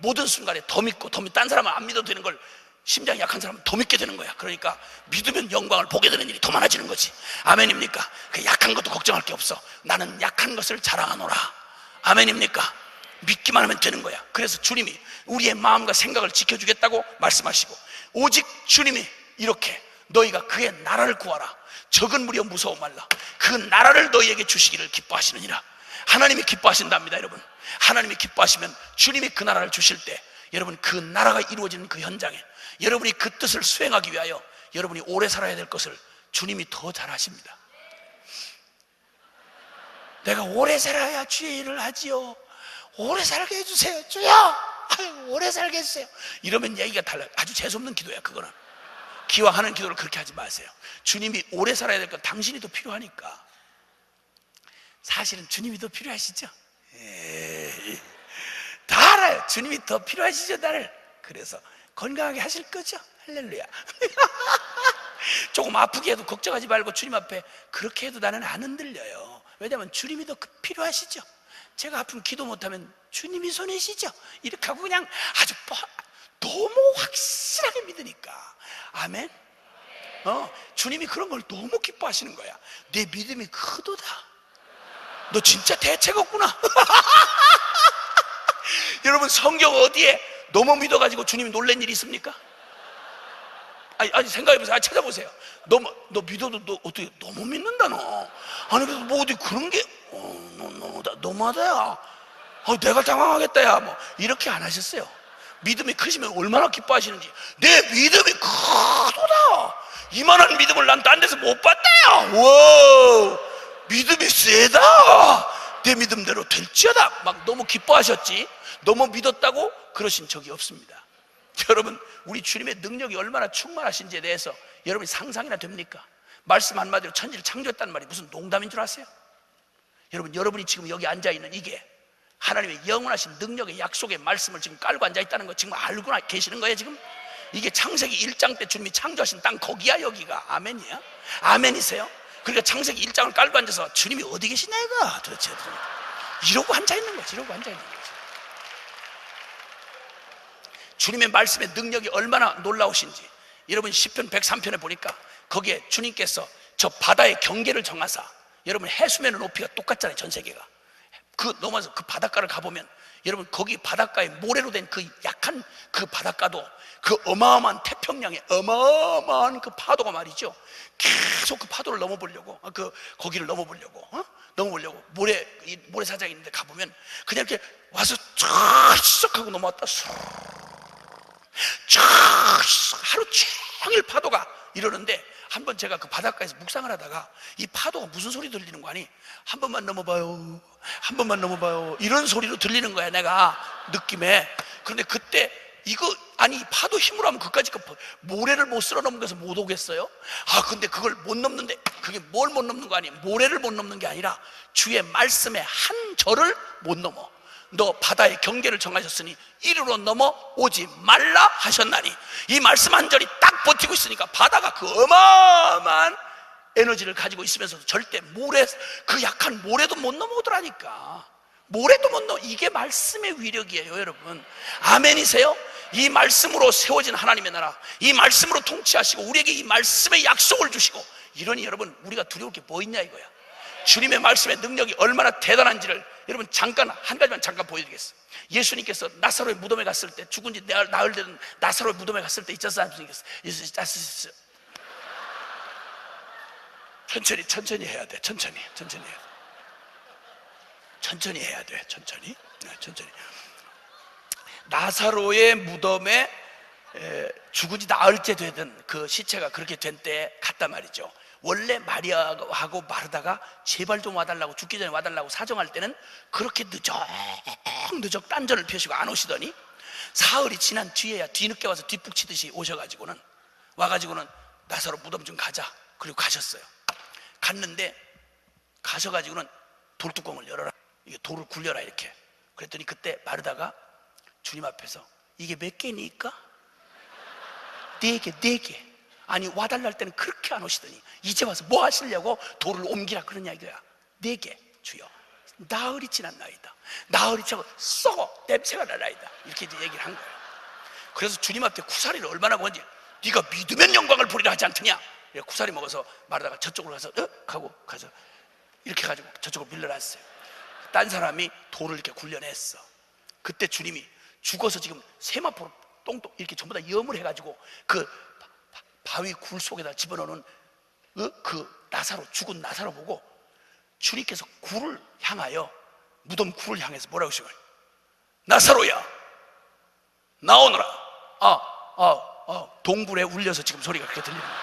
모든 순간에 더 믿고 딴 사람은 안 믿어도 되는 걸 심장이 약한 사람은 더 믿게 되는 거야. 그러니까 믿으면 영광을 보게 되는 일이 더 많아지는 거지. 아멘입니까? 그 약한 것도 걱정할 게 없어. 나는 약한 것을 자랑하노라. 아멘입니까? 믿기만 하면 되는 거야. 그래서 주님이 우리의 마음과 생각을 지켜주겠다고 말씀하시고, 오직 주님이 이렇게 너희가 그의 나라를 구하라. 적은 무리여 무서워 말라. 그 나라를 너희에게 주시기를 기뻐하시느니라. 하나님이 기뻐하신답니다. 여러분, 하나님이 기뻐하시면 주님이 그 나라를 주실 때, 여러분, 그 나라가 이루어지는 그 현장에 여러분이 그 뜻을 수행하기 위하여 여러분이 오래 살아야 될 것을 주님이 더 잘하십니다. 내가 오래 살아야 주의 일을 하지요. 오래 살게 해주세요. 주여, 오래 살게 해주세요. 이러면 얘기가 달라요. 아주 재수없는 기도야. 그거는 기왕하는 기도를 그렇게 하지 마세요. 주님이 오래 살아야 될 건 당신이 더 필요하니까. 사실은 주님이 더 필요하시죠? 다 알아요. 주님이 더 필요하시죠, 나를. 그래서 건강하게 하실 거죠? 할렐루야. 조금 아프게 해도 걱정하지 말고 주님 앞에 그렇게 해도 나는 안 흔들려요. 왜냐하면 주님이 더 필요하시죠. 제가 아프면 기도 못하면 주님이 손해시죠. 이렇게 하고 그냥 아주 너무 확실하게 믿으니까. 아멘. 주님이 그런 걸 너무 기뻐하시는 거야. 내 믿음이 크도다. 너 진짜 대책 없구나. 여러분, 성경 어디에 너무 믿어가지고 주님이 놀란 일이 있습니까? 아니 생각해보세요. 찾아보세요. 너 믿어도 너 어떻게 너무 믿는다 너. 아니 그래서 뭐 어디 그런 게 너무하다야. 내가 당황하겠다 야. 뭐 이렇게 안 하셨어요. 믿음이 크시면 얼마나 기뻐하시는지. 내 믿음이 크도다. 이만한 믿음을 난 딴 데서 못 봤다야. 와, 믿음이 세다. 내 믿음대로 될지어다. 막 너무 기뻐하셨지. 너무 믿었다고 그러신 적이 없습니다. 여러분, 우리 주님의 능력이 얼마나 충만하신지에 대해서 여러분이 상상이나 됩니까? 말씀 한마디로 천지를 창조했다는 말이 무슨 농담인 줄 아세요? 여러분, 여러분이 지금 여기 앉아있는 이게 하나님의 영원하신 능력의 약속의 말씀을 지금 깔고 앉아있다는 거 지금 알고 계시는 거예요 지금? 이게 창세기 1장 때 주님이 창조하신 땅 거기야 여기가. 아멘이야? 아멘이세요? 그러니까 창세기 1장을 깔고 앉아서 주님이 어디 계시냐 이거 도대체 이러고 앉아있는 거지. 이러고 앉아있는 거지. 주님의 말씀의 능력이 얼마나 놀라우신지 여러분 시편 103편에 보니까 거기에 주님께서 저 바다의 경계를 정하사, 여러분 해수면의 높이가 똑같잖아요 전 세계가. 그 넘어서 그 바닷가를 가보면 여러분 거기 바닷가에 모래로 된 그 약한 그 바닷가도 그 어마어마한 태평양의 어마어마한 그 파도가 말이죠, 계속 그 파도를 넘어보려고 거기를 넘어보려고 모래사장이 있는데 가보면 그냥 이렇게 와서 쫙 하고 넘어왔다 쫙 하루 종일 파도가 이러는데, 한번 제가 그 바닷가에서 묵상을 하다가 이 파도가 무슨 소리 들리는 거 아니? 한 번만 넘어봐요, 한 번만 넘어봐요, 이런 소리로 들리는 거야 내가 느낌에. 그런데 그때 이거 아니 파도 힘으로 하면 그까짓 모래를 못 쓸어 넘겨서 못 오겠어요? 근데 그걸 못 넘는데 그게 뭘 못 넘는 거 아니에요? 모래를 못 넘는 게 아니라 주의 말씀의 한 절을 못 넘어. 너 바다의 경계를 정하셨으니 이리로 넘어오지 말라 하셨나니, 이 말씀 한 절이 딱 버티고 있으니까 바다가 그 어마어마한 에너지를 가지고 있으면서도 절대 그 약한 모래도 못 넘어오더라니까. 모래도 못 넘어. 이게 말씀의 위력이에요 여러분. 아멘이세요? 이 말씀으로 세워진 하나님의 나라, 이 말씀으로 통치하시고 우리에게 이 말씀의 약속을 주시고, 이러니 여러분 우리가 두려울 게 뭐 있냐 이거야. 주님의 말씀의 능력이 얼마나 대단한지를 여러분 한 가지만 잠깐 보여드리겠습니다. 예수님께서 나사로의 무덤에 갔을 때, 죽은 지 나흘 된 나사로의 무덤에 갔을 때 있었어요? 예수님 천천히 해야 돼. 천천히 해야 돼. 천천히. 나사로의 무덤에 죽은 지 나흘째 되던 그 시체가 그렇게 된 때 갔단 말이죠. 원래 마리아하고 마르다가 제발 좀 와달라고, 죽기 전에 와달라고 사정할 때는 그렇게 느적 딴전을 펴시고 안 오시더니, 사흘이 지난 뒤에야 뒤늦게 와서 뒷북치듯이 오셔가지고는 나사로 무덤 좀 가자. 그리고 가셨어요. 갔는데 가셔가지고는 돌뚜껑을 열어라, 이게 돌을 굴려라 이렇게. 그랬더니 그때 마르다가 주님 앞에서 이게 몇 개니까? 4개. 아니 와달라 할 때는 그렇게 안 오시더니 이제 와서 뭐 하시려고 돌을 옮기라 그러냐 이거야. 4개 주여, 나흘이 지난 나이다. 나흘이 차고 썩어 냄새가 날라이다, 이렇게 이제 얘기를 한 거예요. 그래서 주님 앞에 구사리를 얼마나 먹었지. 네가 믿으면 영광을 보리라 하지 않더냐. 구사리 먹어서 말하다가 저쪽으로 가서 하고 가서 이렇게 가지고 저쪽으로 밀려났어요. 딴 사람이 돌을 이렇게 굴려냈어. 그때 주님이 죽어서 지금 세마포로 똥똥 이렇게 전부 다 염을 해가지고 그 바위 굴 속에다 집어넣는 그 나사로, 죽은 나사로 보고 주님께서 굴을 향하여, 무덤 굴을 향해서 뭐라고 하시고요? 나사로야 나오너라. 동굴에 울려서 지금 소리가 그렇게 들리는 거예요.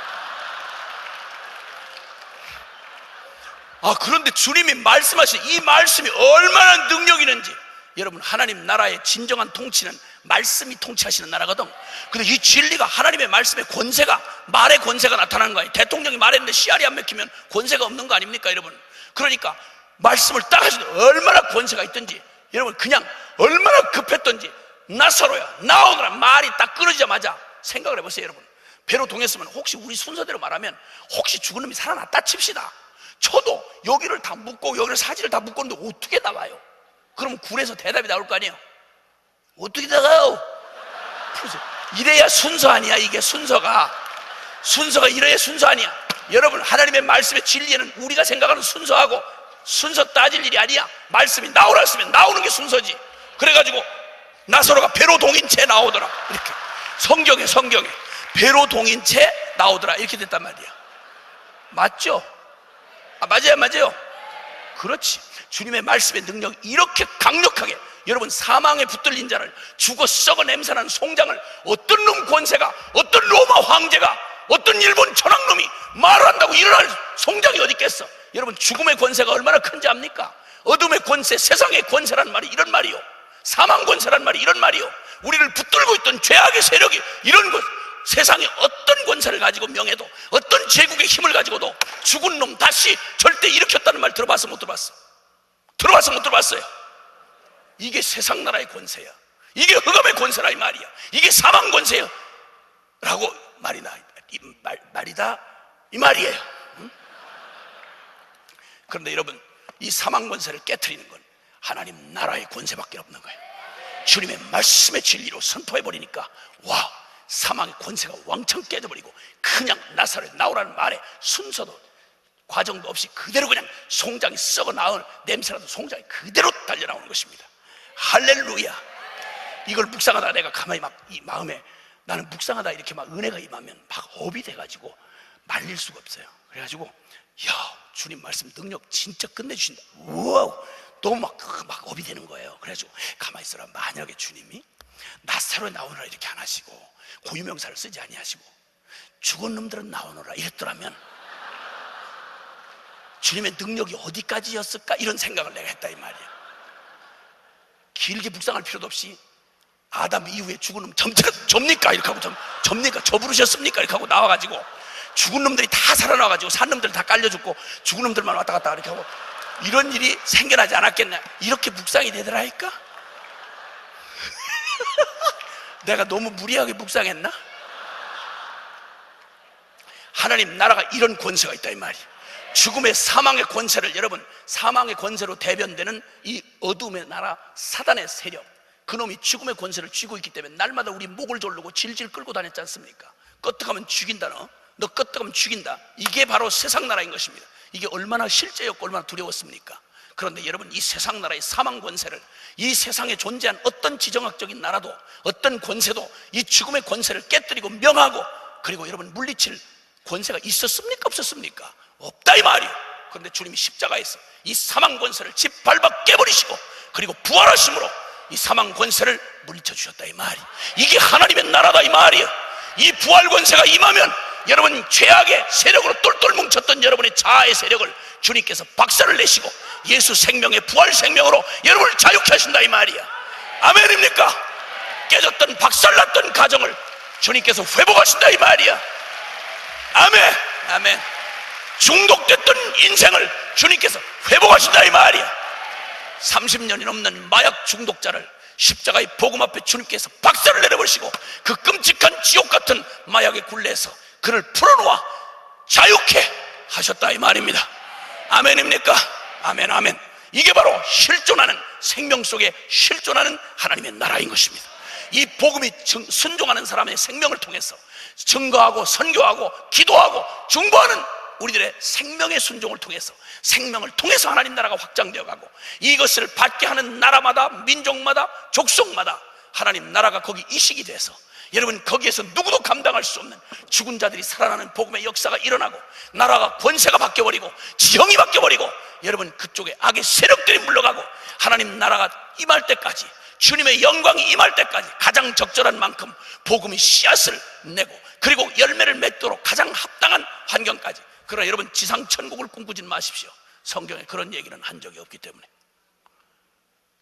그런데 주님이 말씀하신 이 말씀이 얼마나 능력이 있는지. 여러분, 하나님 나라의 진정한 통치는 말씀이 통치하시는 나라거든. 근데 이 진리가, 하나님의 말씀의 권세가, 말의 권세가 나타나는 거예요. 대통령이 말했는데 씨알이 안 맥히면 권세가 없는 거 아닙니까, 여러분? 그러니까 말씀을 딱 하시는 얼마나 권세가 있든지, 여러분 그냥 얼마나 급했던지, 나사로야 나오너라 말이 딱 끊어지자마자 생각을 해보세요. 여러분, 배로 동했으면, 혹시 우리 순서대로 말하면 혹시 죽은 놈이 살아났다 칩시다. 저도 여기를 다 묶고 여기를 사지를 다 묶었는데 어떻게 나가요? 그럼 굴에서 대답이 나올 거 아니에요? 어떻게 나가요? 이래야 순서 아니야. 이게 순서가 이래야 순서 아니야. 여러분, 하나님의 말씀의 진리에는 우리가 생각하는 순서하고 순서 따질 일이 아니야. 말씀이 나오라 했으면 나오는 게 순서지. 그래가지고 나사로가 배로 동인 채 나오더라. 이렇게 성경에 배로 동인 채 나오더라, 이렇게 됐단 말이야. 맞죠? 맞아요. 그렇지. 주님의 말씀의 능력이 이렇게 강력하게, 여러분, 사망에 붙들린 자를, 죽어 썩어 냄새나는 송장을 어떤 놈 권세가, 어떤 로마 황제가, 어떤 일본 천황놈이 말한다고 일어날 송장이 어디 있겠어? 여러분, 죽음의 권세가 얼마나 큰지 압니까? 어둠의 권세, 세상의 권세란 말이 이런 말이요. 사망 권세란 말이 이런 말이요. 우리를 붙들고 있던 죄악의 세력이 이런 것, 세상에 어떤 권세를 가지고 명예도, 어떤 제국의 힘을 가지고도 죽은 놈 다시 절대 일으켰다는 말 들어봤어, 못 들어봤어? 들어봤어, 못 들어봤어요? 이게 세상 나라의 권세야. 이게 흑암의 권세라, 이 말이야. 이게 사망 권세야 라고 말이다, 이 말이에요. 응? 그런데 여러분, 이 사망 권세를 깨트리는 건 하나님 나라의 권세밖에 없는 거예요. 주님의 말씀의 진리로 선포해버리니까, 와, 사망의 권세가 왕창 깨져버리고, 그냥 나사로에 나오라는 말에 순서도 과정도 없이 그대로 그냥 송장이 썩어 나올 냄새라도 송장이 그대로 달려나오는 것입니다. 할렐루야. 이걸 묵상하다가 내가 가만히 막 이 마음에, 나는 묵상하다 이렇게 막 은혜가 임하면 막 업이 돼가지고 말릴 수가 없어요. 그래가지고, 야, 주님 말씀 능력 진짜 끝내주신다. 우와, 너무 막 업이 되는 거예요. 그래가지고 가만히 있어라. 만약에 주님이 나사로에 나오느라 이렇게 안 하시고 고유명사를 쓰지 아니하시고 죽은 놈들은 나오느라 이랬더라면 주님의 능력이 어디까지였을까, 이런 생각을 내가 했다, 이 말이야. 길게 묵상할 필요도 없이 아담 이후에 죽은 놈 접니까? 이렇게 하고 접니까? 접으셨습니까? 이렇게 하고 나와가지고 죽은 놈들이 다 살아나와가지고 산 놈들 다 깔려 죽고 죽은 놈들만 왔다 갔다 이렇게 하고, 이런 일이 생겨나지 않았겠나, 이렇게 묵상이 되더라니까. 내가 너무 무리하게 묵상했나? 하나님 나라가 이런 권세가 있다, 이 말이야. 죽음의 사망의 권세를, 여러분, 사망의 권세로 대변되는 이 어둠의 나라 사단의 세력, 그놈이 죽음의 권세를 쥐고 있기 때문에 날마다 우리 목을 조르고 질질 끌고 다녔지 않습니까? 껐떡하면 죽인다, 너 껐떡하면 죽인다. 이게 바로 세상 나라인 것입니다. 이게 얼마나 실제였고 얼마나 두려웠습니까? 그런데 여러분, 이 세상 나라의 사망 권세를, 이 세상에 존재한 어떤 지정학적인 나라도, 어떤 권세도 이 죽음의 권세를 깨뜨리고 명하고, 그리고 여러분, 물리칠 권세가 있었습니까? 없었습니까? 없다, 이 말이에요. 그런데 주님이 십자가에서 이 사망 권세를 짓밟아 깨버리시고, 그리고 부활하심으로 이 사망 권세를 물리쳐 주셨다, 이 말이. 이게 하나님의 나라다, 이 말이에요. 이 부활 권세가 임하면 여러분, 죄악의 세력으로 똘똘 뭉쳤던 여러분의 자아의 세력을 주님께서 박살을 내시고 예수 생명의 부활 생명으로 여러분을 자유케 하신다, 이 말이야. 아멘입니까? 깨졌던 박살났던 가정을 주님께서 회복하신다, 이 말이야. 아멘. 아멘. 중독됐던 인생을 주님께서 회복하신다, 이 말이야. 30년이 넘는 마약 중독자를 십자가의 복음 앞에 주님께서 박살을 내려버리시고 그 끔찍한 지옥 같은 마약의 굴레에서 그를 풀어놓아 자유케 하셨다, 이 말입니다. 아멘입니까? 아멘, 아멘. 이게 바로 실존하는 생명 속에 실존하는 하나님의 나라인 것입니다. 이 복음이 순종하는 사람의 생명을 통해서 증거하고 선교하고 기도하고 중보하는 우리들의 생명의 순종을 통해서, 생명을 통해서 하나님 나라가 확장되어 가고, 이것을 받게 하는 나라마다, 민족마다, 족속마다 하나님 나라가 거기 이식이 돼서 여러분 거기에서 누구도 감당할 수 없는 죽은 자들이 살아나는 복음의 역사가 일어나고, 나라가 권세가 바뀌어버리고 지형이 바뀌어버리고, 여러분 그쪽에 악의 세력들이 물러가고 하나님 나라가 임할 때까지, 주님의 영광이 임할 때까지 가장 적절한 만큼 복음이 씨앗을 내고 그리고 열매를 맺도록 가장 합당한 환경까지. 그러나 여러분 지상 천국을 꿈꾸진 마십시오. 성경에 그런 얘기는 한 적이 없기 때문에.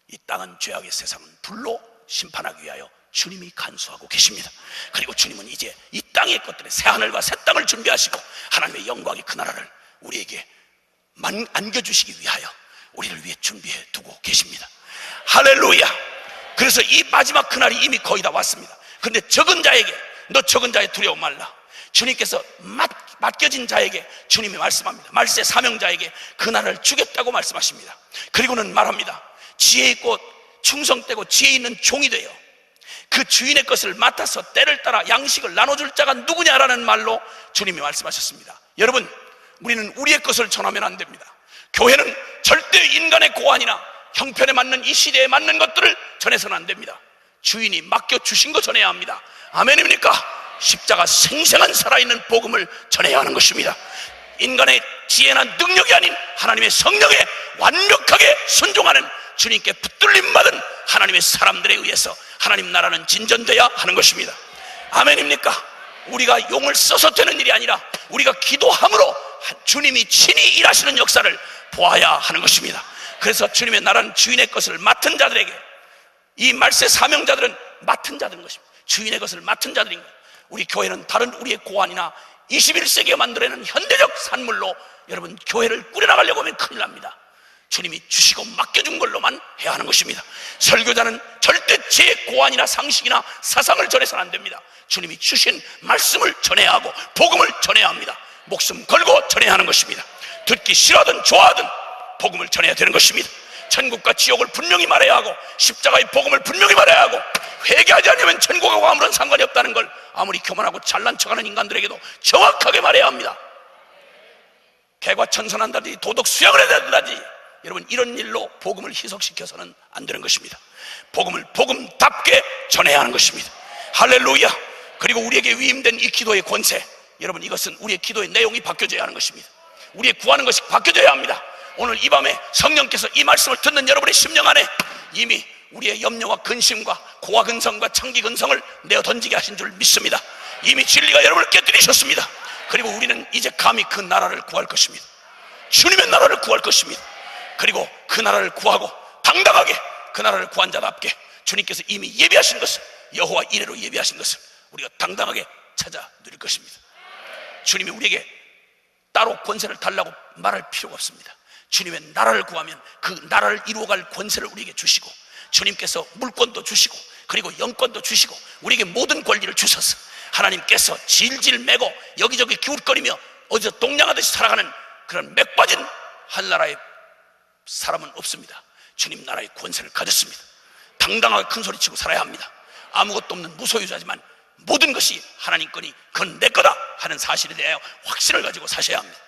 이 땅은 죄악의 세상은 불로 심판하기 위하여 주님이 간수하고 계십니다. 그리고 주님은 이제 이 땅의 것들에 새 하늘과 새 땅을 준비하시고 하나님의 영광의 그 나라를 우리에게 안겨주시기 위하여 우리를 위해 준비해 두고 계십니다. 할렐루야. 그래서 이 마지막 그날이 이미 거의 다 왔습니다. 그런데 적은 자에게, 너 적은 자에 두려워 말라. 주님께서 맡겨진 자에게 주님이 말씀합니다. 말세 사명자에게 그날을 주겠다고 말씀하십니다. 그리고는 말합니다. 지혜 있고 충성되고 지혜 있는 종이 되어 그 주인의 것을 맡아서 때를 따라 양식을 나눠줄 자가 누구냐라는 말로 주님이 말씀하셨습니다. 여러분, 우리는 우리의 것을 전하면 안 됩니다. 교회는 절대 인간의 고안이나 형편에 맞는 이 시대에 맞는 것들을 전해서는 안 됩니다. 주인이 맡겨주신 거 전해야 합니다. 아멘입니까? 십자가 생생한 살아있는 복음을 전해야 하는 것입니다. 인간의 지혜나 능력이 아닌 하나님의 성령에 완벽하게 순종하는, 주님께 붙들림 받은 하나님의 사람들에 의해서 하나님 나라는 진전돼야 하는 것입니다. 아멘입니까? 우리가 용을 써서 되는 일이 아니라 우리가 기도함으로 주님이 친히 일하시는 역사를 보아야 하는 것입니다. 그래서 주님의 나라는 주인의 것을 맡은 자들에게, 이 말세 사명자들은 맡은 자들인 것입니다. 주인의 것을 맡은 자들인 거예요. 우리 교회는 다른 우리의 고안이나 21세기에 만들어내는 현대적 산물로 여러분 교회를 꾸려나가려고 하면 큰일 납니다. 주님이 주시고 맡겨준 걸로만 해야 하는 것입니다. 설교자는 절대 제 고안이나 상식이나 사상을 전해서는 안 됩니다. 주님이 주신 말씀을 전해야 하고 복음을 전해야 합니다. 목숨 걸고 전해야 하는 것입니다. 듣기 싫어하든 좋아하든 복음을 전해야 되는 것입니다. 천국과 지옥을 분명히 말해야 하고 십자가의 복음을 분명히 말해야 하고, 회개하지 않으면 천국하고 아무런 상관이 없다는 걸 아무리 교만하고 잘난 척하는 인간들에게도 정확하게 말해야 합니다. 개과천선한다든지 도덕 수양을 해야 된다든지, 여러분 이런 일로 복음을 희석시켜서는 안 되는 것입니다. 복음을 복음답게 전해야 하는 것입니다. 할렐루야. 그리고 우리에게 위임된 이 기도의 권세, 여러분 이것은 우리의 기도의 내용이 바뀌어져야 하는 것입니다. 우리의 구하는 것이 바뀌어져야 합니다. 오늘 이 밤에 성령께서 이 말씀을 듣는 여러분의 심령 안에 이미 우리의 염려와 근심과 고와 근성과 창기 근성을 내어 던지게 하신 줄 믿습니다. 이미 진리가 여러분을 깨뜨리셨습니다. 그리고 우리는 이제 감히 그 나라를 구할 것입니다. 주님의 나라를 구할 것입니다. 그리고 그 나라를 구하고 당당하게 그 나라를 구한 자답게 주님께서 이미 예비하신 것을, 여호와 이레로 예비하신 것을 우리가 당당하게 찾아 누릴 것입니다. 주님이 우리에게 따로 권세를 달라고 말할 필요가 없습니다. 주님의 나라를 구하면 그 나라를 이루어갈 권세를 우리에게 주시고, 주님께서 물권도 주시고 그리고 영권도 주시고 우리에게 모든 권리를 주셔서 하나님께서 질질 매고 여기저기 기웃거리며 어디서 동냥하듯이 살아가는 그런 맥 빠진 한나라의 사람은 없습니다. 주님 나라의 권세를 가졌습니다. 당당하게 큰소리치고 살아야 합니다. 아무것도 없는 무소유자지만 모든 것이 하나님 거니 그건 내 거다 하는 사실에 대하여 확신을 가지고 사셔야 합니다.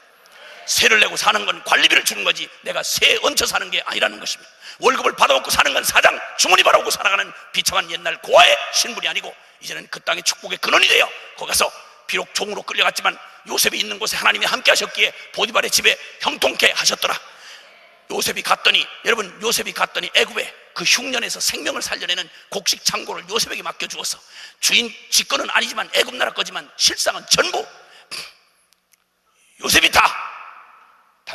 세를 내고 사는 건 관리비를 주는 거지 내가 세 얹혀 사는 게 아니라는 것입니다. 월급을 받아먹고 사는 건 사장 주머니 바라보고 살아가는 비참한 옛날 고아의 신분이 아니고, 이제는 그 땅의 축복의 근원이 되어 거기 가서 비록 종으로 끌려갔지만 요셉이 있는 곳에 하나님이 함께 하셨기에 보디발의 집에 형통케 하셨더라. 요셉이 갔더니, 여러분 요셉이 갔더니 애굽에 그 흉년에서 생명을 살려내는 곡식 창고를 요셉에게 맡겨주어서, 주인 직권은 아니지만 애굽 나라 거지만 실상은 전부 요셉이 다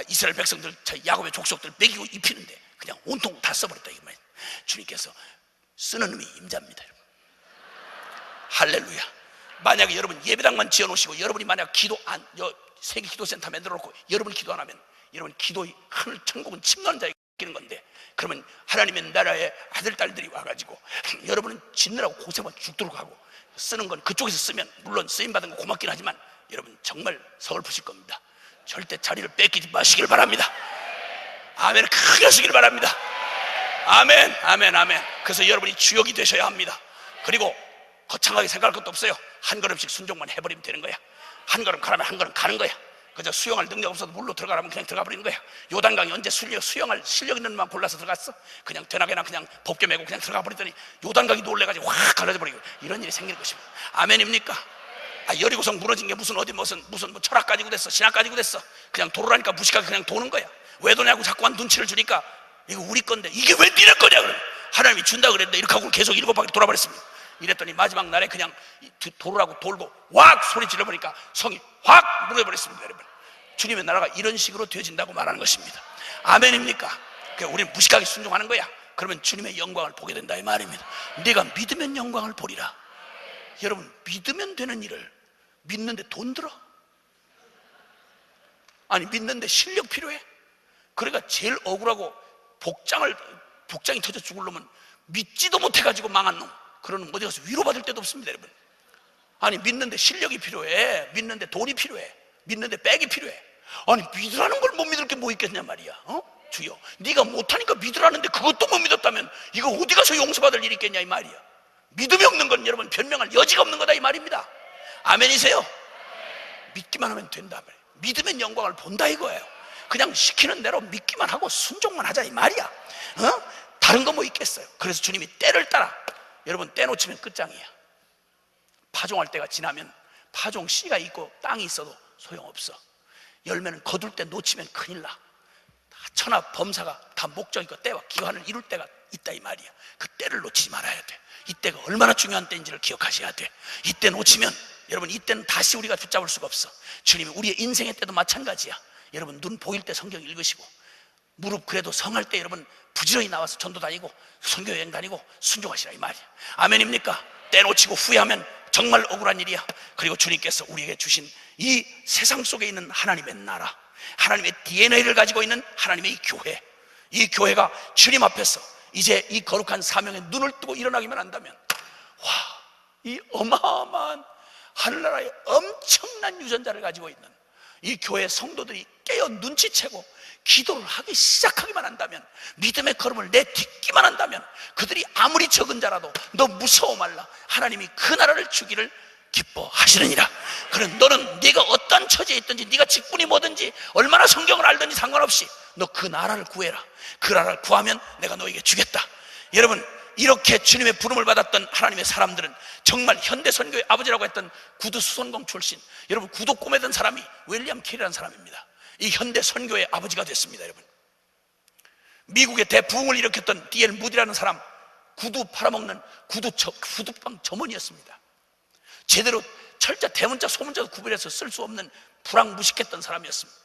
이스라엘 백성들, 야곱의 족속들 먹이고 입히는데 그냥 온통 다 써버렸다 이 말이에요. 주님께서 쓰는 놈이 임자입니다. 여러분. 할렐루야. 만약에 여러분 예배당만 지어놓으시고 여러분이 만약 세계 기도센터 만들어놓고 여러분이 기도 안 하면 여러분 기도의 하늘 천국은 침노하는 자에게 끼는 건데, 그러면 하나님의 나라의 아들 딸들이 와가지고 여러분은 짓느라고 고생만 죽도록 하고 쓰는 건 그쪽에서 쓰면 물론 쓰임받은 거 고맙긴 하지만 여러분 정말 서글프실 겁니다. 절대 자리를 뺏기지 마시길 바랍니다. 아멘 크게 하시길 바랍니다. 아멘, 아멘, 아멘. 그래서 여러분이 주역이 되셔야 합니다. 그리고 거창하게 생각할 것도 없어요. 한 걸음씩 순종만 해버리면 되는 거야. 한 걸음 가라면 한 걸음 가는 거야. 그저 수영할 능력 없어도 물로 들어가라면 그냥 들어가 버리는 거야. 요단강에 언제 수영할 실력 있는 만 골라서 들어갔어? 그냥 되나게나 그냥 법게 메고 그냥 들어가 버리더니 요단강이 놀래가지고 확 갈라져 버리고 이런 일이 생기는 것입니다. 아멘입니까? 여리고성 무너진 게 무슨 뭐 철학 가지고 됐어, 신학 가지고 됐어. 그냥 도로라니까 무식하게 그냥 도는 거야. 왜 도냐고 자꾸만 눈치를 주니까 이거 우리 건데 이게 왜 니네 거냐 그러면 하나님이 준다 그랬는데 이렇게 하고 계속 7바퀴 돌아버렸습니다. 이랬더니 마지막 날에 그냥 도로라고 돌고 왁 소리 질러버리니까 성이 확 무너져버렸습니다. 여러분, 주님의 나라가 이런 식으로 되어진다고 말하는 것입니다. 아멘입니까? 그러니까 우리는 무식하게 순종하는 거야. 그러면 주님의 영광을 보게 된다 이 말입니다. 네가 믿으면 영광을 보리라. 여러분, 믿으면 되는 일을 믿는데 돈 들어? 아니, 믿는데 실력 필요해? 그러니까 제일 억울하고 복장이 터져 죽을 놈은 믿지도 못해가지고 망한 놈, 그런 놈 어디 가서 위로받을 데도 없습니다. 여러분, 아니 믿는데 실력이 필요해, 믿는데 돈이 필요해, 믿는데 백이 필요해. 아니 믿으라는 걸 못 믿을 게 뭐 있겠냐 말이야. 주여, 네가 못하니까 믿으라는데 그것도 못 믿었다면 이거 어디 가서 용서받을 일이 있겠냐 이 말이야. 믿음이 없는 건 여러분 변명할 여지가 없는 거다 이 말입니다. 아멘이세요? 믿기만 하면 된다 말이야. 믿으면 영광을 본다 이거예요. 그냥 시키는 대로 믿기만 하고 순종만 하자 이 말이야. 다른 거 뭐 있겠어요? 그래서 주님이 때를 따라, 여러분 때 놓치면 끝장이야. 파종할 때가 지나면 파종 씨가 있고 땅이 있어도 소용없어. 열매는 거둘 때 놓치면 큰일 나. 천하 범사가 다 목적이고 때와 기한을 이룰 때가 있다 이 말이야. 그 때를 놓치지 말아야 돼. 이때가 얼마나 중요한 때인지를 기억하셔야 돼. 이때 놓치면 여러분, 이때는 다시 우리가 붙잡을 수가 없어. 주님이 우리의 인생의 때도 마찬가지야. 여러분, 눈 보일 때 성경 읽으시고, 무릎 그래도 성할 때 여러분 부지런히 나와서 전도 다니고 선교 여행 다니고 순종하시라 이 말이야. 아멘입니까? 때 놓치고 후회하면 정말 억울한 일이야. 그리고 주님께서 우리에게 주신 이 세상 속에 있는 하나님의 나라, 하나님의 DNA를 가지고 있는 하나님의 이 교회, 이 교회가 주님 앞에서 이제 이 거룩한 사명에 눈을 뜨고 일어나기만 한다면, 와, 이 어마어마한 하늘나라의 엄청난 유전자를 가지고 있는 이 교회 성도들이 깨어 눈치채고 기도를 하기 시작하기만 한다면, 믿음의 걸음을 내딛기만 한다면, 그들이 아무리 적은 자라도 너 무서워 말라, 하나님이 그 나라를 주기를 기뻐하시느니라. 그럼 너는 네가 어떤 처지에 있든지, 네가 직분이 뭐든지, 얼마나 성경을 알든지 상관없이 너 그 나라를 구해라. 그 나라를 구하면 내가 너에게 주겠다. 여러분, 이렇게 주님의 부름을 받았던 하나님의 사람들은 정말 현대선교의 아버지라고 했던 구두 수선공 출신, 여러분 구두 꼬매던 사람이 윌리엄 캐리라는 사람입니다. 이 현대선교의 아버지가 됐습니다. 여러분, 미국의 대부흥을 일으켰던 D.L. 무디라는 사람, 구두 팔아먹는 구두빵 점원이었습니다. 제대로 철자, 대문자, 소문자도 구별해서 쓸 수 없는 불황무식했던 사람이었습니다.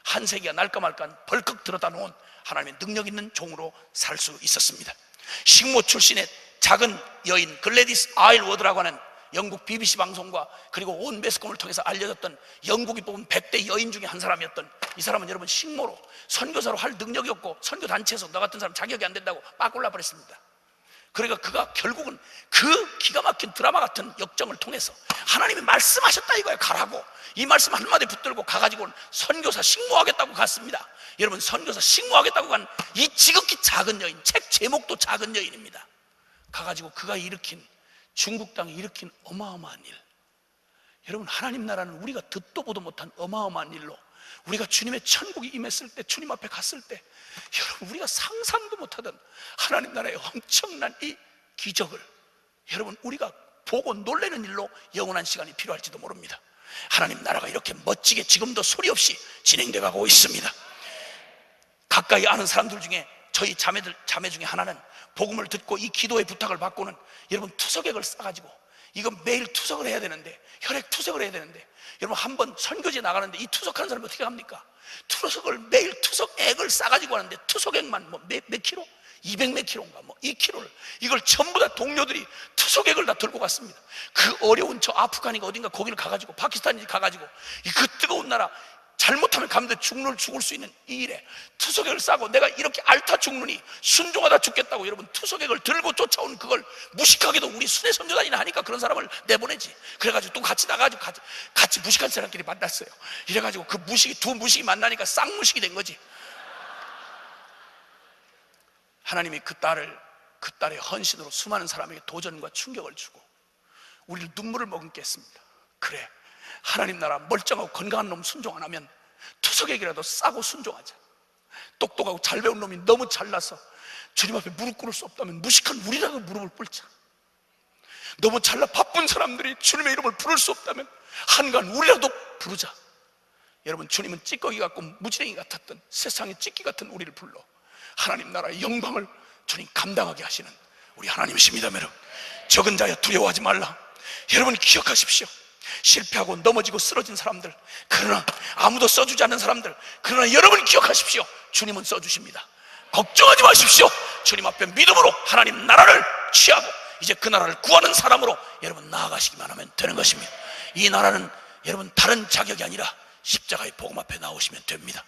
한 세기가 날까 말까 벌컥 들어다 놓은 하나님의 능력 있는 종으로 살 수 있었습니다. 식모 출신의 작은 여인 글래디스 아일워드라고 하는 영국 BBC 방송과 그리고 온 매스컴을 통해서 알려졌던 영국이 뽑은 100대 여인 중에 한 사람이었던 이 사람은 여러분 식모로 선교사로 할 능력이 없고 선교단체에서 너 같은 사람 자격이 안 된다고 막 골라버렸습니다. 그러니까 그가 결국은 그 기가 막힌 드라마 같은 역정을 통해서 하나님이 말씀하셨다 이거예요. 가라고. 이 말씀 한마디 붙들고 가가지고 선교사 식모하겠다고 갔습니다. 여러분, 선교사 식모하겠다고 간 이 지극히 작은 여인, 책 제목도 작은 여인입니다. 가가지고 그가 일으킨, 중국 땅에 일으킨 어마어마한 일, 여러분 하나님 나라는 우리가 듣도 보도 못한 어마어마한 일로, 우리가 주님의 천국이 임했을 때, 주님 앞에 갔을 때 여러분 우리가 상상도 못하던 하나님 나라의 엄청난 이 기적을 여러분 우리가 보고 놀라는 일로 영원한 시간이 필요할지도 모릅니다. 하나님 나라가 이렇게 멋지게 지금도 소리 없이 진행돼 가고 있습니다. 가까이 아는 사람들 중에 저희 자매 중에 하나는 복음을 듣고 이 기도의 부탁을 받고는 여러분 투석액을 싸가지고, 이거 매일 투석을 해야 되는데, 혈액 투석을 해야 되는데, 여러분 한번 선교지에 나가는데 이 투석하는 사람이 어떻게 합니까? 투석을 매일 투석액을 싸가지고 하는데, 투석액만 뭐 몇 킬로? 200 몇 킬로인가 뭐 2킬로를, 이걸 전부 다 동료들이 투석액을 다 들고 갔습니다. 그 어려운 저 아프간인가 어딘가 거기를 가가지고, 파키스탄인지 가가지고 그 뜨거운 나라, 잘못하면 가면 죽을 수 있는 이 일에 투석액을 싸고, 내가 이렇게 앓다 죽느니 순종하다 죽겠다고 여러분 투석액을 들고 쫓아온 그걸 무식하게도 우리 순회 선교단이나 하니까 그런 사람을 내보내지. 그래가지고 또 같이 나가가지고 같이 무식한 사람끼리 만났어요. 이래가지고 그 두 무식이 만나니까 쌍무식이 된 거지. 하나님이 그 딸의 헌신으로 수많은 사람에게 도전과 충격을 주고 우리를 눈물을 머금게 했습니다. 그래, 하나님 나라 멀쩡하고 건강한 놈 순종 안 하면 투석에게라도 싸고 순종하자. 똑똑하고 잘 배운 놈이 너무 잘나서 주님 앞에 무릎 꿇을 수 없다면 무식한 우리라도 무릎을 꿇자. 너무 잘나 바쁜 사람들이 주님의 이름을 부를 수 없다면 한간 우리라도 부르자. 여러분, 주님은 찌꺼기 같고 무지랭이 같았던 세상의 찌끼 같은 우리를 불러 하나님 나라의 영광을 주님 감당하게 하시는 우리 하나님이십니다. 여러분, 적은 자여 두려워하지 말라. 여러분 기억하십시오. 실패하고 넘어지고 쓰러진 사람들, 그러나 아무도 써주지 않는 사람들, 그러나 여러분 기억하십시오. 주님은 써주십니다. 걱정하지 마십시오. 주님 앞에 믿음으로 하나님 나라를 취하고 이제 그 나라를 구하는 사람으로 여러분 나아가시기만 하면 되는 것입니다. 이 나라는 여러분 다른 자격이 아니라 십자가의 복음 앞에 나오시면 됩니다.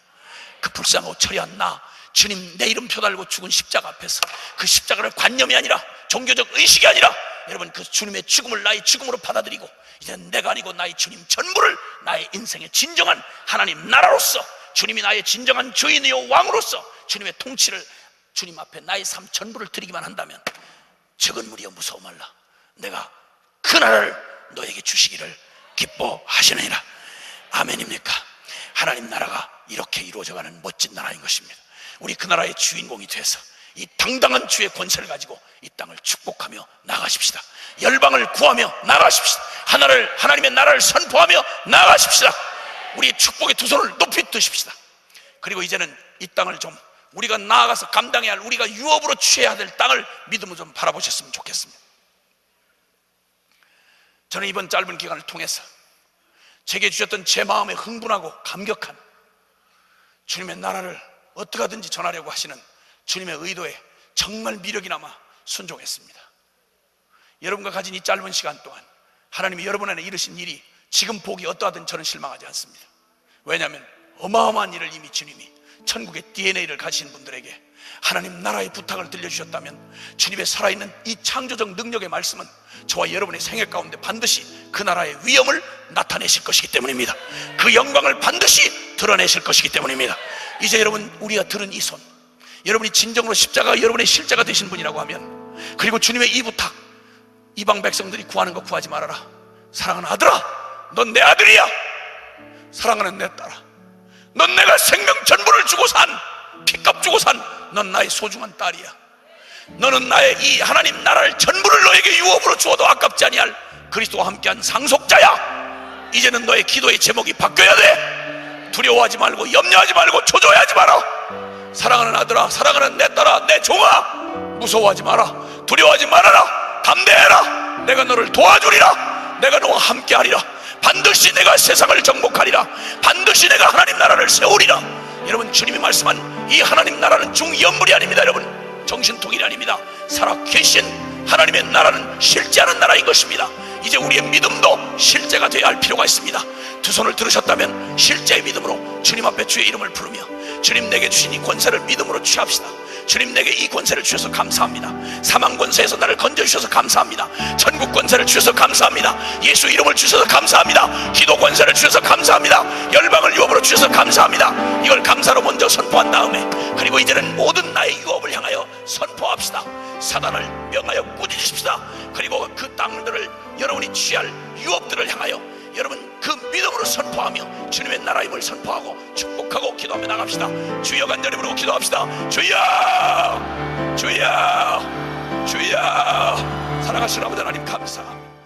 그 불쌍하고 처리한 나, 주님 내 이름표 달고 죽은 십자가 앞에서 그 십자가를 관념이 아니라 종교적 의식이 아니라 여러분 그 주님의 죽음을 나의 죽음으로 받아들이고 이제 내가 아니고 나의 주님 전부를 나의 인생의 진정한 하나님 나라로서 주님이 나의 진정한 주인이요 왕으로서 주님의 통치를 주님 앞에 나의 삶 전부를 드리기만 한다면 적은 무리여 무서워 말라. 내가 그 나라를 너에게 주시기를 기뻐하시느니라. 아멘입니까? 하나님 나라가 이렇게 이루어져가는 멋진 나라인 것입니다. 우리 그 나라의 주인공이 돼서 이 당당한 주의 권세를 가지고 이 땅을 축복하며 나가십시다. 열방을 구하며 나가십시다. 하나님의 나라를 선포하며 나가십시다. 우리의 축복의 두 손을 높이 드십시다. 그리고 이제는 이 땅을 좀 우리가 나아가서 감당해야 할, 우리가 유업으로 취해야 될 땅을 믿음으로 좀 바라보셨으면 좋겠습니다. 저는 이번 짧은 기간을 통해서 제게 주셨던 제 마음에 흥분하고 감격한 주님의 나라를 어떻게 하든지 전하려고 하시는 주님의 의도에 정말 미력이 남아 순종했습니다. 여러분과 가진 이 짧은 시간 동안 하나님이 여러분 안에 이루신 일이 지금 보기 어떠하든 저는 실망하지 않습니다. 왜냐하면 어마어마한 일을 이미 주님이 천국의 DNA를 가지신 분들에게 하나님 나라의 부탁을 들려주셨다면 주님의 살아있는 이 창조적 능력의 말씀은 저와 여러분의 생애 가운데 반드시 그 나라의 위엄을 나타내실 것이기 때문입니다. 그 영광을 반드시 드러내실 것이기 때문입니다. 이제 여러분, 우리가 들은 이 손, 여러분이 진정으로 십자가가 여러분의 실제가 되신 분이라고 하면, 그리고 주님의 이 부탁, 이방 백성들이 구하는 거 구하지 말아라. 사랑하는 아들아, 넌 내 아들이야. 사랑하는 내 딸아, 넌 내가 생명 전부를 주고 산, 피값 주고 산, 넌 나의 소중한 딸이야. 너는 나의 이 하나님 나라를 전부를 너에게 유업으로 주어도 아깝지 아니할 그리스도와 함께한 상속자야. 이제는 너의 기도의 제목이 바뀌어야 돼. 두려워하지 말고 염려하지 말고 초조해하지 마라. 사랑하는 아들아, 사랑하는 내 딸아, 내 종아, 무서워하지 마라. 두려워하지 말아라. 담대해라. 내가 너를 도와주리라. 내가 너와 함께하리라. 반드시 내가 세상을 정복하리라. 반드시 내가 하나님 나라를 세우리라. 여러분, 주님이 말씀한 이 하나님 나라는 중연물이 아닙니다. 여러분, 정신통일이 아닙니다. 살아계신 하나님의 나라는 실제하는 나라인 것입니다. 이제 우리의 믿음도 실제가 되어야 할 필요가 있습니다. 두 손을 들으셨다면 실제의 믿음으로 주님 앞에 주의 이름을 부르며 주님 내게 주신 이 권세를 믿음으로 취합시다. 주님 내게 이 권세를 주셔서 감사합니다. 사망 권세에서 나를 건져주셔서 감사합니다. 천국 권세를 주셔서 감사합니다. 예수 이름을 주셔서 감사합니다. 기도 권세를 주셔서 감사합니다. 열방을 유업으로 주셔서 감사합니다. 이걸 감사로 먼저 선포한 다음에, 그리고 이제는 모든 나의 유업을 향하여 선포합시다. 사단을 명하여 꾸짖으십시다. 그리고 그 땅들을 여러분이 취할 유업들을 향하여 여러분 그 믿음으로 선포하며 주님의 나라임을 선포하고 축복하고 기도하며 나갑시다. 주여 간절히 부르고 기도합시다. 주여, 주여, 주여. 사랑하시는 아버지 하나님 감사합니다.